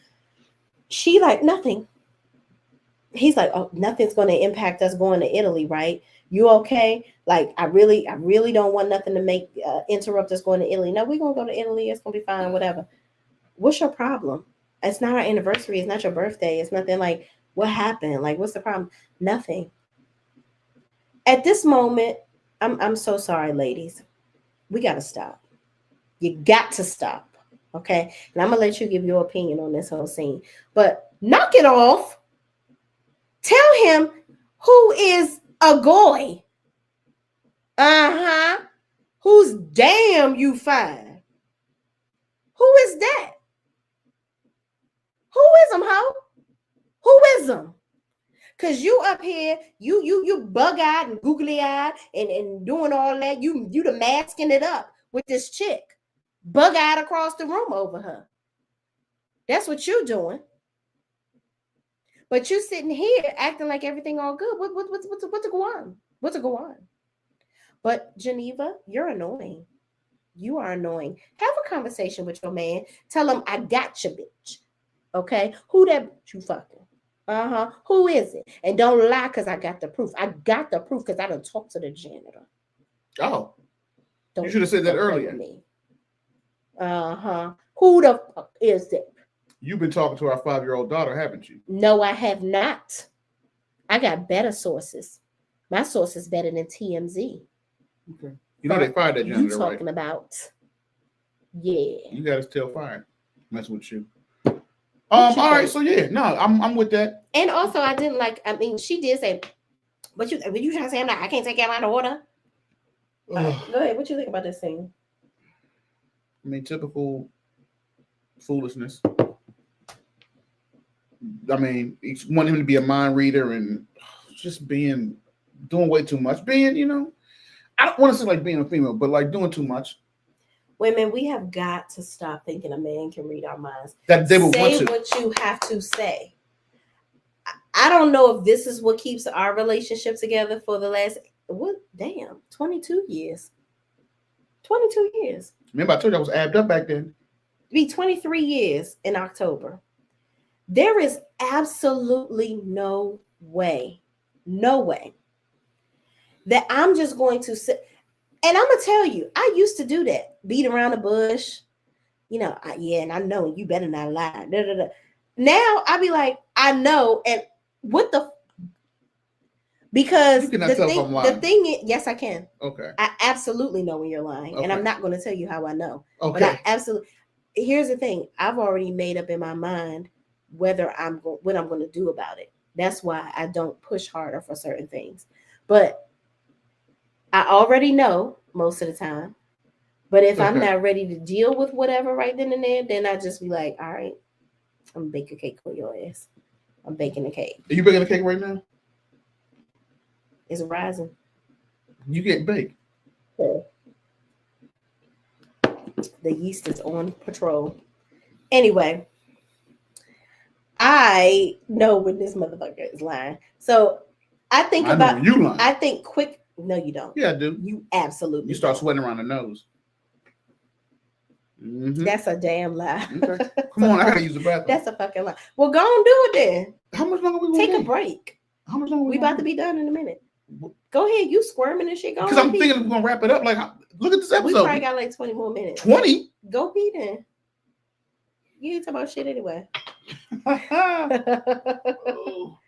She like, nothing. He's like, oh, nothing's going to impact us going to Italy, right? You okay? Like, I really don't want nothing to make interrupt us going to Italy. No, we're going to go to Italy. It's going to be fine, whatever. What's your problem? It's not our anniversary. It's not your birthday. It's nothing. Like, what happened? Like, what's the problem? Nothing. At this moment, I'm so sorry, ladies. We gotta stop. You got to stop. Okay. And I'm gonna let you give your opinion on this whole scene. But knock it off. Tell him who is a goy. Uh-huh. Who's damn you fine. Who is that? Who is him, ho? Who is him? Cause you up here, you bug-eyed and googly-eyed and doing all that. You the masking it up with this chick. Bug-eyed across the room over her. That's what you doing. But you sitting here acting like everything all good. What's go on? What's go on? But Geneva, you're annoying. You are annoying. Have a conversation with your man. Tell him I got you, bitch. Okay? Who that bitch you fucking? Uh-huh. Who is it? And don't lie because I got the proof. I got the proof because I done talked to the janitor. Oh. You should have said that earlier. Uh-huh. Who the fuck is it? You've been talking to our 5-year-old daughter, haven't you? No, I have not. I got better sources. My source is better than TMZ. Okay. You know they fired that janitor, you talking right? About? Yeah. You got us still fired. Mess with you. All right, so yeah, no, I'm with that. And also, I didn't like. I mean, she did say, but you trying to say I can't take care of my daughter? Right, go ahead. What you think about this thing? I mean, typical foolishness. I mean, wanting him to be a mind reader and just doing way too much. I don't want to say like being a female, but like doing too much. Women, we have got to stop thinking a man can read our minds. That they would say what you have to say. I don't know if this is what keeps our relationship together for the last 22 years. 22 years. Remember, I told you I was abbed up back then. Be 23 years in October. There is absolutely no way that I'm just going to sit. And I'm going to tell you, I used to do that. Beat around the bush. And I know you better not lie. Da, da, da. Now I be like, I know. And what the? Because the thing is, yes, I can. Okay. I absolutely know when you're lying. Okay. And I'm not going to tell you how I know. Okay. But I absolutely. Here's the thing. I've already made up in my mind what I'm going to do about it. That's why I don't push harder for certain things. But I already know most of the time. But if I'm not ready to deal with whatever right then and there, then I just be like, all right, I'm baking a cake for your ass. I'm baking a cake. Are you baking a cake right now? It's rising. You get baked. Yeah. The yeast is on patrol. Anyway, I know when this motherfucker is lying. So I think about you lying. I think quick. No, you don't. Yeah, I do. You absolutely. You start sweating around the nose. Mm-hmm. That's a damn lie. Okay. Come on, I gotta use the bathroom. That's a fucking lie. Well, go on, do it then. How much longer we take a break? How much longer we about to be done in a minute? Go ahead, you squirming and shit. Because I'm thinking we're gonna wrap it up. Like, look at this episode. We probably got like 20 more minutes. 20? Go pee then. You ain't talking about shit anyway. Oh.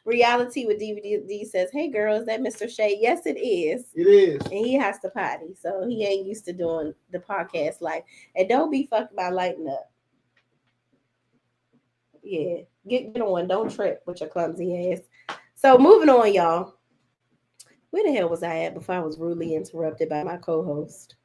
Reality with DVD says, "Hey girl, is that Mr. Shay?" Yes, it is. It is. And he has to potty, so he ain't used to doing the podcast life. And don't be fucked by lighting up. Yeah, get on. Don't trip with your clumsy ass. So moving on, y'all. Where the hell was I at before I was rudely interrupted by my co-host?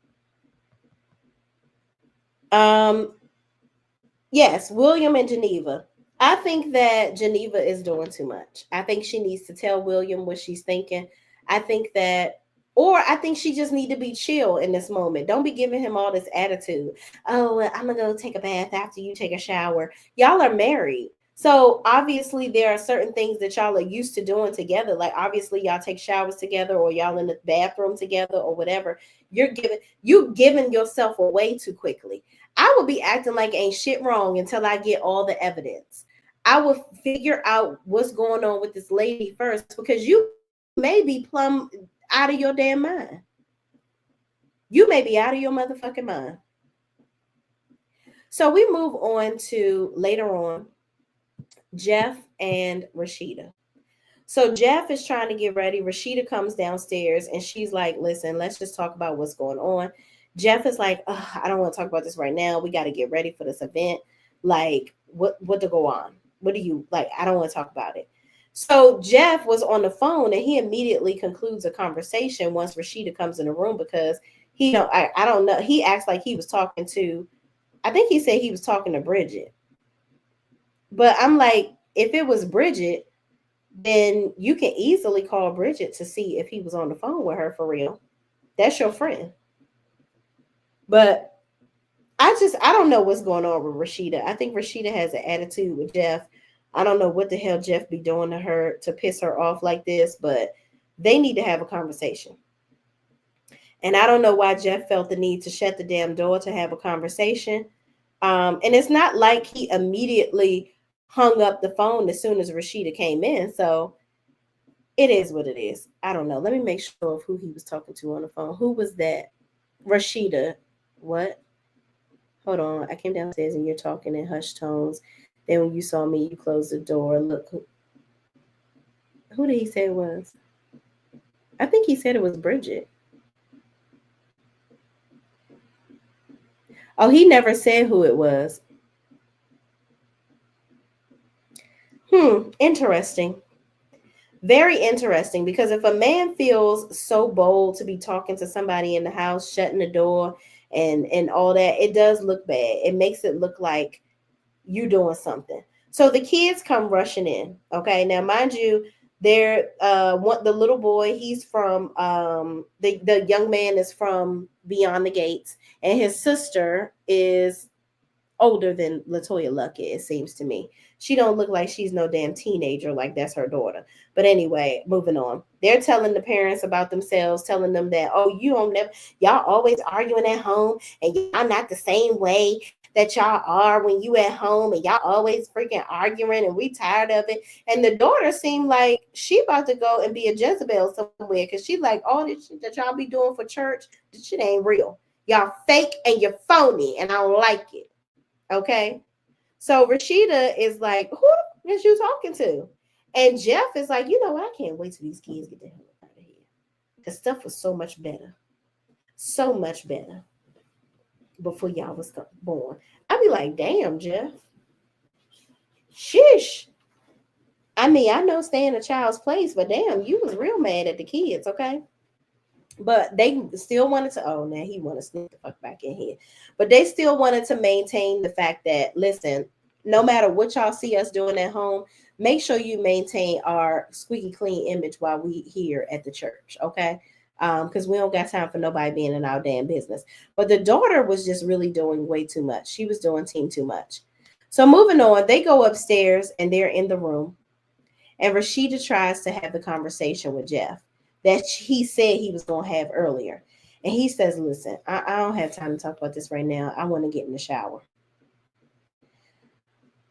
Yes, William and Geneva. I think that Geneva is doing too much. I think she needs to tell William what she's thinking. I think she just need to be chill in this moment. Don't be giving him all this attitude. Oh, I'm going to go take a bath after you take a shower. Y'all are married. So obviously there are certain things that y'all are used to doing together. Like obviously y'all take showers together or y'all in the bathroom together or whatever. You giving yourself away too quickly. I would be acting like ain't shit wrong until I get all the evidence. I would figure out what's going on with this lady first because you may be plumb out of your damn mind. You may be out of your motherfucking mind. So we move on to later on, Jeff and Rashida. So Jeff is trying to get ready. Rashida comes downstairs and she's like, listen, let's just talk about what's going on. Jeff is like, I don't want to talk about this right now. We got to get ready for this event. Like, what to go on? What do you like? I don't want to talk about it. So Jeff was on the phone and he immediately concludes a conversation once Rashida comes in the room because I don't know. He acts like he was talking to, I think he said he was talking to Bridget. But I'm like, if it was Bridget, then you can easily call Bridget to see if he was on the phone with her for real. That's your friend. But I don't know what's going on with Rashida. I think Rashida has an attitude with Jeff. I don't know what the hell Jeff be doing to her to piss her off like this, but they need to have a conversation. And I don't know why Jeff felt the need to shut the damn door to have a conversation. And it's not like he immediately hung up the phone as soon as Rashida came in. So it is what it is. I don't know. Let me make sure of who he was talking to on the phone. Who was that? Rashida. What? Hold on. I came downstairs and you're talking in hushed tones. Then when you saw me, you closed the door. Look, who did he say it was? I think he said it was Bridget. Oh, he never said who it was. Interesting. Very interesting, because if a man feels so bold to be talking to somebody in the house, shutting the door and all that, it does look bad. It makes it look like you doing something. So the kids come rushing in. Okay. Now, mind you, they're the little boy, he's from the young man is from beyond the gates, and his sister is older than Latoya Luckett, it seems to me. She don't look like she's no damn teenager, like that's her daughter. But anyway, moving on. They're telling the parents about themselves, telling them that, oh, y'all always arguing at home, and y'all not the same way that y'all are when you at home, and y'all always freaking arguing, and we tired of it. And the daughter seemed like she about to go and be a Jezebel somewhere, because she like, all this shit that y'all be doing for church, this shit ain't real. Y'all fake and you're phony, and I don't like it. Okay. So Rashida is like, who is you talking to? And Jeff is like, I can't wait till these kids get the hell out of here. The stuff was so much better. So much better before y'all was born. I'd be like, damn, Jeff. Shish. I mean, I know stay in a child's place, but damn, you was real mad at the kids, okay? But they still wanted to, now he want to sneak the fuck back in here. But they still wanted to maintain the fact that, listen, no matter what y'all see us doing at home, make sure you maintain our squeaky clean image while we here at the church, okay? Because we don't got time for nobody being in our damn business. But the daughter was just really doing way too much. She was doing too much. So moving on, they go upstairs and they're in the room. And Rashida tries to have the conversation with Jeff that he said he was going to have earlier. And he says, listen, I don't have time to talk about this right now. I want to get in the shower.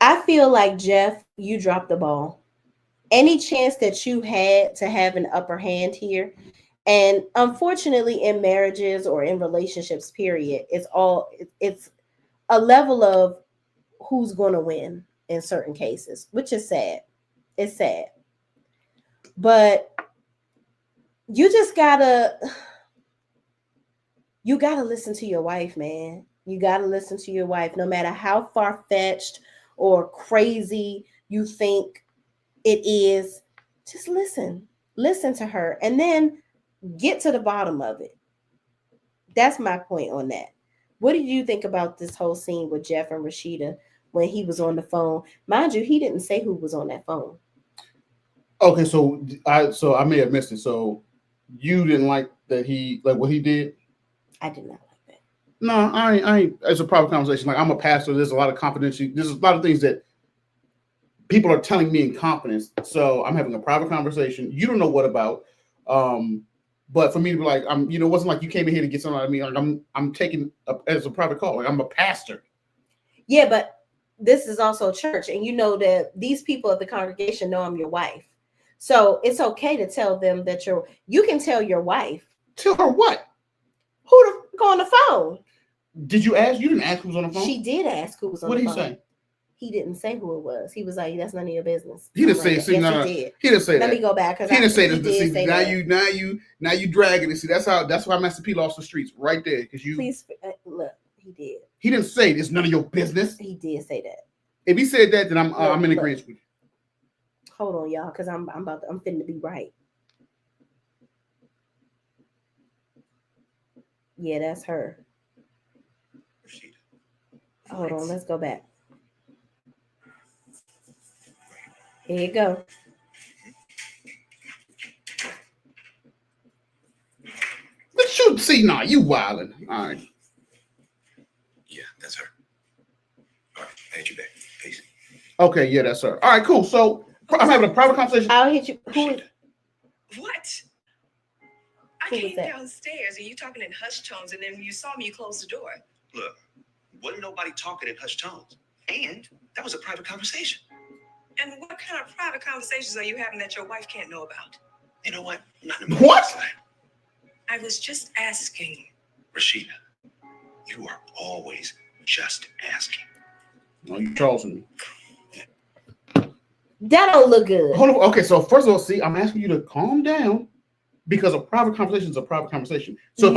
I feel like, Jeff, you dropped the ball. Any chance that you had to have an upper hand here, and unfortunately in marriages or in relationships, period, it's a level of who's going to win in certain cases, which is sad. It's sad. But you gotta listen to your wife, man. You gotta listen to your wife, no matter how far-fetched or crazy you think it is. Just listen to her, and then get to the bottom of it. That's my point on that. What did you think about this whole scene with Jeff and Rashida when he was on the phone? Mind you, he didn't say who was on that phone. Okay, so I may have missed it. So you didn't like that what he did? I did not like that. No, I ain't. It's a private conversation. Like, I'm a pastor. There's a lot of confidentiality. There's a lot of things that people are telling me in confidence. So I'm having a private conversation. You don't know what about. But for me to be like, it wasn't like you came in here to get something out of me. Like, I'm taking as a private call. Like, I'm a pastor. Yeah, but this is also church, and you know that these people of the congregation know I'm your wife. So it's okay to tell them that you can tell your wife. Tell her what? Who to go on the phone? Did you ask? You didn't ask who was on the phone? She did ask who was on the phone. What did he say? He didn't say who it was. He was like, "That's none of your business." He didn't say. See, yes, he did. He didn't say Let that. me go back because he didn't say that. Did say now that. now you dragging it. See, that's why Master P lost the streets right there because you. Please look. He did. He didn't say it's none of your business. He did say that. If he said that, then I'm in agreement with you. Hold on, y'all, because I'm finna to be right. Yeah, that's her. Rashida. Hold on, let's go back. Here you go. But you see, nah, you wildin'. All right. Yeah, that's her. All right, I hit you back. Peace. Okay, yeah, that's her. All right, cool. So I'm having a private conversation. I'll hit you. Who? What? I Who was came that? downstairs and you talking in hushed tones, and then when you saw me, you closed the door. Look, wasn't nobody talking in hushed tones, and that was a private conversation. And what kind of private conversations are you having that your wife can't know about? You know what? Not in What? I was just asking. Rashida, you are always just asking. No, you Charleston me. That don't look good. Hold on. Okay, so first of all, see, I'm asking you to calm down because a private conversation is a private conversation. So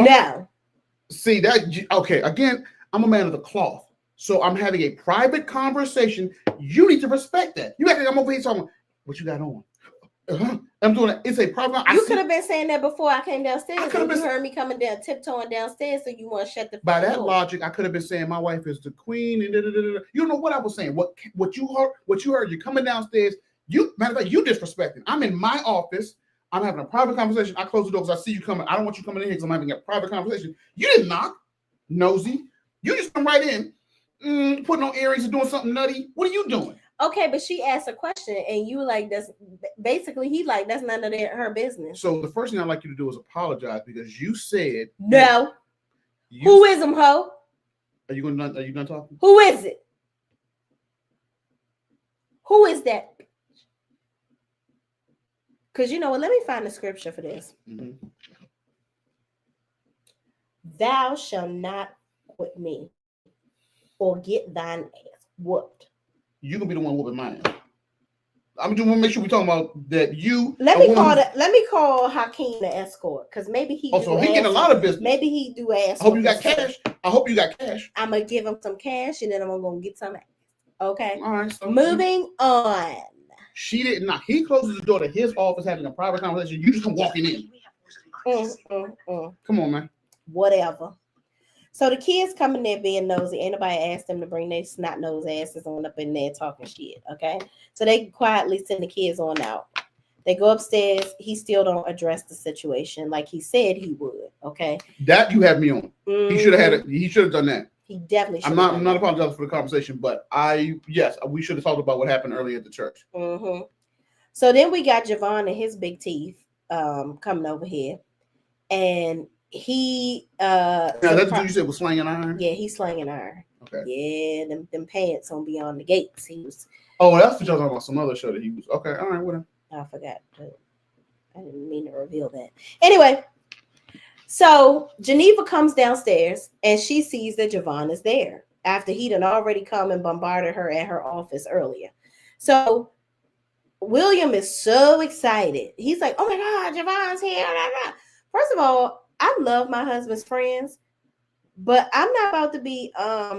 see that. Okay, again, I'm a man of the cloth. So I'm having a private conversation. You need to respect that. You act like I'm over here talking. What you got on? I'm doing it. It's a private. You could have been saying that before I came downstairs. You been, heard me coming down, tiptoeing downstairs, so you want to shut the. By that logic, I could have been saying my wife is the queen, and you don't know what I was saying. What you heard? You're coming downstairs. Matter of fact, you disrespecting. I'm in my office. I'm having a private conversation. I close the door because I see you coming. I don't want you coming in here because I'm having a private conversation. You didn't knock, nosy. You just come right in. Putting on earrings and doing something nutty. What are you doing? Okay, but she asked a question and you like that's basically he like that's none of her business. So the first thing I'd like you to do is apologize because you said no. Who is him, ho? Are you done talking? Who is it? Who is that? Because you know what? Let me find the scripture for this. Mm-hmm. Thou shalt not with me or get thine ass whooped. You're gonna be the one whooping mine. I'm just want to make sure we're talking about that. Let me call Hakeem the escort because maybe he. Also, he getting a lot of business. Maybe he do ask. I hope you got cash. I hope you got cash. I'm gonna give him some cash and then I'm gonna get some. Okay. All right. So moving on. She didn't knock. He closes the door to his office having a private conversation. You just come walking in. Come on, man. Whatever. So the kids coming there being nosy. Ain't nobody asked them to bring their snot nose asses on up in there talking shit. Okay. So they quietly send the kids on out. They go upstairs. He still don't address the situation like he said he would. Okay. That you have me on. Mm-hmm. He should have done that. He definitely should. I'm not apologizing for the conversation, but we should have talked about what happened earlier at the church. Mm-hmm. So then we got Javon and his big teeth coming over here. And he that's what you said was slanging iron. Yeah, he's slanging iron. Okay. Yeah, them pants on Beyond the Gates. He was. Oh, that's what y'all talking about. Some other show that he was. Okay, all right, whatever. I forgot. I didn't mean to reveal that. Anyway, so Geneva comes downstairs and she sees that Javon is there after he done already come and bombarded her at her office earlier. So William is so excited. He's like, "Oh my God, Javon's here!" First of all, I love my husband's friends, but I'm not about to be, I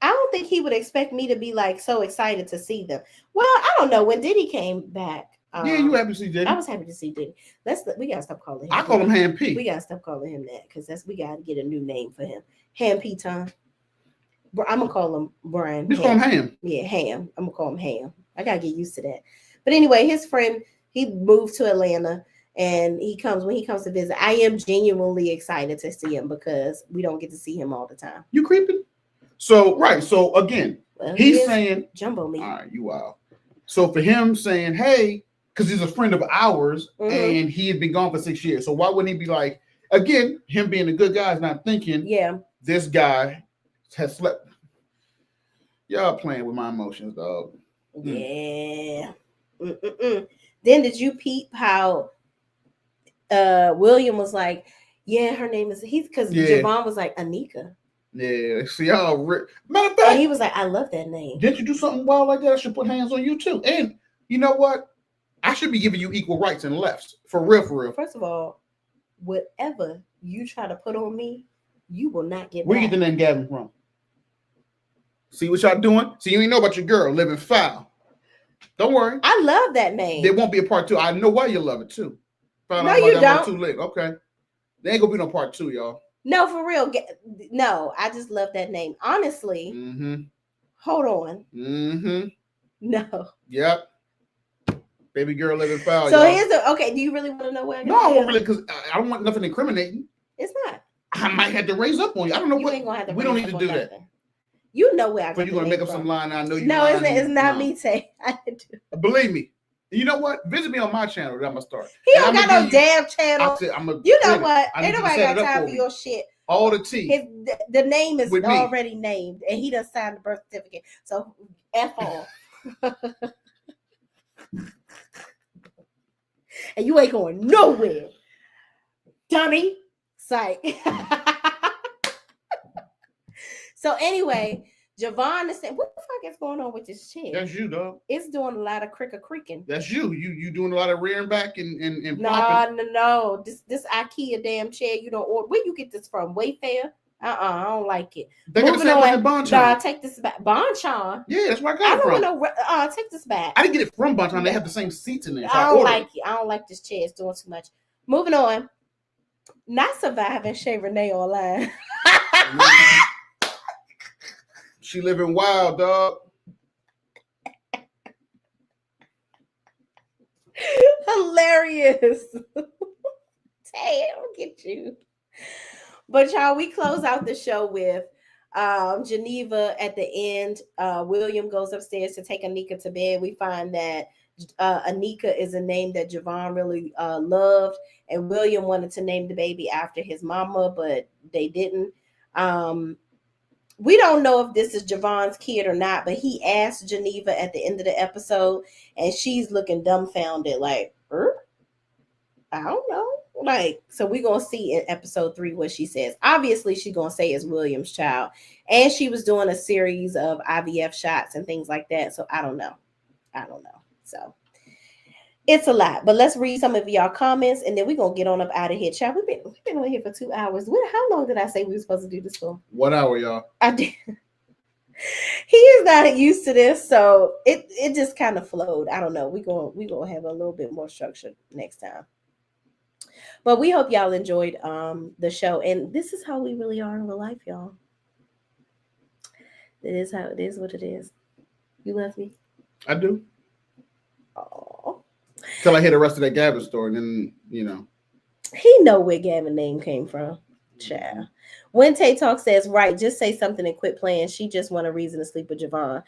don't think he would expect me to be like so excited to see them. Well, I don't know. When Diddy came back. Yeah, you happy to see Diddy? I was happy to see Diddy. We gotta stop calling him. I call him Ham P. We gotta stop calling him that because we gotta get a new name for him. Ham P Tom. I'm gonna call him Brian. Just call him Ham. Yeah, Ham. I'm gonna call him Ham. I gotta get used to that. But anyway, his friend, he moved to Atlanta. And when he comes to visit, I am genuinely excited to see him because we don't get to see him all the time. You creeping? So, right. So again, he's saying jumbo meat. All right, you wild. So for him saying, hey, because he's a friend of ours and he had been gone for 6 years. So why wouldn't he be like, again, him being a good guy is not thinking, this guy has slept. Y'all playing with my emotions, dog. Yeah. Then did you peep how William was like, yeah, her name is because Javon was like Anika. Yeah, see y'all. Matter of And fact, he was like, I love that name. didn't you do something wild like that? I should put hands on you too. And you know what? I should be giving you equal rights and lefts. For real, for real. First of all, whatever you try to put on me, you will not get Where you back. get the name Gavin from? See what y'all doing? See, you ain't know about your girl living foul. Don't worry. I love that name. There won't be a part 2. I know why you love it too. Found No, out you about that don't. too late. Okay. There ain't gonna be no part 2, y'all. No, for real. No, I just love that name. Honestly. Mm-hmm. Hold on. Mm-hmm. No. Yep. Baby girl living foul. So y'all. here's the okay. Do you really want to know where I got? No, I won't really, because I don't want nothing incriminating. It's not. I might have to raise up on you. I don't know You what. ain't gonna have to. We don't need to do that. You know where I got. But you're gonna make up some line. I know you. No, it's not me. Say. Believe me. You know what? Visit me on my channel. That I'm gonna start. He don't got no damn channel. You know what? Ain't nobody got time for your shit. All the tea. The name is already named, and he done signed the birth certificate. So F off. And you ain't going nowhere, dummy. Psych. So anyway, Javon is saying, what the fuck is going on with this shit? That's you, dog. It's doing a lot of creaking. That's you. You doing a lot of rearing back and No. This IKEA damn chair you don't order. Where you get this from? Wayfair? I don't like it. They got the same one in Bonchon. Take this back. Bonchon? Yeah, that's where I got it from. I don't want to. Take this back. I didn't get it from Bonchon. They have the same seats in there. So I don't like it. I don't like this chair. It's doing too much. Moving on. Not surviving shayreneeonline. She living wild, dog. Hilarious. Hey, I don't get you. But y'all, we close out the show with Geneva at the end. William goes upstairs to take Anika to bed. We find that Anika is a name that Javon really loved, and William wanted to name the baby after his mama, but they didn't. We don't know if this is Javon's kid or not, but he asked Geneva at the end of the episode, and she's looking dumbfounded, like, I don't know. Like, so we're going to see in episode 3 what she says. Obviously, she's going to say it's William's child. And she was doing a series of IVF shots and things like that. So I don't know. So it's a lot. But let's read some of y'all comments, and then we're going to get on up out of here. Child, we've been on here for 2 hours. How long did I say we were supposed to do this for? 1 hour, y'all. I did. He is not used to this, so it just kind of flowed. I don't know. We're gonna have a little bit more structure next time. But we hope y'all enjoyed the show. And this is how we really are in real life, y'all. It is how it is what it is. You love me? I do. Oh. Till I hear the rest of that Gavin story, then, He know where Gavin name came from. Child. When Tay Talk says, right, just say something and quit playing. She just want a reason to sleep with Javon.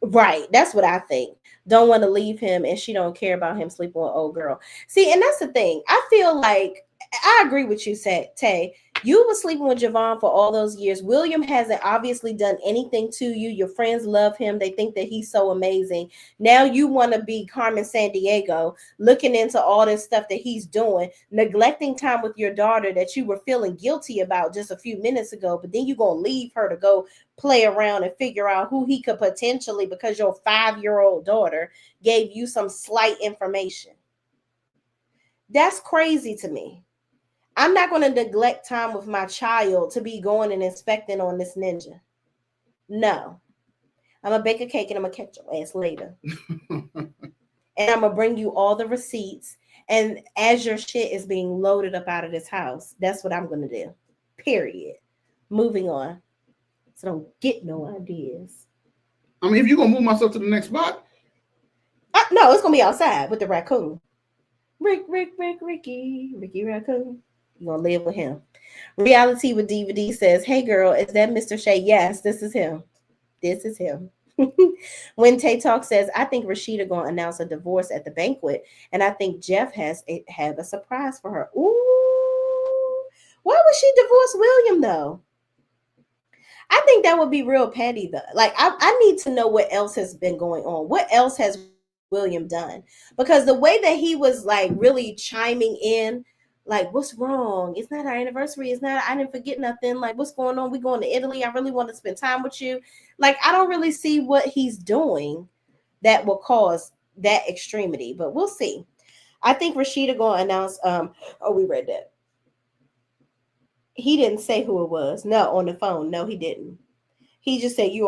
Right. That's what I think. Don't want to leave him, and she don't care about him sleeping with old girl. See, and that's the thing. I feel like I agree with you, Tay. You were sleeping with Javon for all those years. William hasn't obviously done anything to you. Your friends love him. They think that he's so amazing. Now you want to be Carmen Sandiego, looking into all this stuff that he's doing, neglecting time with your daughter that you were feeling guilty about just a few minutes ago, but then you're going to leave her to go play around and figure out who he could potentially, because your 5-year-old daughter gave you some slight information. That's crazy to me. I'm not going to neglect time with my child to be going and inspecting on this ninja. No. I'm going to bake a cake and I'm going to catch your ass later. And I'm going to bring you all the receipts. And as your shit is being loaded up out of this house, that's what I'm going to do. Period. Moving on. So don't get no ideas. I mean, if you're going to move myself to the next spot. No, it's going to be outside with the raccoon. Ricky raccoon. You're going to live with him. Reality with DVD says, hey, girl, is that Mr. Shay? Yes, this is him. This is him. When Tay Talk says, I think Rashida going to announce a divorce at the banquet, and I think Jeff have a surprise for her. Ooh. Why would she divorce William, though? I think that would be real petty, though. Like, I need to know what else has been going on. What else has William done? Because the way that he was, like, really chiming in Like, what's wrong? It's not our anniversary. It's not, I didn't forget nothing. Like, what's going on? We going to Italy. I really want to spend time with you. Like, I don't really see what he's doing that will cause that extremity, but we'll see. I think Rashida gonna announce, we read that. He didn't say who it was. No, on the phone. No, he didn't. He just said, you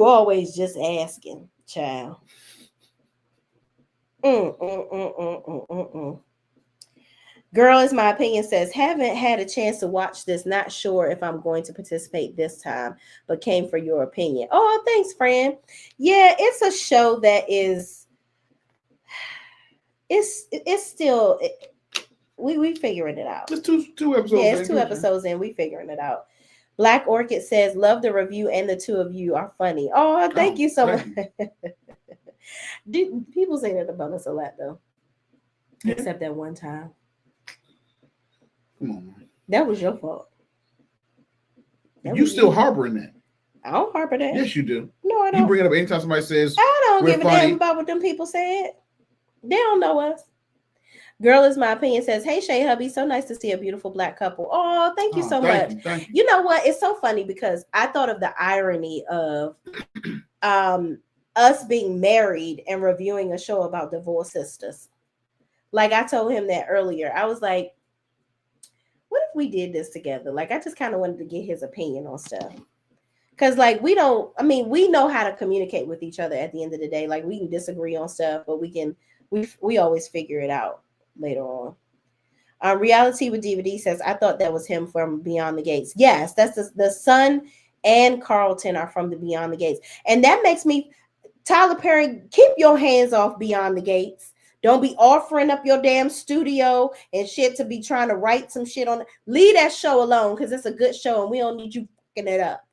always just asking, child. Girl, is my opinion, says, haven't had a chance to watch this. Not sure if I'm going to participate this time, but came for your opinion. Oh, thanks, friend. Yeah, it's a show that is, it's still, we figuring it out. It's two episodes. Yeah, it's 2 episodes in. We figuring it out. Black Orchid says, love the review and the two of you are funny. Oh, thank you so much. People say that about us a lot, though. Yeah. Except that one time. Come on, man. That was your fault. You still harboring that? I don't harbor that. Yes, you do. No, I don't. You bring it up anytime somebody says, I don't give a damn about what them people said. They don't know us. Girl, is my opinion, says, hey, Shay, hubby, so nice to see a beautiful Black couple. Oh, thank you so much. Thank you. You know what? It's so funny because I thought of the irony of us being married and reviewing a show about divorced sisters. Like, I told him that earlier. I was like, what if we did this together? Like, I just kind of wanted to get his opinion on stuff. Because, like, we know how to communicate with each other at the end of the day. Like, we can disagree on stuff, but we always figure it out later on. Reality with DVD says, I thought that was him from Beyond the Gates. Yes, that's the son and Carlton are from the Beyond the Gates. And that makes me, Tyler Perry, keep your hands off Beyond the Gates. Don't be offering up your damn studio and shit to be trying to write some shit on it. Leave that show alone because it's a good show and we don't need you fucking it up.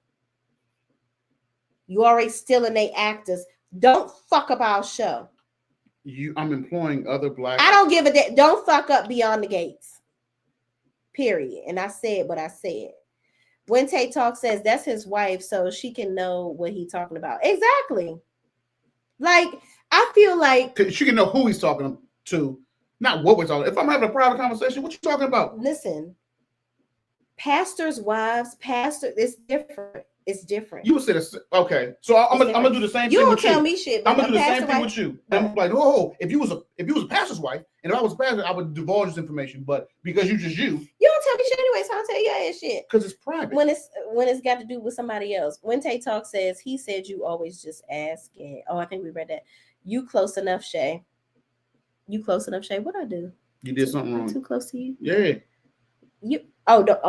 You already stealing their actors. Don't fuck up our show. I'm employing other Black. I don't give a damn. Don't fuck up Beyond the Gates. Period. And I said what I said. When Tay Talk says that's his wife, so she can know what he's talking about. Exactly. Like, I feel like she can know who he's talking to, not what we're talking. If I'm having a private conversation, what you talking about? Listen, pastors' wives, it's different. It's different. You would say this, okay. So I'm gonna do the same thing. You don't tell me shit. I'm gonna do the same thing with you. I'm like, oh, if you was a pastor's wife, and if I was a pastor, I would divulge this information. But because you don't tell me shit anyway, so I'll tell you ass shit. Because it's private. When it's got to do with somebody else. When Tay Talk says, he said you always just asking. Oh, I think we read that. You close enough, Shay. You close enough, Shay. What'd I do? You did something wrong. Too close to you? Yeah. You you don't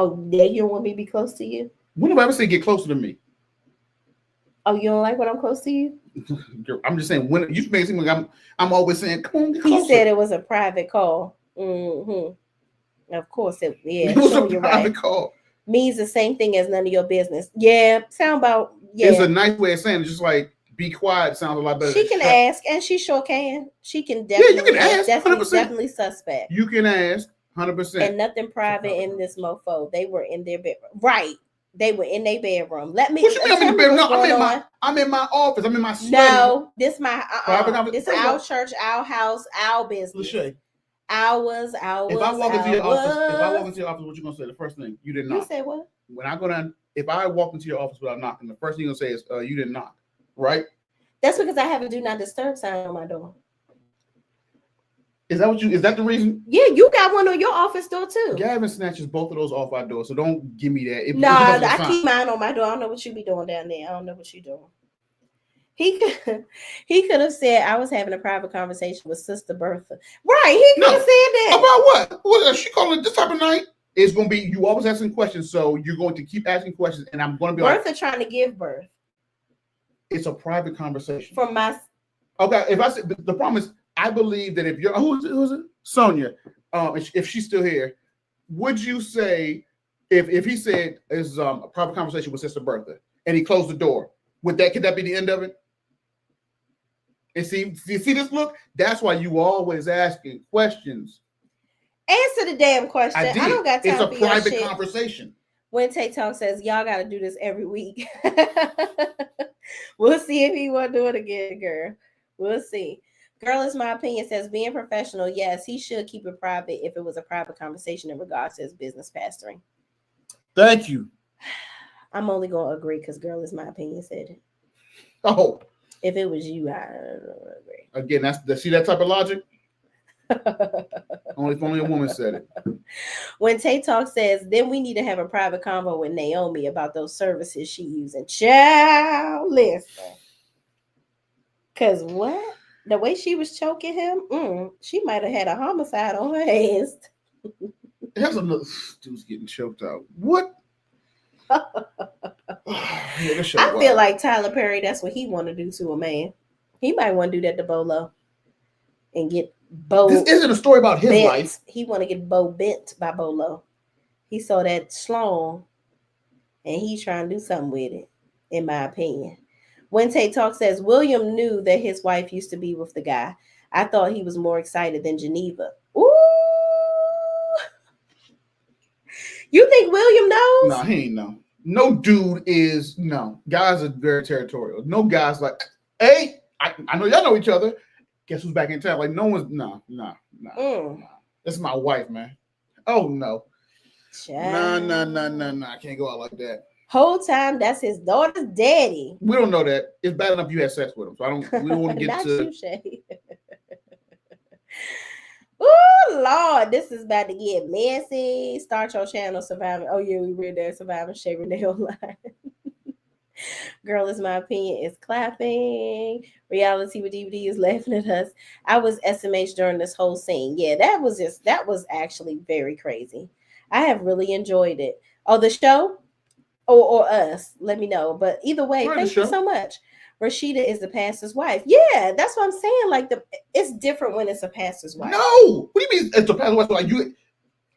want me to be close to you? When have I ever said get closer to me? Oh, you don't like when I'm close to you? I'm just saying, when you make it seem like I'm always saying, come on, get closer. He said it was a private call. Mm-hmm. Of course it was a private call. Means the same thing as none of your business. Yeah, sound about It's a nice way of saying it, just like be quiet sounds a lot better. She can ask, and she sure can. She can definitely. Yeah, you can ask. 100%. Definitely suspect. You can ask 100%. And nothing private in this mofo. They were in their bedroom. Right. They were in their bedroom. Let me. What you mean I'm in the bedroom? No, I'm in my office. I'm in my study. No, this my. This our church, our house, our business. Shay. Ours. If I walk into your office, what you gonna say? The first thing, you didn't knock. You say what? When I go down, if I walk into your office without knocking, the first thing you're gonna say is, "You didn't knock," right? That's because I have a do not disturb sign on my door. Is that the reason? Yeah, you got one on your office door too. Gavin snatches both of those off our door, so don't give me that. I keep mine on my door. I don't know what you be doing down there. I don't know what you're doing. He could have said I was having a private conversation with Sister Bertha. Right, he could have said that. About what? What is she calling it this type of night? It's gonna be you always asking questions, so you're going to keep asking questions, and I'm gonna be Bertha trying to give birth. It's a private conversation. From my okay, if I said the problem is I believe that if you're who's it? Sonia, if she's still here, would you say if he said it's a private conversation with Sister Bertha and he closed the door, could that be the end of it? And see this look? That's why you always asking questions. Answer the damn question. I don't got time for your shit. It's a private conversation. When Tay Talk says y'all got to do this every week, we'll see if he want to do it again, girl. We'll see. Girl is my opinion says being professional. Yes, he should keep it private if it was a private conversation in regards to his business pastoring. Thank you. I'm only gonna agree because girl is my opinion said it. Oh, if it was you, I don't agree. Again, see that type of logic. Only if only a woman said it. When Tay Talk says, then we need to have a private convo with Naomi about those services she using. Child, listen. Cause what? The way she was choking him, she might have had a homicide on her hands. That's another dude's getting choked out. What? I feel like Tyler Perry, that's what he want to do to a man. He might want to do that to Bolo and get Bo. This isn't a story about his bent. life. He want to get Bo bent by Bolo. He saw that schlong and he's trying to do something with it, in my opinion. When Tay Talk says, William knew that his wife used to be with the guy. I thought he was more excited than Geneva. Ooh. You think William knows? No, he ain't know. No dude is, no. Guys are very territorial. No guy's like, hey, I know y'all know each other. Guess who's back in town? Like, no one's, no. This is my wife, man. Oh, no. No. I can't go out like that. Whole time, that's his daughter's daddy. We don't know that. It's bad enough you had sex with him. So we don't want to get Not to. You, Shay. Oh, Lord, this is about to get messy. Start your channel, Surviving. Oh, yeah, we read that. Surviving shayreneeonline. Girl is my opinion is clapping. Reality with DVD is laughing at us. I was SMH during this whole scene. Yeah, that was actually very crazy. I have really enjoyed it. Oh, the show? Or us, let me know. But either way, thank you so much. Rashida is the pastor's wife. Yeah, that's what I'm saying. Like it's different when it's a pastor's wife. No, what do you mean it's a pastor's wife? Like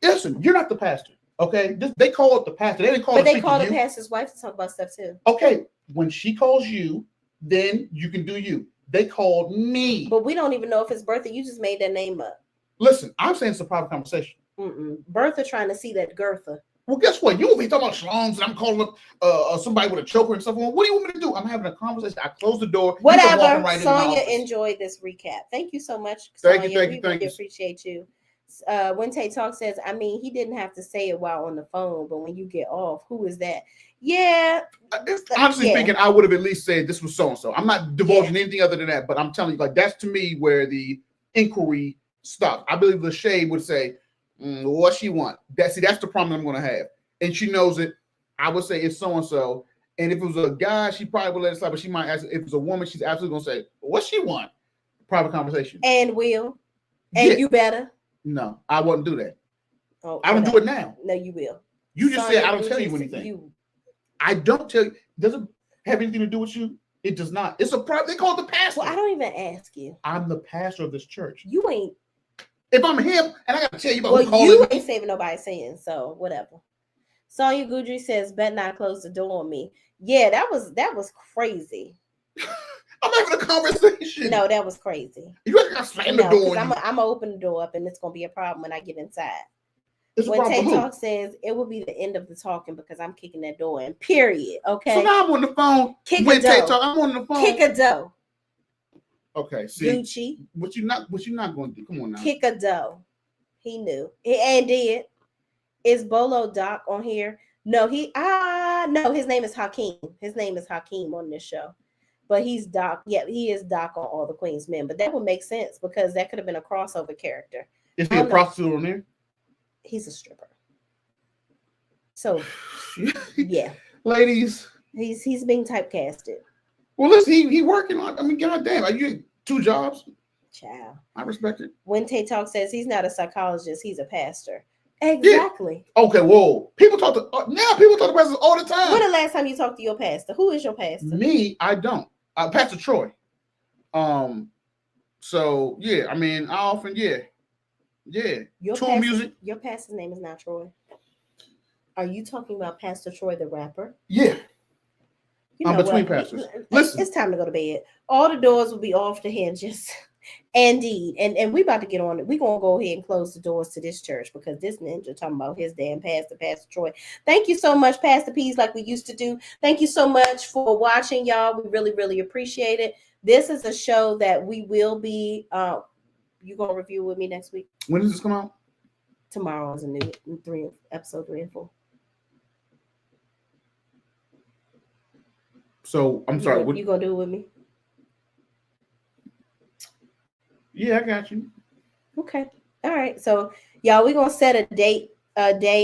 listen, you're not the pastor, okay? They call it the pastor. They didn't call it. But they call the pastor's wife to talk about stuff too. Okay, when she calls you, then you can do you. They called me, but we don't even know if it's Bertha. You just made that name up. Listen, I'm saying it's a private conversation. Bertha trying to see that Gertha. Well, guess what? You will be talking about schlongs, and I'm calling up somebody with a choker and stuff. What do you want me to do? I'm having a conversation. I close the door. Whatever. Right Sonia enjoyed this recap. Thank you so much. Thank Sonia. you. We really appreciate you. When Tay Talk says, I mean, he didn't have to say it while on the phone, but when you get off, who is that? Yeah. Honestly speaking, I would have at least said this was so and so. I'm not divulging anything other than that, but I'm telling you, like that's to me where the inquiry stops. I believe the Shay would say, what she want. That's the problem I'm going to have. And she knows it. I would say it's so-and-so. And if it was a guy, she probably would let it slide, but she might ask. If it's a woman, she's absolutely going to say, what she want? Private conversation. And will. And you better. No, I wouldn't do that. Oh, I don't do it now. No, you will. You just said I don't tell you anything. I don't tell you. Does it have anything to do with you? It does not. It's a private. They call it the pastor. Well, I don't even ask you. I'm the pastor of this church. You ain't. If I'm him, and I got to tell you about who calling you ain't saving nobody's sin, so whatever. Sonia Goudry says, "Bet not close the door on me." Yeah, that was crazy. I'm having a conversation. No, that was crazy. You got to slam the door. I'm gonna open the door up, and it's gonna be a problem when I get inside. It's when Tay Talk says it will be the end of the talking because I'm kicking that door in. Period. Okay. So now I'm on the phone. With Tay Talk, I'm on the phone. Kick a dough. Okay. See, Gucci. What you not going to do? Come on now. Kick a dough. He knew and did. Is Bolo Doc on here? No, no, his name is Hakeem. His name is Hakeem on this show. But he's Doc. Yeah, he is Doc on All the Queen's Men. But that would make sense because that could have been a crossover character. Is he a prostitute on there? He's a stripper. So yeah. Ladies. He's being typecasted. Well, listen, he working on. I mean, goddamn, are you 2 jobs? Child. I respect it. When Tay Talk says he's not a psychologist, he's a pastor. Exactly. Yeah. Okay, whoa. People talk to pastors all the time. When the last time you talked to your pastor? Who is your pastor? Me, I don't. Pastor Troy. So yeah, I mean, I often Yeah. Your music. Your pastor's name is not Troy. Are you talking about Pastor Troy the rapper? Yeah. I'm between pastors. Listen, it's time to go to bed. All the doors will be off the hinges. Indeed. And we about to get on it. We're going to go ahead and close the doors to this church because this ninja talking about his damn pastor, Pastor Troy. Thank you so much, Pastor P's, like we used to do. Thank you so much for watching, y'all. We really, really appreciate it. This is a show that we will be. You gonna review with me next week? When does this come out? Tomorrow is a new episode 3 and 4. So I'm sorry. You gonna do it with me? Yeah, I got you. Okay. All right. So y'all, we're gonna set a day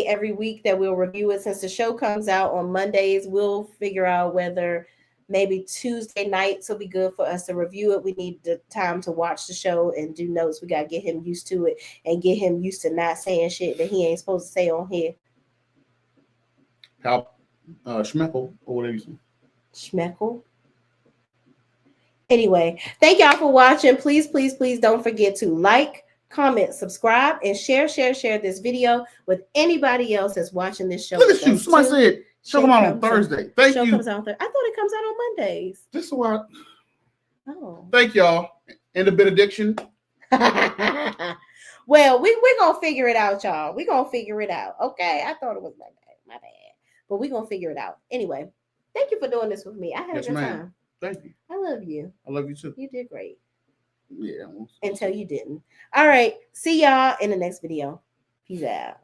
every week that we'll review it. Since the show comes out on Mondays, we'll figure out whether maybe Tuesday nights will be good for us to review it. We need the time to watch the show and do notes. We gotta get him used to it and get him used to not saying shit that he ain't supposed to say on here. How Schmeckle or whatever you say. Schmeckle. Anyway, thank y'all for watching. Please, please, please don't forget to like, comment, subscribe, and share this video with anybody else that's watching this show. Look at you. Somebody said show come out on Thursday. Thank you. Comes out I thought it comes out on Mondays. This is why. Oh. Thank y'all. And a benediction. Well, we're gonna figure it out, y'all. We're gonna figure it out. Okay. I thought it was my bad. But we're gonna figure it out. Anyway, thank you for doing this with me. I had a good time. Thank you. I love you. I love you too. You did great. Yeah. Until you didn't. All right. See y'all in the next video. Peace out.